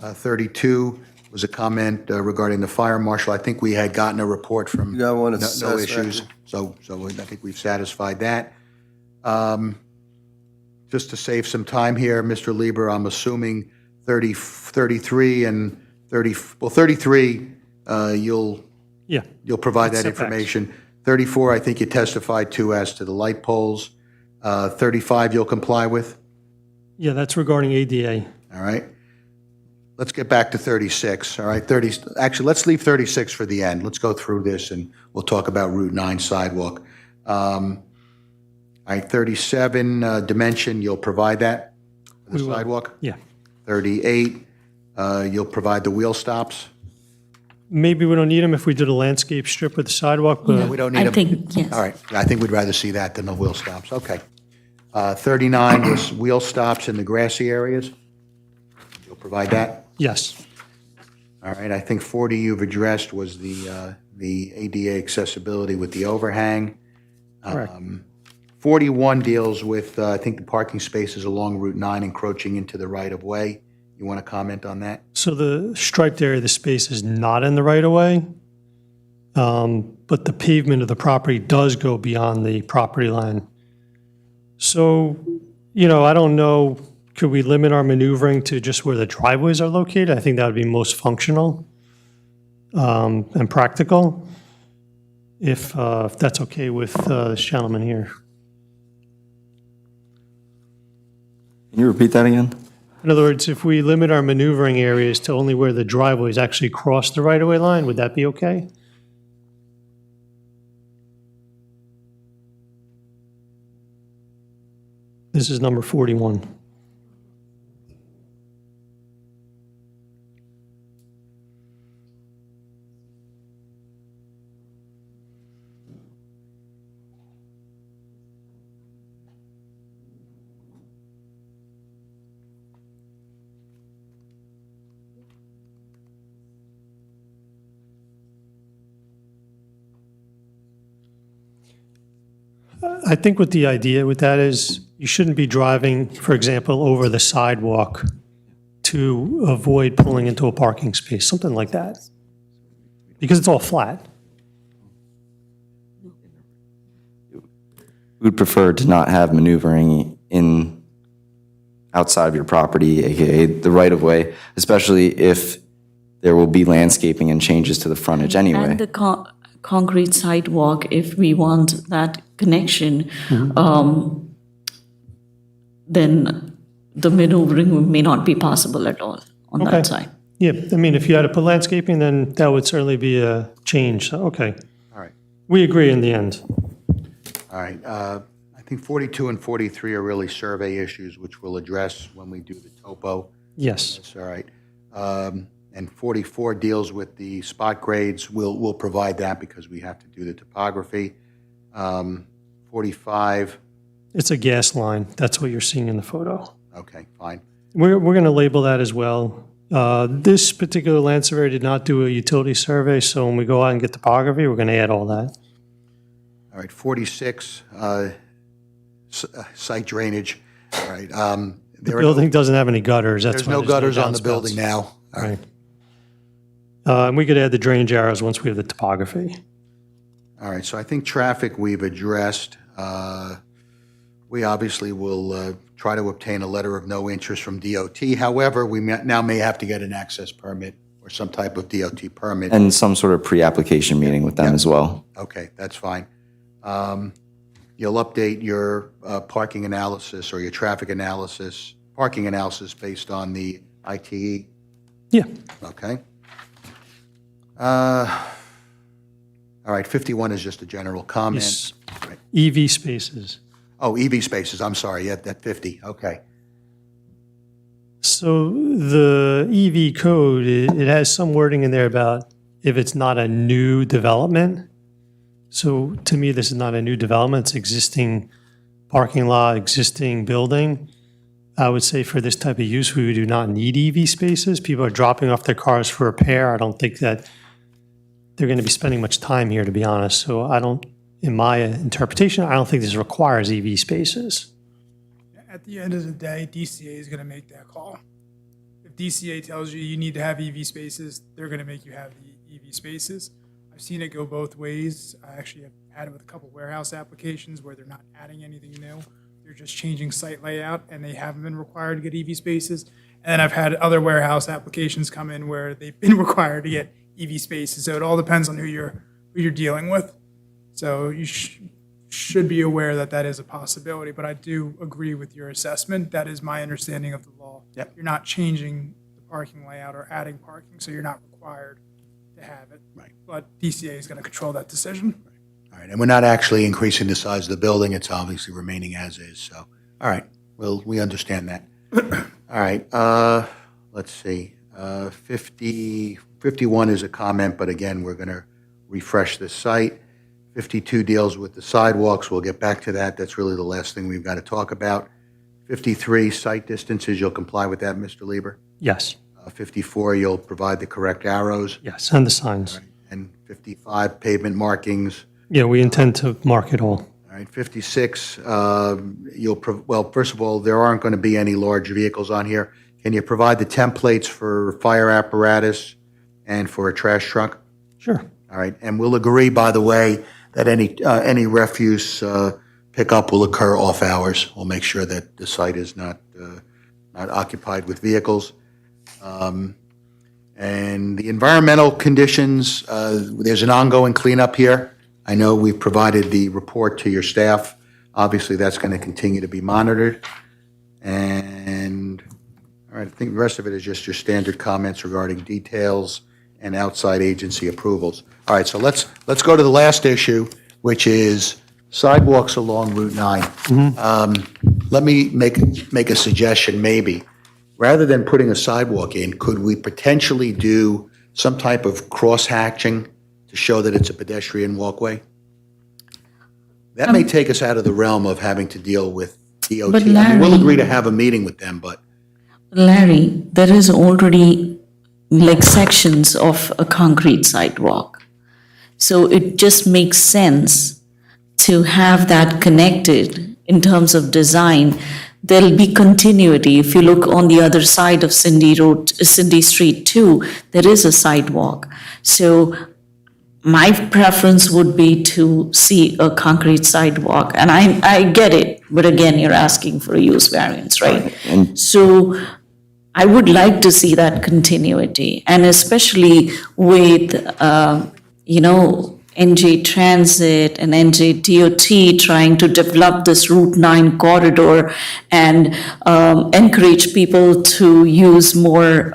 32 was a comment regarding the fire marshal. I think we had gotten a report from You got one no that's issues, so I think we've satisfied that. Just to save some time here, Mr. Lieber, I'm assuming 33 and 33, you'll provide that Setbacks. information. 34, I think you testified to as to the light poles. 35, you'll comply with? Yeah, that's regarding ADA. All right. Let's get back to 36, all right? Actually, let's leave 36 for the end. Let's go through this, and we'll talk about Route 9 sidewalk. All right, 37, dimension, you'll provide that for the We will. sidewalk? Yeah. 38, you'll provide the wheel stops? Maybe we don't need them if we did a landscape strip with the sidewalk, but We don't need I them? think, yes. All right, I think we'd rather see that than the wheel stops, okay. 39 was wheel stops in the grassy areas? You'll provide that? yes. All right, I think 40 you've addressed was the ADA accessibility with the overhang. Correct. 41 deals with, I think, the parking spaces along Route 9 encroaching into the right-of-way. You want to comment on that? So the striped area of the space is not in the right-of-way, but the pavement of the property does go beyond the property line. So, you know, I don't know, could we limit our maneuvering to just where the driveways are located? I think that would be most functional and practical, if that's okay with this gentleman here. Can you repeat that again? In other words, if we limit our maneuvering areas to only where the driveways actually cross the right-of-way line, would that be okay? This is number 41. I think what the idea with that is, you shouldn't be driving, for example, over the sidewalk to avoid pulling into a parking space, something like that. Because it's all flat. We would prefer to not have maneuvering in outside of your property, AKA the right-of-way, especially if there will be landscaping and changes to the frontage anyway. And the concrete sidewalk, if we want that connection, then the maneuvering may not be possible at all on Okay. that side. Yeah, I mean, if you had to put landscaping, then that would certainly be a change, so, okay. All right. We agree in the end. All right, I think 42 and 43 are really survey issues, which we'll address when we do the topo. Yes. That's all right. And 44 deals with the spot grades. We'll provide that because we have to do the topography. 45, It's a gas line, that's what you're seeing in the photo. okay, fine. We're going to label that as well. This particular land surveyor did not do a utility survey, so when we go out and get topography, we're going to add all that. All right, 46, site drainage. All right. The building doesn't have any gutters, that's There's why no gutters on the downspouts. building now. All right. And we could add the drainage arrows once we have the topography. All right, so I think traffic we've addressed. We obviously will try to obtain a letter of no interest from DOT. However, we now may have to get an access permit or some type of DOT permit. And some sort of pre-application meeting with them as well. Okay, that's fine. you'll update your parking analysis or your traffic analysis, parking analysis based on the ITE? Yeah. Okay. All right, 51 is just a general comment. Yes. Right. EV spaces. Oh, EV spaces, I'm sorry, yeah, that 50, okay. So the EV code, it has some wording in there about if it's not a new development. So to me, this is not a new development, it's existing parking lot, existing building. I would say for this type of use, we do not need EV spaces. People are dropping off their cars for repair. I don't think that they're going to be spending much time here, to be honest. So I don't, in my interpretation, I don't think this requires EV spaces. At the end of the day, DCA is going to make that call. If DCA tells you you need to have EV spaces, they're going to make you have the EV spaces. I've seen it go both ways. I actually have had it with a couple warehouse applications where they're not adding anything new. They're just changing site layout and they haven't been required to get EV spaces. And I've had other warehouse applications come in where they've been required to get EV spaces. So it all depends on who you're dealing with. So you should be aware that that is a possibility, but I do agree with your assessment. That is my understanding of the law. Yep. You're not changing the parking layout or adding parking, so you're not required to have it. Right. But DCA is going to control that decision. All right, and we're not actually increasing the size of the building, it's obviously remaining as is, so, all right, well, we understand that. All right, let's see, 51 is a comment, but again, we're going to refresh the site. 52 deals with the sidewalks, we'll get back to that, that's really the last thing we've got to talk about. 53, site distances, you'll comply with that, Mr. Lieber? Yes. 54, you'll provide the correct arrows. Yes, and the signs. And 55, pavement markings. Yeah, we intend to mark it all. All right, 56, well, first of all, there aren't going to be any large vehicles on here. Can you provide the templates for fire apparatus and for a trash truck? Sure. All right, and we'll agree, by the way, that any refuse pickup will occur off hours. We'll make sure that the site is not occupied with vehicles. And the environmental conditions, there's an ongoing cleanup here. I know we've provided the report to your staff. Obviously, that's going to continue to be monitored. And, all right, I think the rest of it is just your standard comments regarding details and outside agency approvals. All right, so let's go to the last issue, which is sidewalks along Route 9. Let me make a suggestion, maybe. Rather than putting a sidewalk in, could we potentially do some type of cross-hatching to show that it's a pedestrian walkway? That may take us out of the realm of having to deal with DOT. But I mean, Larry- we'll agree to have a meeting with them, but Larry, there is already like sections of a concrete sidewalk. So it just makes sense to have that connected in terms of design. There'll be continuity. If you look on the other side of Cindy Street too, there is a sidewalk. So my preference would be to see a concrete sidewalk. And I get it, but again, you're asking for a use variance, right? So I would like to see that continuity, and especially with, NJ Transit and NJ DOT trying to develop this Route 9 corridor and encourage people to use more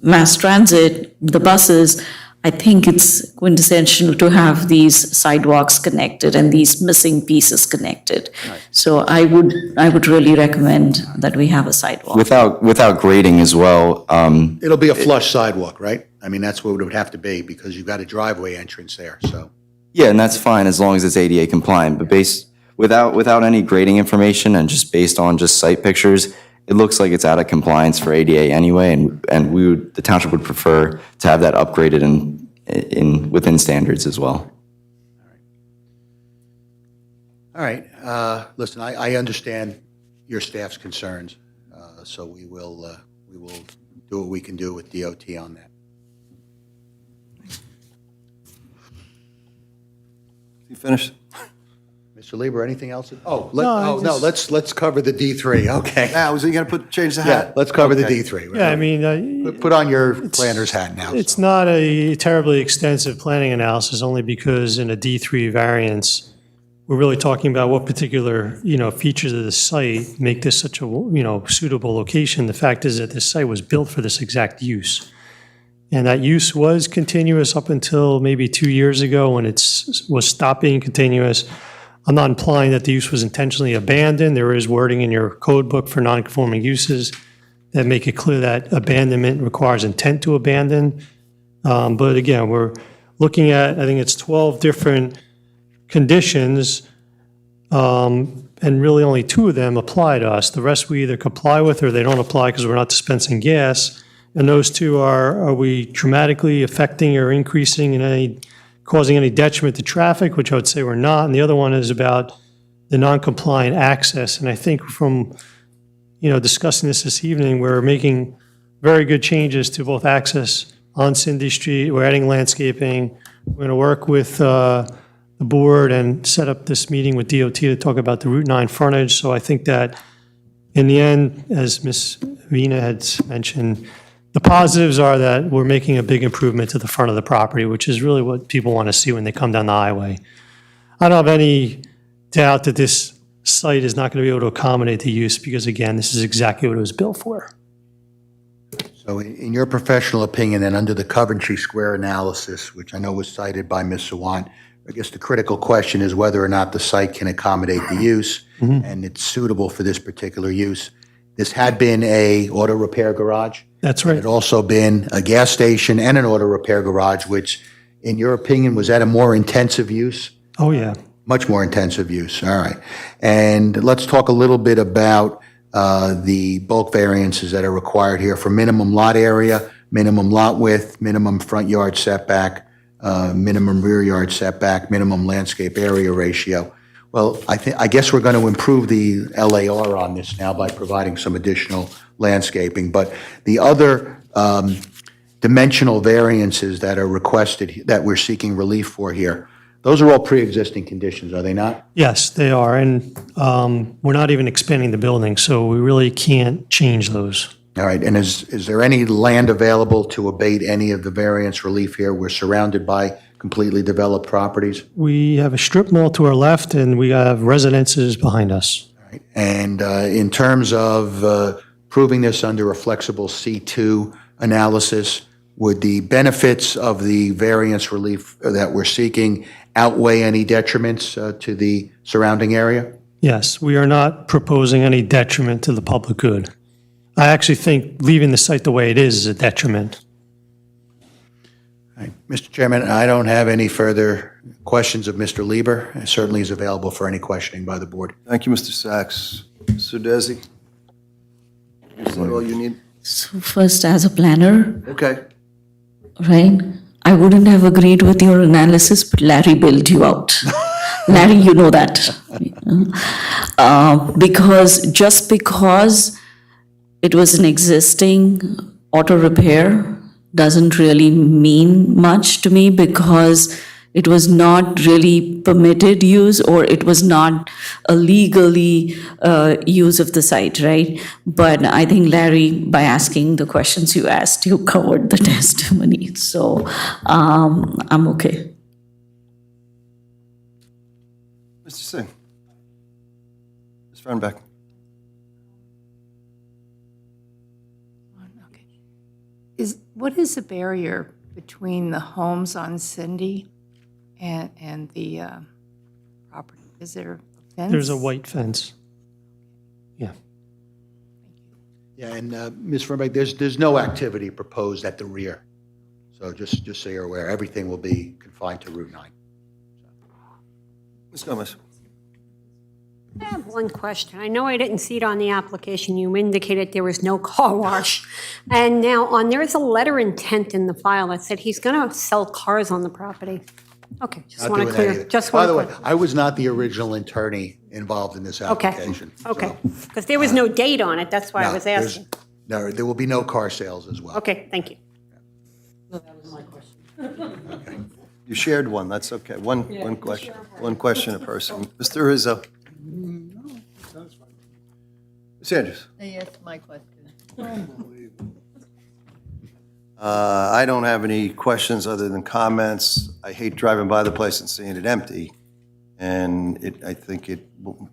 mass transit, the buses. I think it's quintessential to have these sidewalks connected and these missing pieces connected. So I would really recommend that we have a sidewalk. Without grading as well. it'll be a flush sidewalk, right? I mean, that's what it would have to be, because you've got a driveway entrance there, so. Yeah, and that's fine as long as it's ADA compliant, but without any grading information and just based on just site pictures, it looks like it's out of compliance for ADA anyway, and the township would prefer to have that upgraded within standards as well. All right, listen, I understand your staff's concerns, so we will do what we can do with DOT on that. You finished? Mr. Lieber, anything else? No, Let's cover the D3, okay. Now, was he going to change the hat? Yeah, let's cover the Okay. D3. Yeah, I mean, Put on your planner's hat now. it's not a terribly extensive planning analysis, only because in a D3 variance, we're really talking about what particular, features of the site make this such a, suitable location. The fact is that this site was built for this exact use. And that use was continuous up until maybe 2 years ago when was stopped being continuous. I'm not implying that the use was intentionally abandoned. There is wording in your code book for non-conforming uses that make it clear that abandonment requires intent to abandon. But again, we're looking at, I think it's 12 different conditions, and really only 2 of them apply to us. The rest we either comply with or they don't apply because we're not dispensing gas. And those 2 are we dramatically affecting or increasing in causing any detriment to traffic, which I would say we're not. And the other one is about the non-compliant access. And I think from, discussing this evening, we're making very good changes to both access on Cindy Street. We're adding landscaping. We're going to work with the board and set up this meeting with DOT to talk about the Route 9 frontage. So I think that in the end, as Ms. Vina had mentioned, the positives are that we're making a big improvement to the front of the property, which is really what people want to see when they come down the highway. I don't have any doubt that this site is not going to be able to accommodate the use because, again, this is exactly what it was built for. So in your professional opinion, and under the Coventry Square analysis, which I know was cited by Ms. Sawant, I guess the critical question is whether or not the site can accommodate the use, and it's suitable for this particular use. This had been a auto repair garage. That's right. It had also been a gas station and an auto repair garage, which, in your opinion, was that a more intensive use? Oh, yeah. Much more intensive use, all right. And let's talk a little bit about the bulk variances that are required here for minimum lot area, minimum lot width, minimum front yard setback, minimum rear yard setback, minimum landscape area ratio. Well, I guess we're going to improve the LAR on this now by providing some additional landscaping. But the other dimensional variances that are requested, that we're seeking relief for here, those are all pre-existing conditions, are they not? Yes, they are. And we're not even expanding the building, so we really can't change those. All right. And is there any land available to abate any of the variance relief here? We're surrounded by completely developed properties. We have a strip mall to our left, and we have residences behind us. All right. And in terms of proving this under a flexible C2 analysis, would the benefits of the variance relief that we're seeking outweigh any detriments to the surrounding area? Yes, we are not proposing any detriment to the public good. I actually think leaving the site the way it is a detriment. All right. Mr. Chairman, I don't have any further questions of Mr. Lieber. He certainly is available for any questioning by the board. Thank you, Mr. Sachs. Mr. Desi? Is that all you need? So first, as a planner, Okay. right, I wouldn't have agreed with your analysis, but Larry bailed you out. Larry, you know that. Because it was an existing auto repair doesn't really mean much to me because it was not really permitted use or it was not a legally use of the site, right? But I think Larry, by asking the questions you asked, you covered the testimony. So I'm okay. Mr. Singh? Ms. Fernbeck? What is the barrier between the homes on Cindy and the property? Is there a fence? There's a white fence. Yeah. Yeah, and Ms. Fernbeck, there's no activity proposed at the rear. So just so you're aware, everything will be confined to Route 9. Ms. Gomez? I have one question. I know I didn't see it on the application. You indicated there was no car wash. And now there is a letter intent in the file that said he's going to sell cars on the property. Okay, just Not want to doing that clear. either. Just By want the to way, clear. I was not the original attorney involved in this Okay, application. okay. so, Because there was no date on it. That's why I no, was there's- asking. No, there will be no car sales as well. Okay, thank you. You shared one, that's okay. One question a person. Mr. Rizzo? Ms. Andrews? They asked my question. I don't have any questions other than comments. I hate driving by the place and seeing it empty. And I think it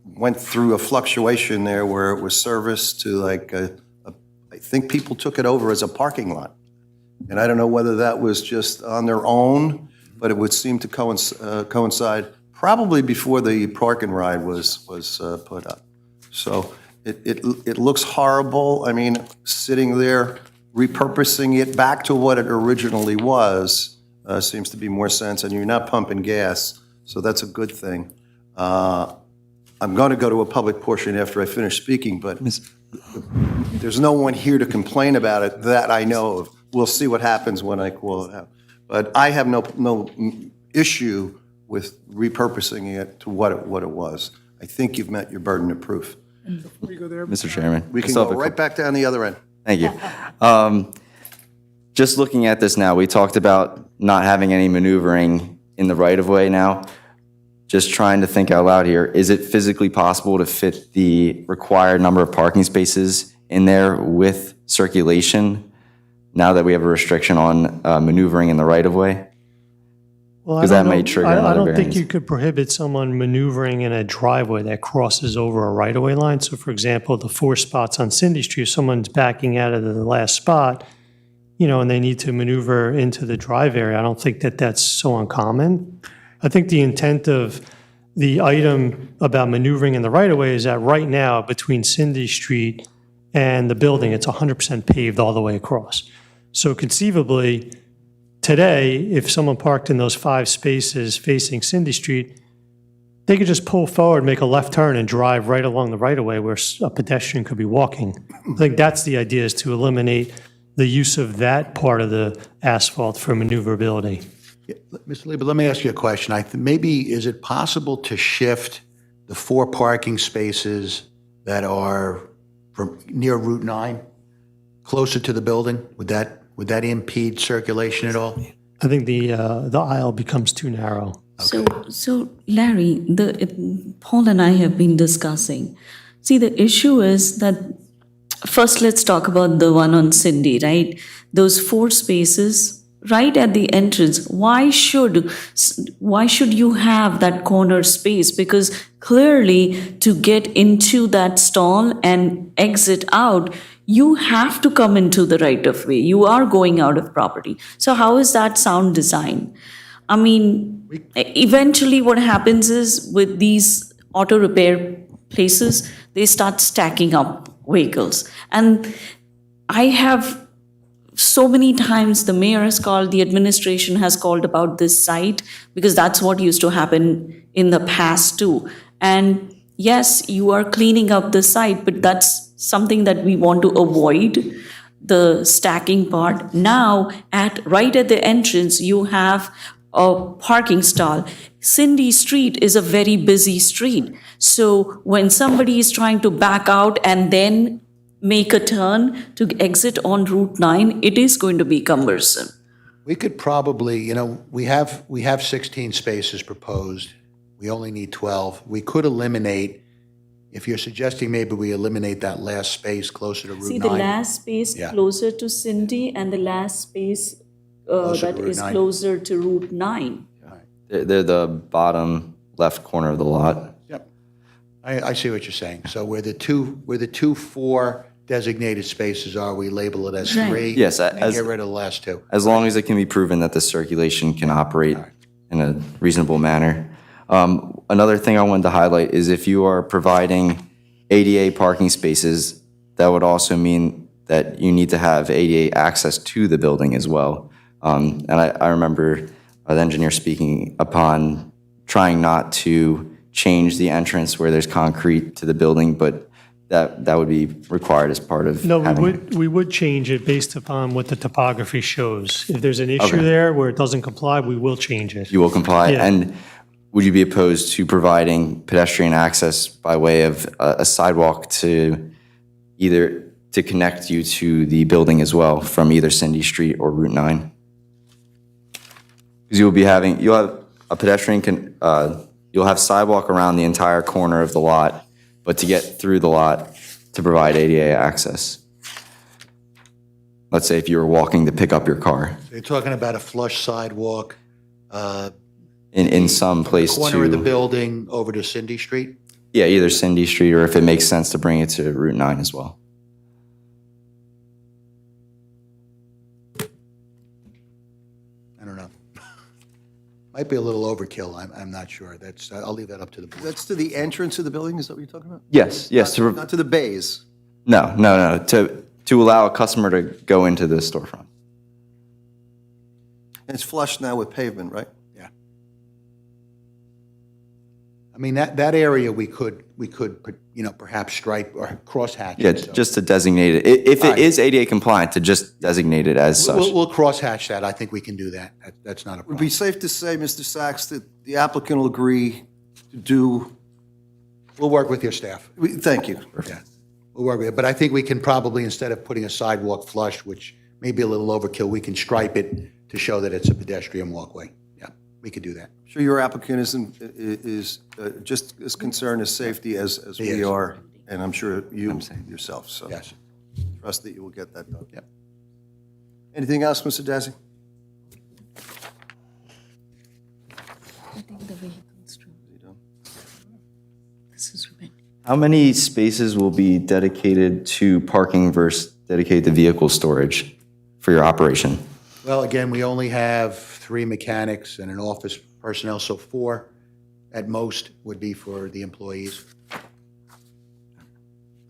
went through a fluctuation there where it was serviced to like, I think people took it over as a parking lot. And I don't know whether that was just on their own, but it would seem to coincide probably before the park and ride was put up. So it looks horrible. I mean, sitting there, repurposing it back to what it originally was seems to be more sense, and you're not pumping gas, so that's a good thing. I'm going to go to a public portion after I finish speaking, but there's no one here to complain about it that I know of. We'll see what happens when I call it out. But I have no issue with repurposing it to what it was. I think you've met your burden of proof. Before you go there, Mr. Chairman. We can still go have a right back down the other end. Thank you. Just looking at this now, we talked about not having any maneuvering in the right-of-way now. Just trying to think out loud here, is it physically possible to fit the required number of parking spaces in there with circulation now that we have a restriction on maneuvering in the right-of-way? Well, Because that may trigger I another don't think variance. you could prohibit someone maneuvering in a driveway that crosses over a right-of-way line. So for example, the 4 spots on Cindy Street, if someone's backing out of the last spot, and they need to maneuver into the drive area, I don't think that that's so uncommon. I think the intent of the item about maneuvering in the right-of-way is that right now, between Cindy Street and the building, it's 100% paved all the way across. So conceivably, today, if someone parked in those 5 spaces facing Cindy Street, they could just pull forward, make a left turn, and drive right along the right-of-way where a pedestrian could be walking. I think that's the idea, is to eliminate the use of that part of the asphalt for maneuverability. Mr. Lieber, let me ask you a question. Maybe, is it possible to shift the 4 parking spaces that are from near Route 9 closer to the building? Would that impede circulation at all? I think the aisle becomes too narrow. So Larry, Paul and I have been discussing. See, the issue is that, first let's talk about the one on Cindy, right? Those 4 spaces right at the entrance. Why should you have that corner space? Because clearly, to get into that stall and exit out, you have to come into the right of way. You are going out of property. So how is that sound design? I mean, eventually what happens is with these auto repair places, they start stacking up vehicles. And I have so many times the mayor has called, the administration has called about this site, because that's what used to happen in the past too. And yes, you are cleaning up the site, but that's something that we want to avoid, the stacking part. Now, right at the entrance, you have a parking stall. Cindy Street is a very busy street. So when somebody is trying to back out and then make a turn to exit on Route 9, it is going to be cumbersome. We could probably, we have 16 spaces proposed. We only need 12. We could eliminate, if you're suggesting maybe we eliminate that last space closer to Route 9. See, the last space closer to Cindy and the last space that is closer to Route 9. They're the bottom left corner of the lot. Yep. I see what you're saying. So where the two 4 designated spaces are, we label it as 3. Yes, and get rid of the last 2. As long as it can be proven that the circulation can operate in a reasonable manner. Another thing I wanted to highlight is if you are providing ADA parking spaces, that would also mean that you need to have ADA access to the building as well. And I remember the engineer speaking upon trying not to change the entrance where there's concrete to the building, but that would be required as part of We would change it based upon what the topography shows. If there's an issue there where it doesn't comply, we will change it. You will comply? Yeah. And would you be opposed to providing pedestrian access by way of a sidewalk to connect you to the building as well from either Cindy Street or Route 9? Because you'll have a pedestrian you'll have sidewalk around the entire corner of the lot, but to get through the lot to provide ADA access. Let's say if you were walking to pick up your car. So you're talking about a flush sidewalk in some place Corner of the to, building over to Cindy Street? yeah, either Cindy Street or if it makes sense to bring it to Route 9 as well. I don't know. Might be a little overkill, I'm not sure. I'll leave that up to the board. That's to the entrance of the building, is that what you're talking about? Yes, yes, Not to the bays? no, to allow a customer to go into the storefront. And it's flush now with pavement, right? Yeah. I mean, that area we could, perhaps stripe or crosshatch. Yeah, it, so. just to designate it. If it is ADA compliant, to just designate it as such. We'll crosshatch that. I think we can do that. That's not a Would it problem. be safe to say, Mr. Sachs, that the applicant will agree to do, We'll work with your staff. thank you. Yeah, we'll work with it. But I think we can probably, instead of putting a sidewalk flush, which may be a little overkill, we can stripe it to show that it's a pedestrian walkway. Yeah, we could do that. I'm sure your applicant is just as concerned as safety as He we is. are, and I'm sure you yourself, so. Yes. Trust that you will get that done. Yep. Anything else, Mr. Desi? How many spaces will be dedicated to parking versus dedicated to vehicle storage for your operation? Well, again, we only have 3 mechanics and an office personnel, so 4 at most would be for the employees.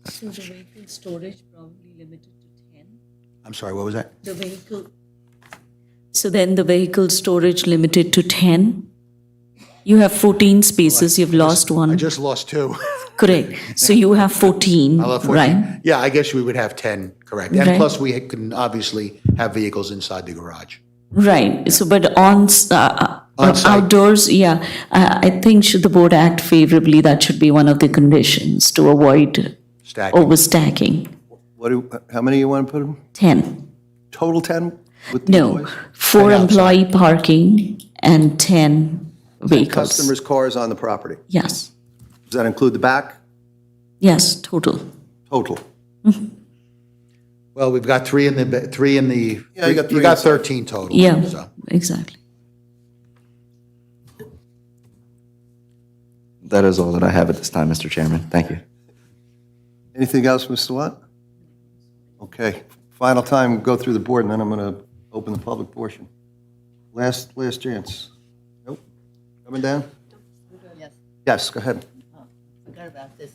So the vehicle storage probably limited to 10? I'm sorry, what was that? The vehicle. So then the vehicle storage limited to 10? You have 14 spaces, you've lost one. I just lost 2. Correct. So you have 14, I'll have 14. right? Yeah, I guess we would have 10, correct. And Right. plus, we can obviously have vehicles inside the garage. Right. So, but on On-site. outdoors, yeah, I think should the board act favorably, that should be one of the conditions to avoid Stacking. overstacking. How many you want to put in? 10. Total 10 with the No, employees? 4 And outside. employee parking and 10 vehicles. Customers' cars on the property. Yes, Does that include the back? yes, total. Total. Well, we've got 3 in the, Yeah, you got 3 you got inside. 13 total. Yeah, So. exactly. That is all that I have at this time, Mr. Chairman. Thank you. Anything else, Mr. Watt? Okay, final time, go through the board, and then I'm going to open the public portion. Last chance. Nope. Coming down? Yes. Yes, go ahead. Forgot about this.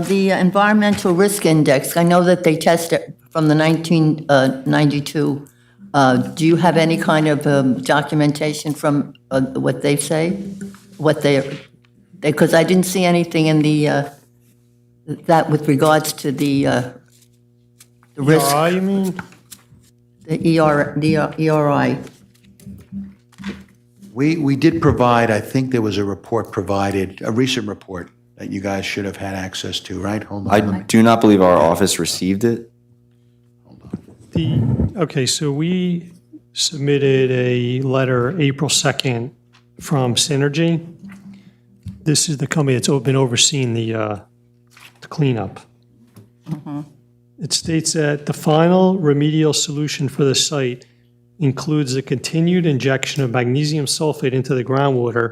The environmental risk index, I know that they test it from the 1992. Do you have any kind of documentation from what they say? What because I didn't see anything in that with regards to the risk, You mean? the ERI. We did provide, I think there was a report provided, a recent report that you guys should have had access to, right? Hold on. I do not believe our office received it. Okay, so we submitted a letter April 2nd from Synergy. This is the company that's been overseeing the cleanup. It states that the final remedial solution for the site includes the continued injection of magnesium sulfate into the groundwater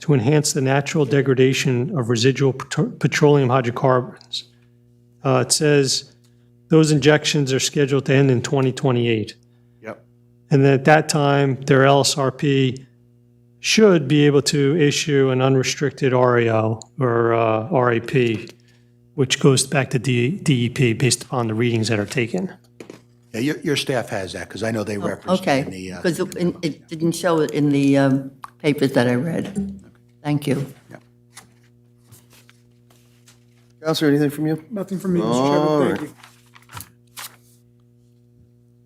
to enhance the natural degradation of residual petroleum hydrocarbons. It says those injections are scheduled to end in 2028. Yep. And then at that time, their LSRP should be able to issue an unrestricted RAO or RAP, which goes back to DEP based upon the readings that are taken. Yeah, your staff has that, because I know they referenced it Okay, in the. because it didn't show it in the papers that I read. Thank you. Counselor, anything from you? Nothing from me, All Mr. Chairman. Thank right. you.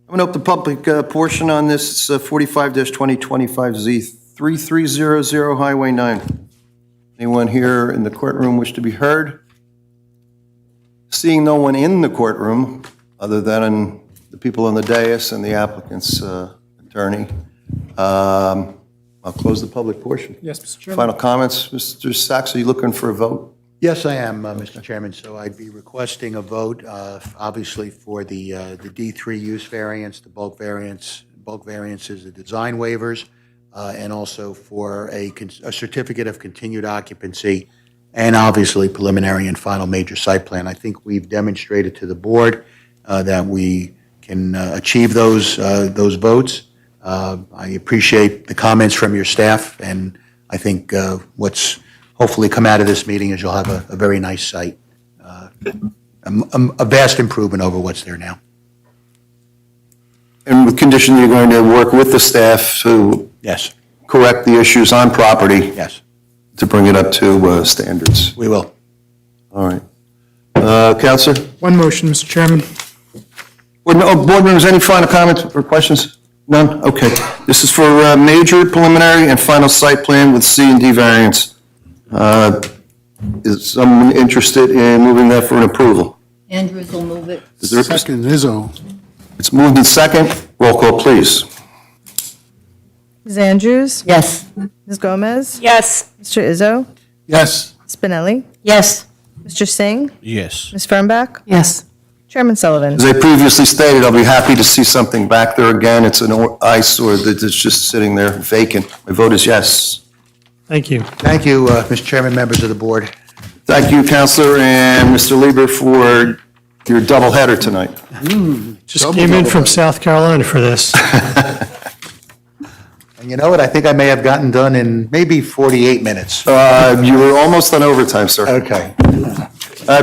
I'm going to open the public portion on this 45-2025Z, 3300 Highway 9. Anyone here in the courtroom wish to be heard? Seeing no one in the courtroom, other than the people on the dais and the applicant's attorney, I'll close the public portion. Yes, Mr. Chairman. Final comments, Mr. Sachs, are you looking for a vote? Yes, I am, Mr. Chairman. So I'd be requesting a vote, obviously, for the D3 use variance, the bulk variance. Bulk variances, the design waivers, and also for a certificate of continued occupancy, and obviously preliminary and final major site plan. I think we've demonstrated to the board that we can achieve those votes. I appreciate the comments from your staff, and I think what's hopefully come out of this meeting is you'll have a very nice site, a vast improvement over what's there now. And with condition you're going to work with the staff to Yes, correct the issues on property yes, to bring it up to standards. we will. All right. Counselor? One motion, Mr. Chairman. Board members, any final comments or questions? None? Okay. This is for major, preliminary, and final site plan with C and D variance. Is someone interested in moving that for an approval? Andrews will move it. Is there Second, Izzo. It's moved in second. Roll call, please. Ms. Andrews? Yes. Ms. Gomez? Yes. Mr. Izzo? Yes. Spinelli? Yes. Mr. Singh? Yes. Ms. Fernbach? Yes. Chairman Sullivan? As I previously stated, I'll be happy to see something back there again. It's an eyesore that's just sitting there vacant. My vote is yes. Thank you. Thank you, Mr. Chairman, members of the board. Thank you, Counselor, and Mr. Lieber, for your doubleheader tonight. Just came in from South Carolina for this. And you know what? I think I may have gotten done in maybe 48 minutes. You were almost on overtime, sir. Okay.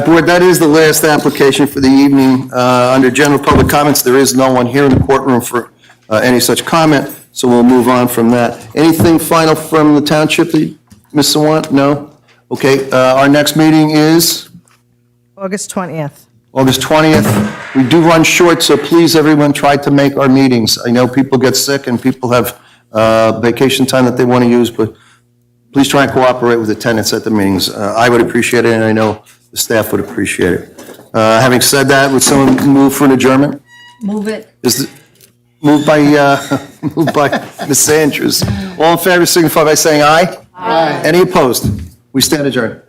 Board, that is the last application for the evening. Under general public comments, there is no one here in the courtroom for any such comment, so we'll move on from that. Anything final from the township, Ms. Sawant? No? Okay, our next meeting is August 20th. August 20th. We do run short, so please, everyone, try to make our meetings. I know people get sick and people have vacation time that they want to use, but please try and cooperate with attendance at the meetings. I would appreciate it, and I know the staff would appreciate it. Having said that, would someone move for an adjournment? Move it. Moved by Ms. Andrews. All in favor signify by saying aye. Aye. Any opposed? We stand adjourned.